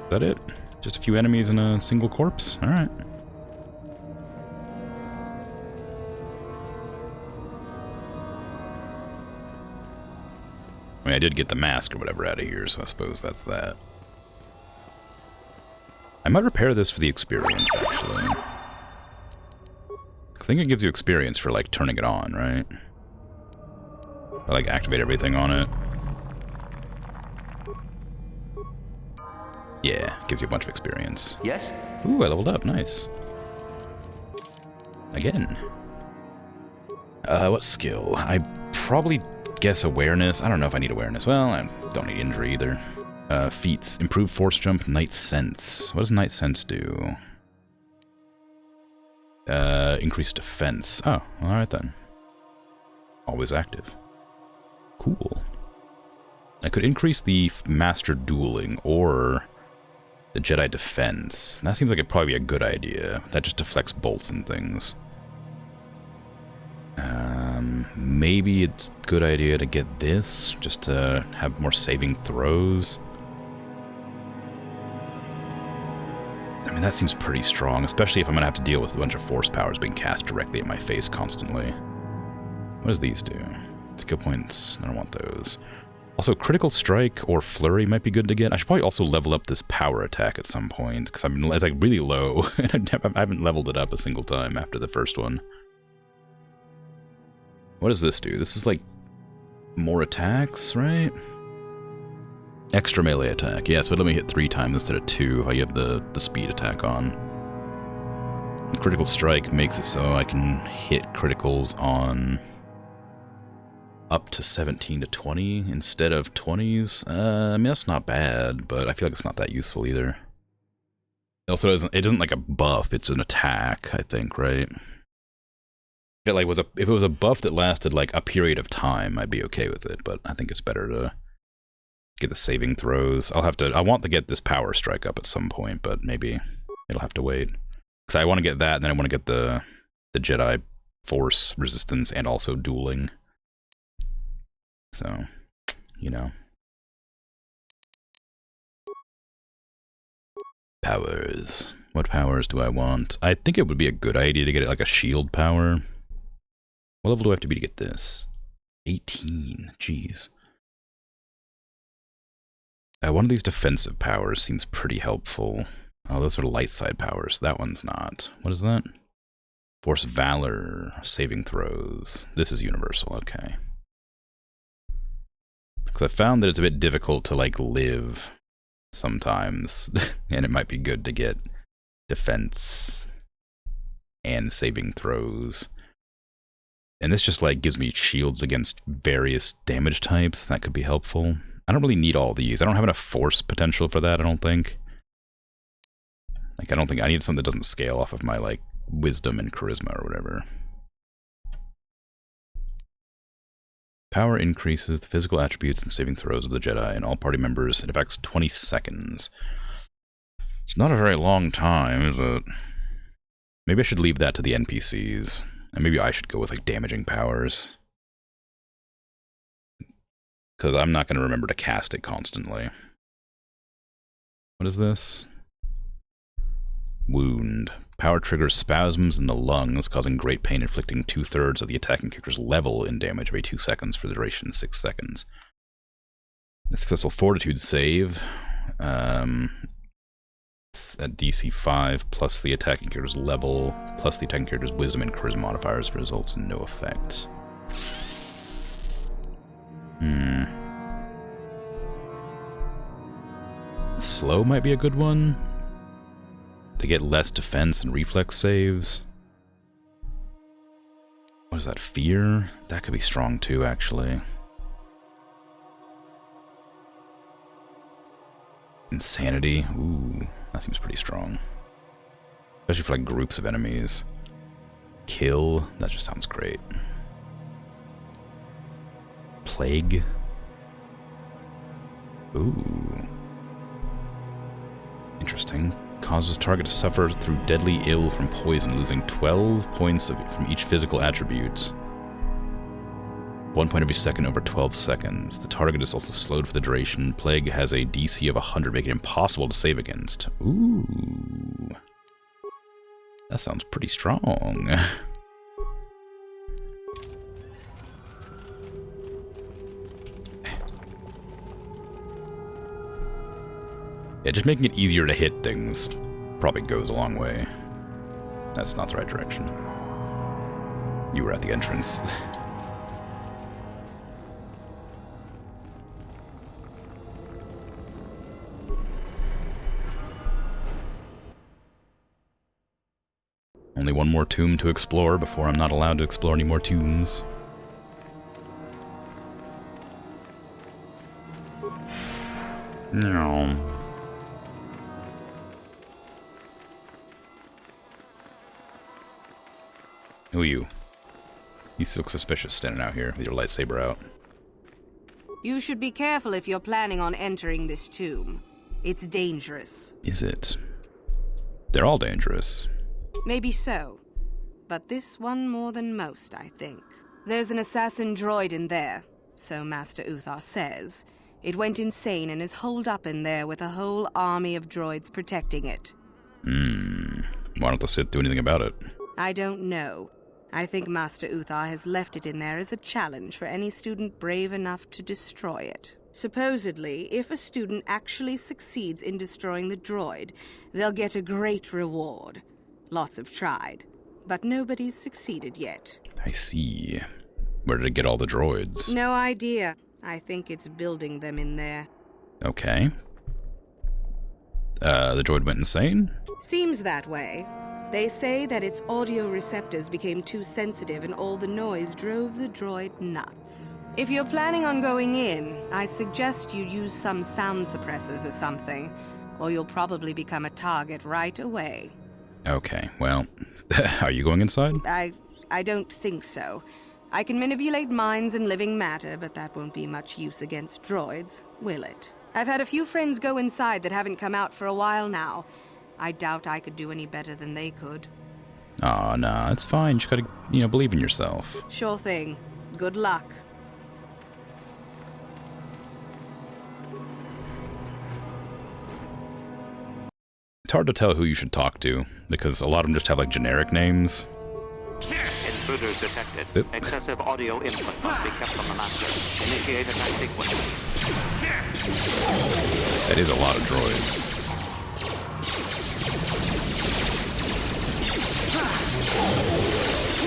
Is that it? Just a few enemies and a single corpse? Alright. I mean, I did get the mask or whatever out of here, so I suppose that's that. I might repair this for the experience, actually. I think it gives you experience for, like, turning it on, right? I, like, activate everything on it. Yeah, gives you a bunch of experience. Yes? Ooh, I leveled up. Nice. Again. What skill? I probably guess awareness. I don't know if I need awareness. Well, I don't need injury either. Feats. Improve force jump, night sense. What does night sense do? Increase defense. Oh, alright then. Always active. Cool. I could increase the master dueling or the Jedi defense. That seems like it'd probably be a good idea. That just deflects bolts and things. Maybe it's a good idea to get this, just to have more saving throws. I mean, that seems pretty strong, especially if I'm going to have to deal with a bunch of force powers being cast directly at my face constantly. What does these do? Skill points, I don't want those. Also, critical strike or flurry might be good to get. I should probably also level up this power attack at some point, because it's like really low, and I haven't leveled it up a single time after the first one. What does this do? This is like more attacks, right? Extra melee attack. Yeah, so let me hit 3 times instead of 2. How you have the speed attack on. And critical strike makes it so I can hit criticals on up to 17 to 20 instead of 20s. I mean, that's not bad, but I feel like it's not that useful either. It also it isn't like a buff, it's an attack, I think, right? If it was a buff that lasted like a period of time, I'd be okay with it, but I think it's better to get the saving throws. I want to get this power strike up at some point, but maybe it'll have to wait. Because I want to get that, and then I want to get the Jedi force resistance and also dueling. So, you know. Powers. What powers do I want? I think it would be a good idea to get it like a shield power. What level do I have to be to get this? 18. Jeez. One of these defensive powers seems pretty helpful. Oh, those are light side powers. That one's not. What is that? Force Valor. Saving throws. This is universal. Okay. Because I found that it's a bit difficult to, like, live sometimes. And it might be good to get defense and saving throws. And this just, like, gives me shields against various damage types. That could be helpful. I don't really need all these. I don't have enough force potential for that, I don't think. Like, I don't think I need something that doesn't scale off of my, like, wisdom and charisma or whatever. Power increases the physical attributes and saving throws of the Jedi and all party members. It affects 20 seconds. It's not a very long time, is it? Maybe I should leave that to the NPCs. And maybe I should go with, like, damaging powers. Because I'm not going to remember to cast it constantly. What is this? Wound. Power triggers spasms in the lungs, causing great pain, inflicting 2/3 of the attacking character's level in damage every 2 seconds for the duration of 6 seconds. A successful fortitude save. It's at DC 5, plus the attacking character's level, plus the attacking character's wisdom and charisma modifiers results in no effect. Slow might be a good one. To get less defense and reflex saves. What is that? Fear? That could be strong too, actually. Insanity? Ooh, that seems pretty strong. Especially for like groups of enemies. Kill? That just sounds great. Plague? Ooh. Interesting. causes target to suffer through deadly ill from poison, losing 12 points from each physical attribute. 1 point every second over 12 seconds. The target is also slowed for the duration. Plague has a DC of 100, making it impossible to save against. Ooh. That sounds pretty strong. Yeah, just making it easier to hit things probably goes a long way. That's not the right direction. You were at the entrance. Only one more tomb to explore before I'm not allowed to explore any more tombs. No. Who are you? You look suspicious standing out here with your lightsaber out. You should be careful if you're planning on entering this tomb. It's dangerous. Is it? They're all dangerous. Maybe so. But this one more than most, I think. There's an assassin droid in there, so Master Uthar says. It went insane and is holed up in there with a whole army of droids protecting it. Why don't the Sith do anything about it? I don't know. I think Master Uthar has left it in there as a challenge for any student brave enough to destroy it. Supposedly, if a student actually succeeds in destroying the droid, they'll get a great reward. Lots have tried, but nobody's succeeded yet. I see. Where did it get all the droids? No idea. I think it's building them in there. Okay. The droid went insane? Seems that way. They say that its audio receptors became too sensitive and all the noise drove the droid nuts. If you're planning on going in, I suggest you use some sound suppressors or something, or you'll probably become a target right away. Okay, well, are you going inside? I don't think so. I can manipulate minds and living matter, but that won't be much use against droids, will it? I've had a few friends go inside that haven't come out for a while now. I doubt I could do any better than they could. Aw, nah, it's fine. You just gotta, believe in yourself. Sure thing. Good luck. It's hard to tell who you should talk to, because a lot of them just have, generic names. Intruders detected. Excessive audio input must be kept on the master. Initiate attack sequence. That is a lot of droids.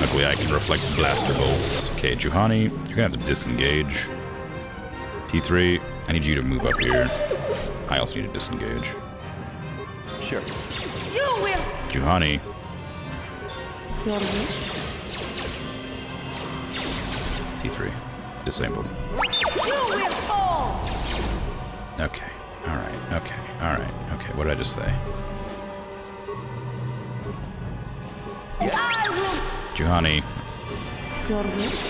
Luckily, I can reflect blaster bolts. Okay, Juhani, you're gonna have to disengage. T3, I need you to move up here. I also need to disengage. Sure. You will. Juhani. Your wish? T3, disabled. You will fall. Okay, alright, okay, what did I just say? I will. Juhani. Your wish?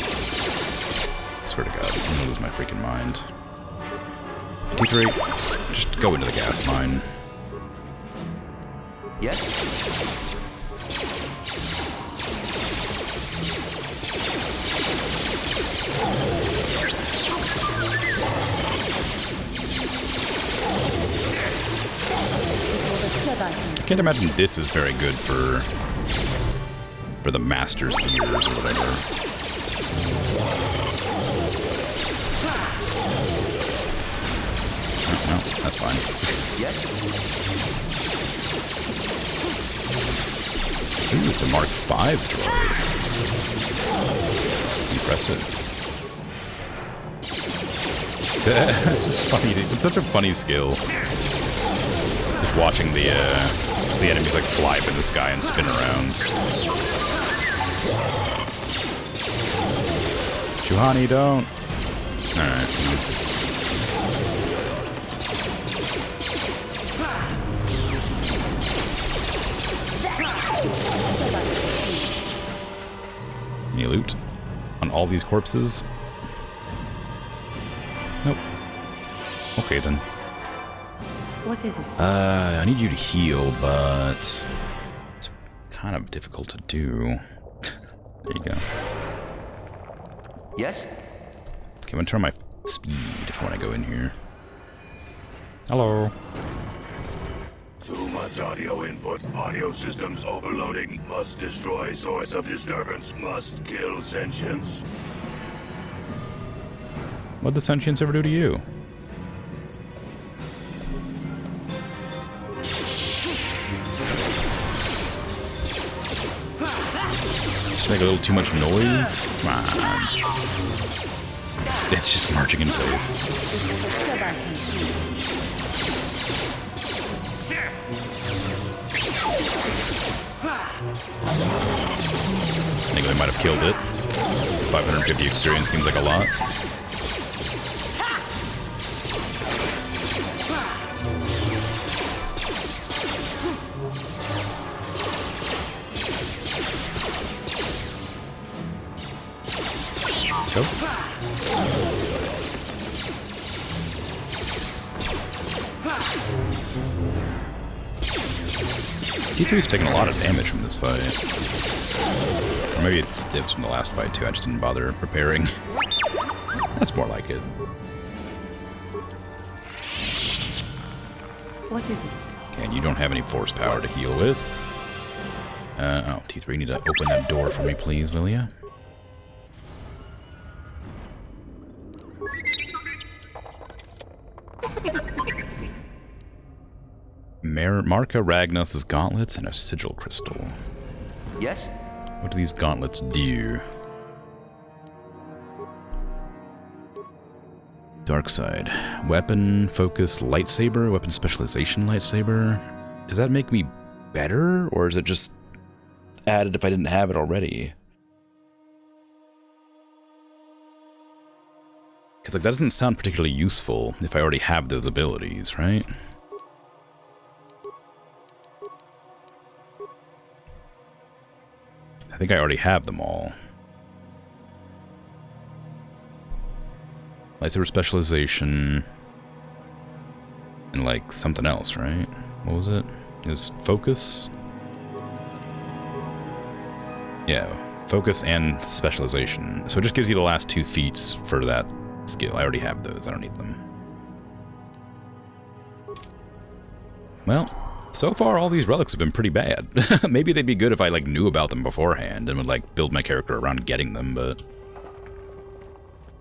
I swear to God, I'm gonna lose my freaking mind. T3, just go into the gas mine. Yes? I can't imagine this is very good for the Master's ears or whatever. No, that's fine. Yes. Ooh, it's a Mark V droid. Impressive. This is funny. It's such a funny skill. Just watching the enemies fly up in the sky and spin around. Juhani, don't. Alright. Any loot on all these corpses? Nope. Okay then. What is it? I need you to heal, but it's kind of difficult to do. There you go. Yes? Okay, I'm gonna turn my speed if I want to go in here. Hello. Too much audio input. Audio systems overloading. Must destroy source of disturbance. Must kill sentience. What'd the sentience ever do to you? Just make a little too much noise? Come on. It's just marching in place. I think they might have killed it. 550 experience seems like a lot. Go. T3's taking a lot of damage from this fight. Or maybe it's from the last fight too, I just didn't bother preparing. That's more like it. What is it? Okay, and you don't have any force power to heal with. Oh, T3, you need to open that door for me, please, will ya? Marka Ragnos' gauntlets and a sigil crystal. Yes? What do these gauntlets do? Dark side. Weapon focus lightsaber, weapon specialization lightsaber. Does that make me better, or is it just added if I didn't have it already? Because like that doesn't sound particularly useful if I already have those abilities, right? I think I already have them all. Lightsaber specialization. And like something else, right? What was it? It was focus? Yeah, focus and specialization. So it just gives you the last 2 feats for that skill. I already have those, I don't need them. Well, so far all these relics have been pretty bad. Maybe they'd be good if I like knew about them beforehand and would like build my character around getting them, but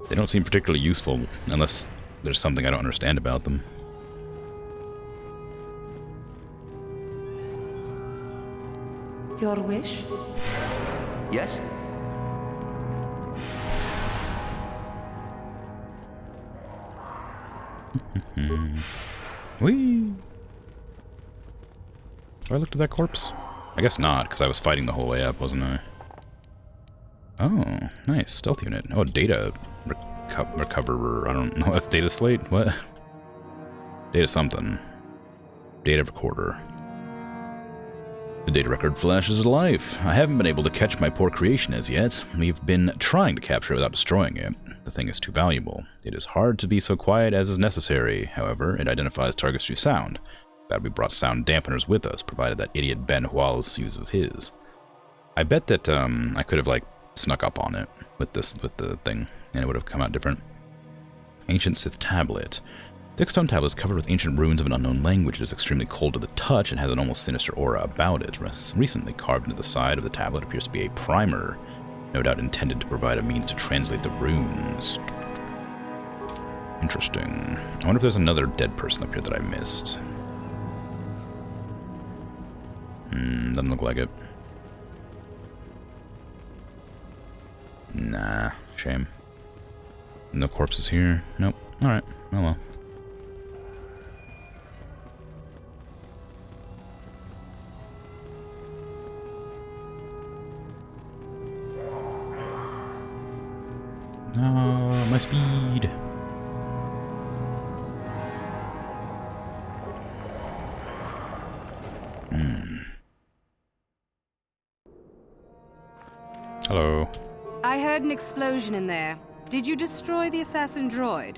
they don't seem particularly useful unless there's something I don't understand about them. Your wish? Yes? Whee! Do I look at that corpse? I guess not, because I was fighting the whole way up, wasn't I? Oh, nice. Stealth unit. Oh, data recoverer. I don't know. That's data slate? What? Data something. Data recorder. The data record flashes to life. I haven't been able to catch my poor creation as yet. We've been trying to capture it without destroying it. The thing is too valuable. It is hard to be so quiet as is necessary. However, it identifies targets through sound. Glad we brought sound dampeners with us, provided that idiot Ben Huals uses his. I bet that I could have like snuck up on it with the thing, and it would have come out different. Ancient Sith tablet. Thick stone tablet is covered with ancient runes of an unknown language. It is extremely cold to the touch and has an almost sinister aura about it. Recently carved into the side of the tablet appears to be a primer, no doubt intended to provide a means to translate the runes. Interesting. I wonder if there's another dead person up here that I missed. Doesn't look like it. Nah, shame. No corpses here. Nope. Alright, oh well. Oh, my speed. Hello. I heard an explosion in there. Did you destroy the assassin droid?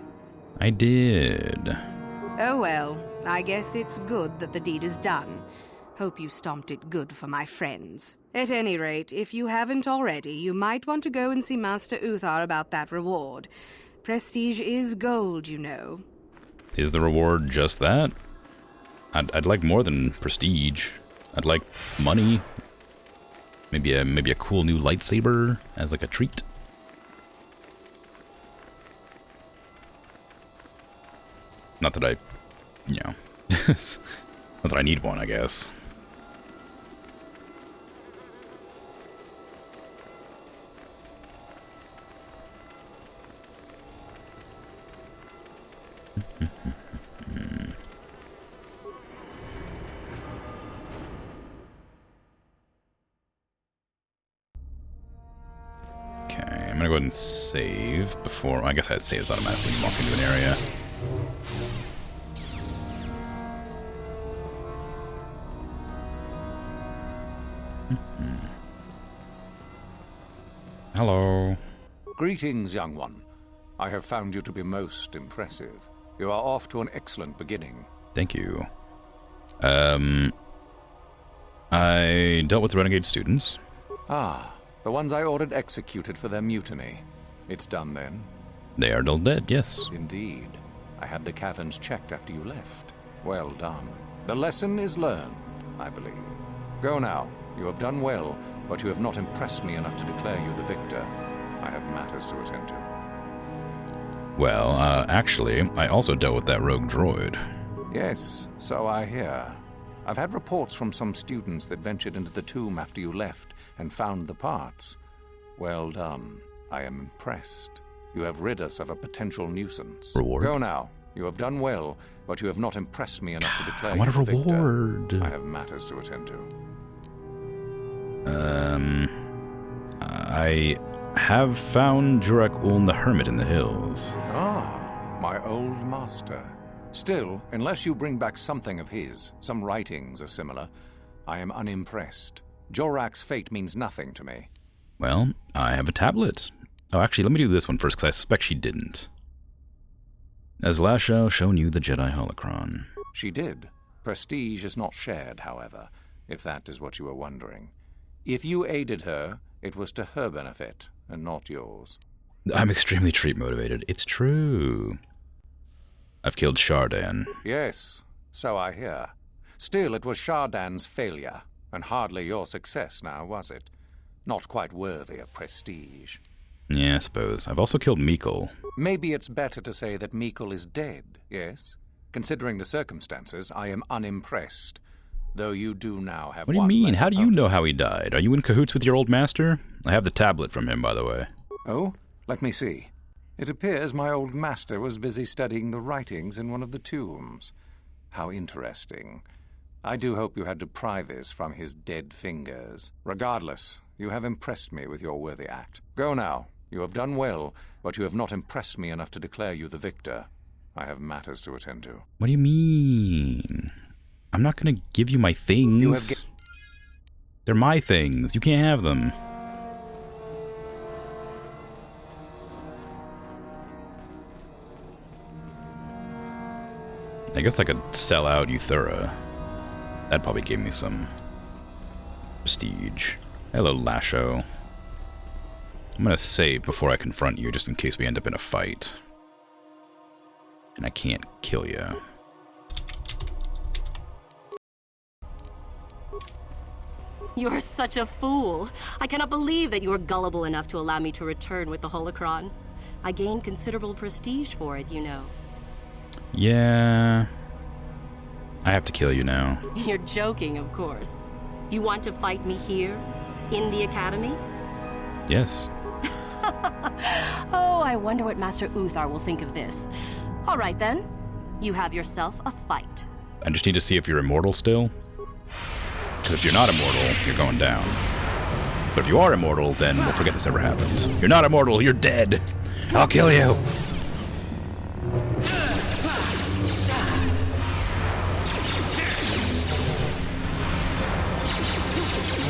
I did. Oh well. I guess it's good that the deed is done. Hope you stomped it good for my friends. At any rate, if you haven't already, you might want to go and see Master Uthar about that reward. Prestige is gold, you know. Is the reward just that? I'd like more than prestige. I'd like money. Maybe a cool new lightsaber as like a treat. Not that I, you know, not that I need one, I guess. Okay, I'm gonna go ahead and save before. I guess I'd save automatically when you walk into an area. Hello. Greetings, young one. I have found you to be most impressive. You are off to an excellent beginning. Thank you. I dealt with the renegade students. Ah, the ones I ordered executed for their mutiny. It's done then? They are all dead, yes. Indeed. I had the caverns checked after you left. Well done. The lesson is learned, I believe. Go now. You have done well, but you have not impressed me enough to declare you the victor. I have matters to attend to. Well, actually, I also dealt with that rogue droid. Yes, so I hear. I've had reports from some students that ventured into the tomb after you left and found the parts. Well done. I am impressed. You have rid us of a potential nuisance. Reward? Go now. You have done well, but you have not impressed me enough to declare I want you a the reward. victor. I have matters to attend to. I have found Jurak Ulm the Hermit in the hills. Ah, my old master. Still, unless you bring back something of his, some writings or similar, I am unimpressed. Jorak's fate means nothing to me. Well, I have a tablet. Oh, actually, let me do this one first, because I suspect she didn't. Has Lasho shown you the Jedi holocron? She did. Prestige is not shared, however, if that is what you were wondering. If you aided her, it was to her benefit, and not yours. I'm extremely treat motivated. It's true. I've killed Shardan. Yes, so I hear. Still, it was Shardan's failure, and hardly your success now, was it? Not quite worthy of prestige. Yeah, I suppose. I've also killed Meekle. Maybe it's better to say that Meekle is dead, yes? Considering the circumstances, I am unimpressed. Though you do now have What do you one mean? less How do you know how he died? Are you in cahoots with your old master? I have the tablet from him, by the way. Oh, let me see. It appears my old master was busy studying the writings in one of the tombs. How interesting. I do hope you had to pry this from his dead fingers. Regardless, you have impressed me with your worthy act. Go now. You have done well, but you have not impressed me enough to declare you the victor. I have matters to attend to. What do you mean? I'm not going to give you my things. They're my things. You can't have them. I guess I could sell out Euthura. That probably gave me some prestige. Hello, Lasho. I'm gonna save before I confront you, just in case we end up in a fight. And I can't kill you. You're such a fool. I cannot believe that you were gullible enough to allow me to return with the holocron. I gained considerable prestige for it, you know. Yeah. I have to kill you now. You're joking, of course. You want to fight me here? In the academy? Yes. Oh, I wonder what Master Uthar will think of this. All right, then. You have yourself a fight. I just need to see if you're immortal still. Because if you're not immortal, you're going down. But if you are immortal, then we'll forget this ever happened. You're not immortal, you're dead. I'll kill you.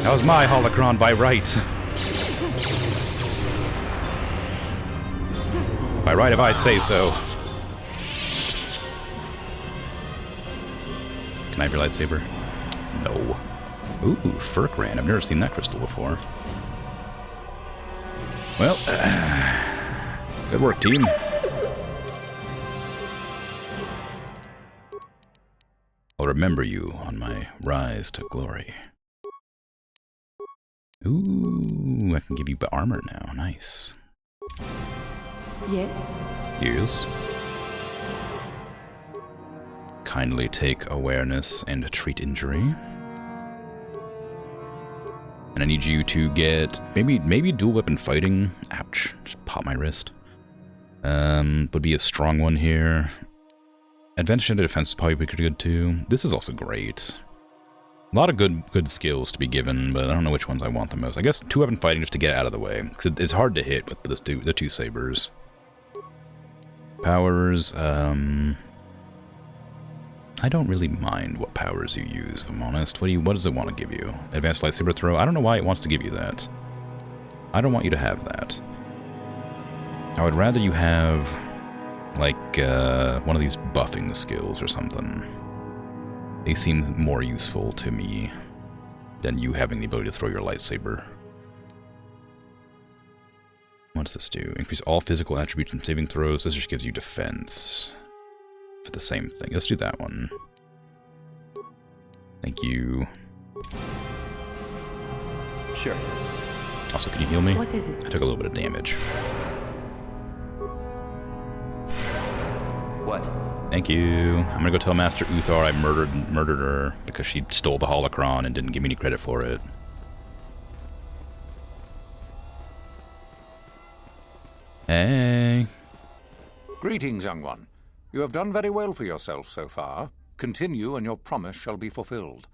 That was my holocron by right. By right if I say so. Can I have your lightsaber? No. Ooh, Furkran. I've never seen that crystal before. Well, good work, team. I'll remember you on my rise to glory. Ooh, I can give you armor now. Nice. Yes? Yes. Kindly take awareness and treat injury. And I need you to get maybe dual weapon fighting. Ouch! Just pop my wrist. Would be a strong one here. Advantage into defense is probably pretty good too. This is also great. A lot of good skills to be given, but I don't know which ones I want the most. I guess 2-weapon fighting just to get out of the way. It's hard to hit with the two sabers. Powers, I don't really mind what powers you use, if I'm honest. What does it want to give you? Advanced lightsaber throw? I don't know why it wants to give you that. I don't want you to have that. I would rather you have, like, one of these buffing skills or something. They seem more useful to me than you having the ability to throw your lightsaber. What does this do? Increase all physical attributes and saving throws. This just gives you defense. For the same thing. Let's do that one. Thank you. Sure. Also, can you heal me? What is it? I took a little bit of damage. What? Thank you. I'm gonna go tell Master Uthar I murdered her because she stole the holocron and didn't give me any credit for it. Hey. Greetings, young one. You have done very well for yourself so far. Continue, and your promise shall be fulfilled.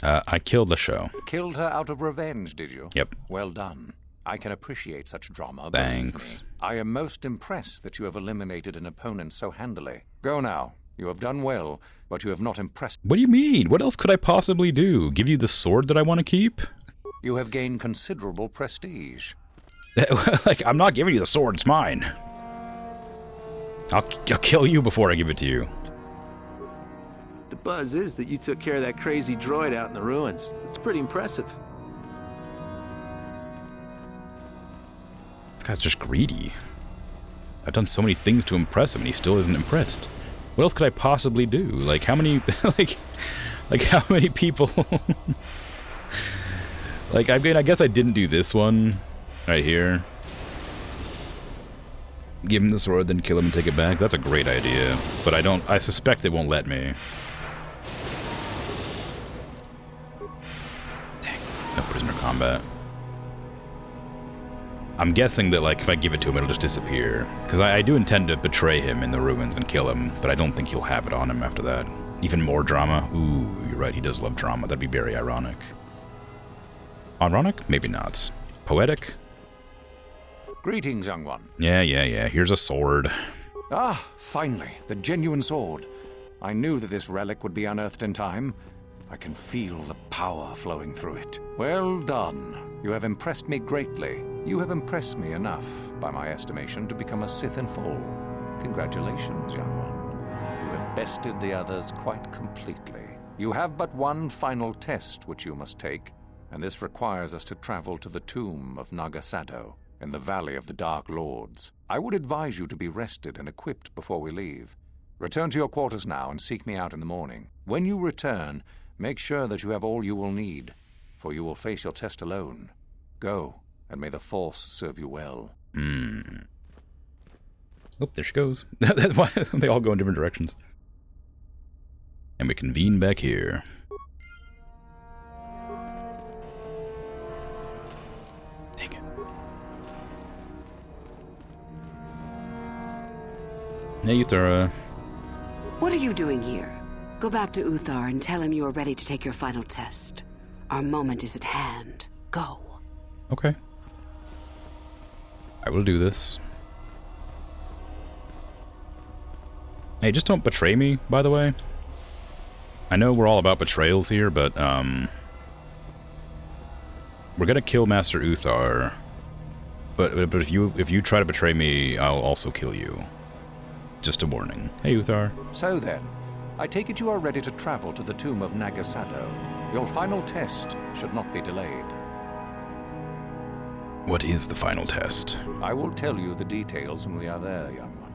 I killed the show. Killed her out of revenge, did you? Yep. Well done. I can appreciate such drama. Thanks. I am most impressed that you have eliminated an opponent so handily. Go now. You have done well, but you have not impressed. What do you mean? What else could I possibly do? Give you the sword that I want to keep? You have gained considerable prestige. Like, I'm not giving you the sword. It's mine. I'll kill you before I give it to you. The buzz is that you took care of that crazy droid out in the ruins. It's pretty impressive. This guy's just greedy. I've done so many things to impress him, and he still isn't impressed. What else could I possibly do? Like, how many... like how many people... Like, I mean, I guess I didn't do this one. Right here. Give him the sword, then kill him and take it back. That's a great idea. But I suspect it won't let me. Dang, no prisoner combat. I'm guessing that, like, if I give it to him, it'll just disappear. Because I do intend to betray him in the ruins and kill him, but I don't think he'll have it on him after that. Even more drama? Ooh, you're right, he does love drama. That'd be very ironic. Ironic? Maybe not. Poetic? Greetings, young one. Yeah. Here's a sword. Ah, finally, the genuine sword. I knew that this relic would be unearthed in time. I can feel the power flowing through it. Well done. You have impressed me greatly. You have impressed me enough, by my estimation, to become a Sith in full. Congratulations, young one. You have bested the others quite completely. You have but one final test which you must take, and this requires us to travel to the tomb of Nagasado, in the Valley of the Dark Lords. I would advise you to be rested and equipped before we leave. Return to your quarters now and seek me out in the morning. When you return, make sure that you have all you will need, for you will face your test alone. Go, and may the Force serve you well. Oh, there she goes. That's why they all go in different directions. And we convene back here. Dang it. Hey, Uthara. What are you doing here? Go back to Uthar and tell him you are ready to take your final test. Our moment is at hand. Go. Okay. I will do this. Hey, just don't betray me, by the way. I know we're all about betrayals here, but, we're gonna kill Master Uthar. But if you try to betray me, I'll also kill you. Just a warning. Hey, Uthar. So then, I take it you are ready to travel to the tomb of Nagasado. Your final test should not be delayed. What is the final test? I will tell you the details when we are there, young one.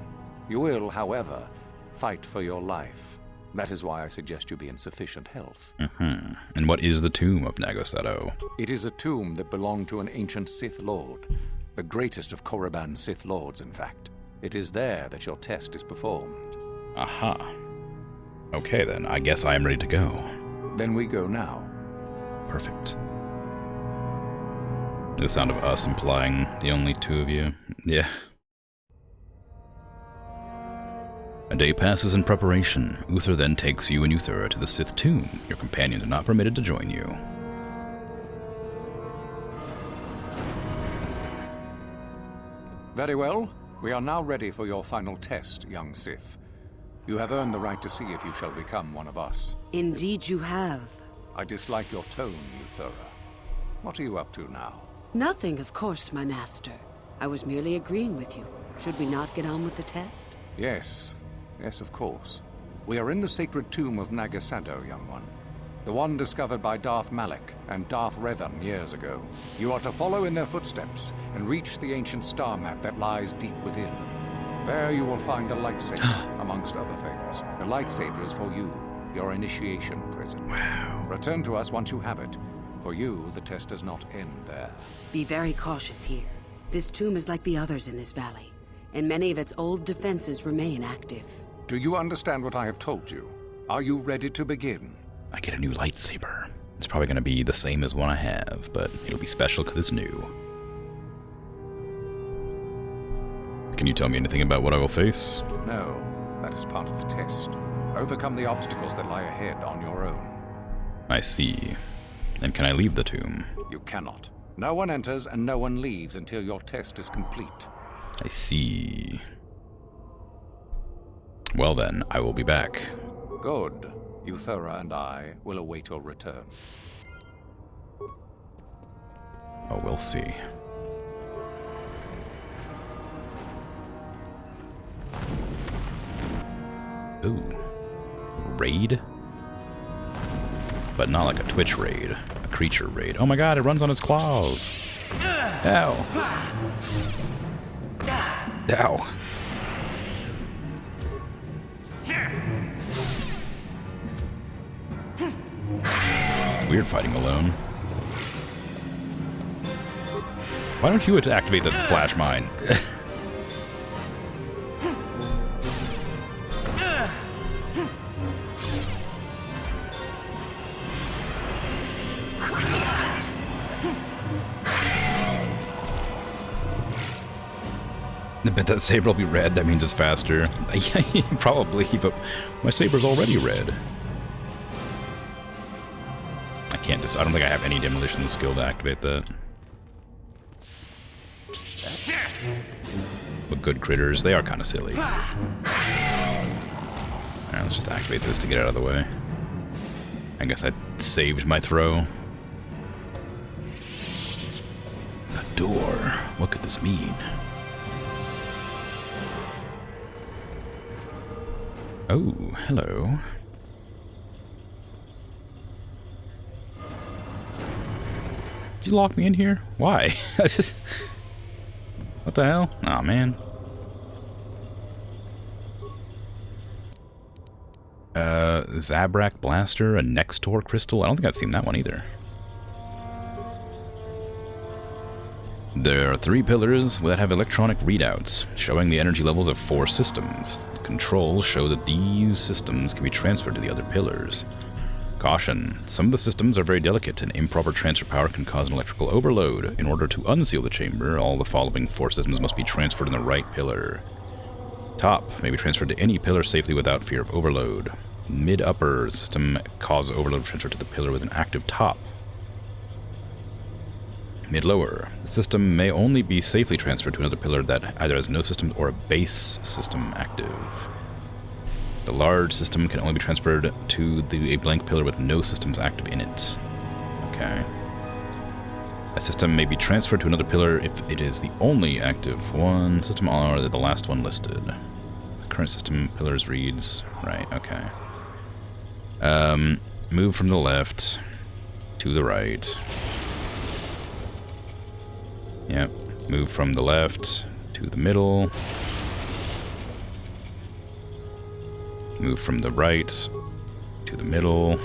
You will, however, fight for your life. That is why I suggest you be in sufficient health. And what is the tomb of Nagasado? It is a tomb that belonged to an ancient Sith Lord. The greatest of Korriban's Sith Lords, in fact. It is there that your test is performed. Aha. Okay then, I guess I am ready to go. Then we go now. Perfect. The sound of us implying the only two of you. Yeah. A day passes in preparation. Uther then takes you and Euthura to the Sith tomb. Your companions are not permitted to join you. Very well. We are now ready for your final test, young Sith. You have earned the right to see if you shall become one of us. Indeed you have. I dislike your tone, Euthura. What are you up to now? Nothing, of course, my master. I was merely agreeing with you. Should we not get on with the test? Yes. Yes, of course. We are in the sacred tomb of Nagasado, young one. The one discovered by Darth Malak and Darth Revan years ago. You are to follow in their footsteps and reach the ancient star map that lies deep within. There you will find a lightsaber, amongst other things. The lightsaber is for you, your initiation prison. Wow. Return to us once you have it. For you, the test does not end there. Be very cautious here. This tomb is like the others in this valley, and many of its old defenses remain active. Do you understand what I have told you? Are you ready to begin? I get a new lightsaber. It's probably going to be the same as one I have, but it'll be special because it's new. Can you tell me anything about what I will face? No, that is part of the test. Overcome the obstacles that lie ahead on your own. I see. And can I leave the tomb? You cannot. No one enters and no one leaves until your test is complete. I see. Well then, I will be back. Good. Euthura and I will await your return. Oh, we'll see. Ooh. Raid? But not like a Twitch raid. A creature raid. Oh my god, it runs on its claws! Ow! Ow! It's weird fighting alone. Why don't you activate the flash mine? I bet that saber will be red. That means it's faster. Probably, but my saber's already red. I can't just. I don't think I have any demolition skill to activate that. But good critters, they are kind of silly. Alright, let's just activate this to get out of the way. I guess I saved my throw. A door. What could this mean? Oh, hello. Did you lock me in here? Why? I just... What the hell? Aw, man. Zabrak Blaster, a Nextor Crystal? I don't think I've seen that one either. There are 3 pillars that have electronic readouts, showing the energy levels of 4 systems. The controls show that these systems can be transferred to the other pillars. Caution, some of the systems are very delicate and improper transfer power can cause an electrical overload. In order to unseal the chamber, all the following 4 systems must be transferred in the right pillar. Top may be transferred to any pillar safely without fear of overload. Mid-upper system causes overload transfer to the pillar with an active top. Mid-lower, the system may only be safely transferred to another pillar that either has no systems or a base system active. The large system can only be transferred to a blank pillar with no systems active in it. Okay. A system may be transferred to another pillar if it is the only active one system or the last one listed. The current system pillars reads... Right, okay. Move from the left to the right. Yep. Move from the left to the middle. Move from the right to the middle.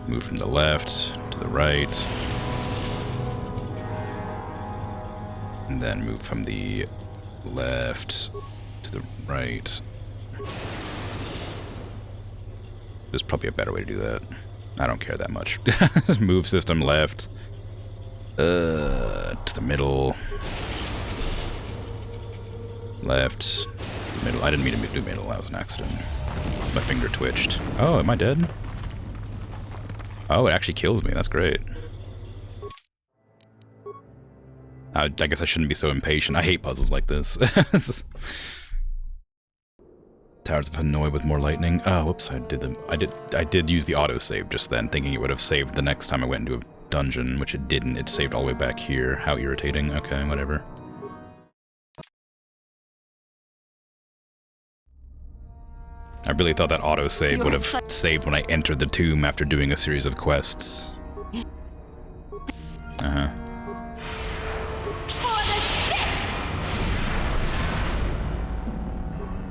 Move from the left to the right. And then move from the left to the right. There's probably a better way to do that. I don't care that much. Move system left. To the middle. Left. To the middle. I didn't mean to do middle. That was an accident. My finger twitched. Oh, am I dead? Oh, it actually kills me. That's great. I guess I shouldn't be so impatient. I hate puzzles like this. Towers of Hanoi with more lightning. Oh, whoops! I did use the autosave just then, thinking it would have saved the next time I went into a dungeon, which it didn't. It saved all the way back here. How irritating. Okay, whatever. I really thought that autosave would have saved when I entered the tomb after doing a series of quests. Uh-huh.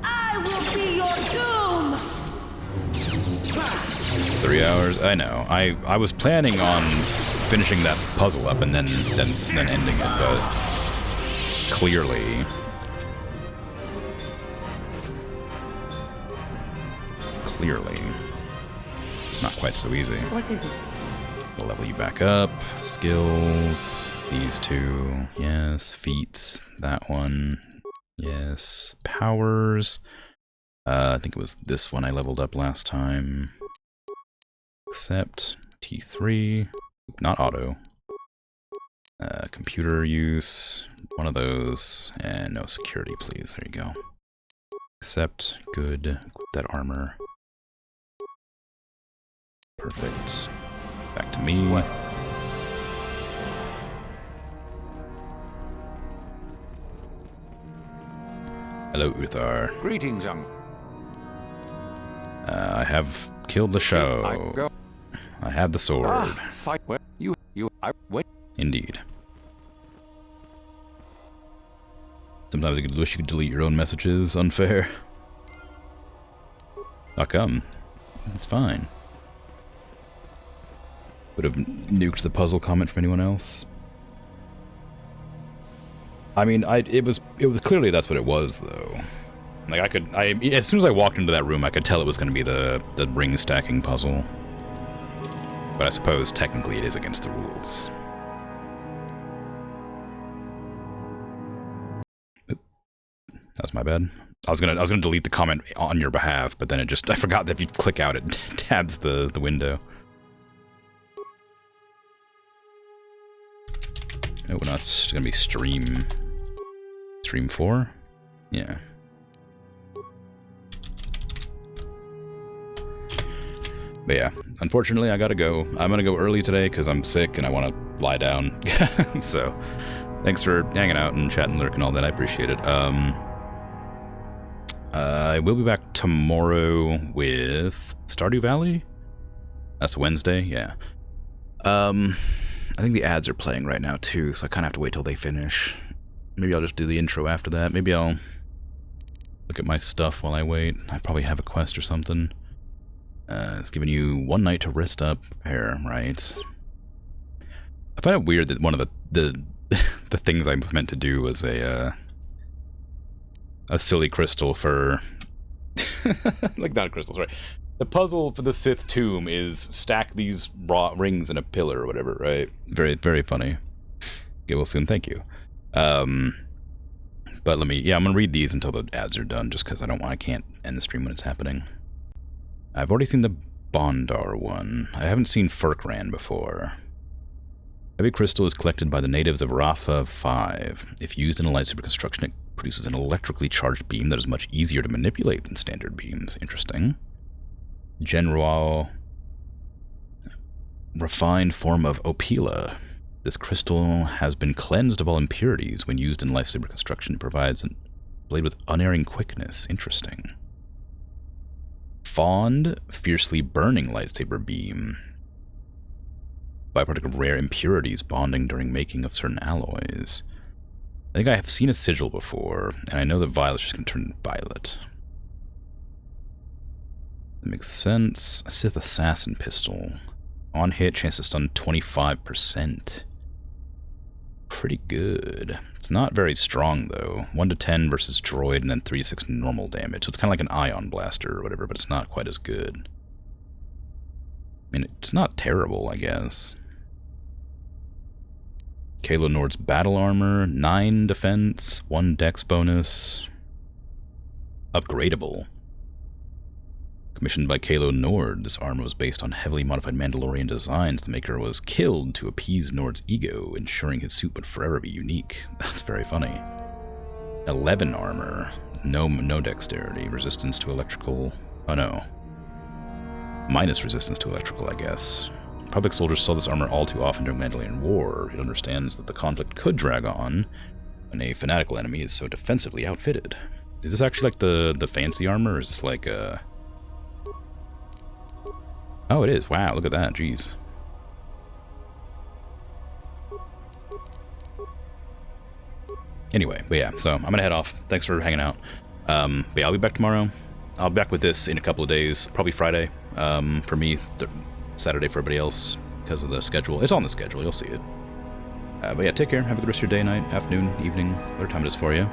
I will be your doom! It's 3 hours. I know. I was planning on finishing that puzzle up and then ending it, but clearly it's not quite so easy. What is it? We'll level you back up. Skills. These two. Yes. Feats. That one. Yes. Powers. I think it was this one I leveled up last time. Accept. T3. Not auto. Computer use. One of those. And no security, please. There you go. Accept. Good. Equip that armor. Perfect. Back to me. What? Hello, Uthar. Greetings, young. I have killed the show. I have the sword. Fight where I wait. Indeed. Sometimes I could wish you could delete your own messages. Unfair. How come? It's fine. Would have nuked the puzzle comment from anyone else. I mean, it was clearly that's what it was though. Like as soon as I walked into that room, I could tell it was going to be the ring stacking puzzle. But I suppose technically it is against the rules. Oop. That's my bad. I was gonna delete the comment on your behalf, but then I forgot that if you click out, it tabs the window. Oh, no, it's gonna be stream 4? Yeah. But yeah, unfortunately I gotta go. I'm gonna go early today because I'm sick and I want to lie down. So, thanks for hanging out and chatting, lurking, all that. I appreciate it. I will be back tomorrow with Stardew Valley. That's Wednesday, yeah. I think the ads are playing right now too, so I kind of have to wait till they finish. Maybe I'll just do the intro after that. Maybe I'll look at my stuff while I wait. I probably have a quest or something. It's giving you one night to rest up, prepare, right? I find it weird that one of the things I meant to do was a silly crystal for like not a crystal, sorry. The puzzle for the Sith tomb is stack these raw rings in a pillar or whatever, right? Very, very funny. Get well soon, thank you. But I'm gonna read these until the ads are done, just because I can't end the stream when it's happening. I've already seen the Bondar one. I haven't seen Furkran before. Heavy crystal is collected by the natives of Rafa 5. If used in a lightsaber construction, it produces an electrically charged beam that is much easier to manipulate than standard beams. Interesting. General refined form of Opila. This crystal has been cleansed of all impurities. When used in lightsaber construction, it provides a blade with unerring quickness. Interesting. Fond, fiercely burning lightsaber beam. Byproduct of rare impurities bonding during making of certain alloys. I think I have seen a sigil before, and I know that violet's just going to turn violet. That makes sense. A Sith Assassin Pistol. On hit, chance to stun 25%. Pretty good. It's not very strong, though. 1 to 10 versus droid, and then 3 to 6 normal damage. So it's kind of like an ion blaster or whatever, but it's not quite as good. I mean, it's not terrible, I guess. Kalo Nord's battle armor, 9 defense, 1 dex bonus. Upgradable. Commissioned by Kalo Nord, this armor was based on heavily modified Mandalorian designs. The maker was killed to appease Nord's ego, ensuring his suit would forever be unique. That's very funny. 11 armor. No dexterity. Resistance to electrical... Oh no. Minus resistance to electrical, I guess. Public soldiers saw this armor all too often during Mandalorian War. It understands that the conflict could drag on when a fanatical enemy is so defensively outfitted. Is this actually like the fancy armor, or is this like a... Oh, it is. Wow, look at that. Jeez. Anyway, but yeah, so I'm gonna head off. Thanks for hanging out. But yeah, I'll be back tomorrow. I'll be back with this in a couple of days, probably Friday. For me, Saturday for everybody else because of the schedule. It's on the schedule, you'll see it. But yeah, take care. Have a good rest of your day, night, afternoon, evening, whatever time it is for you.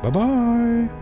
Bye-bye!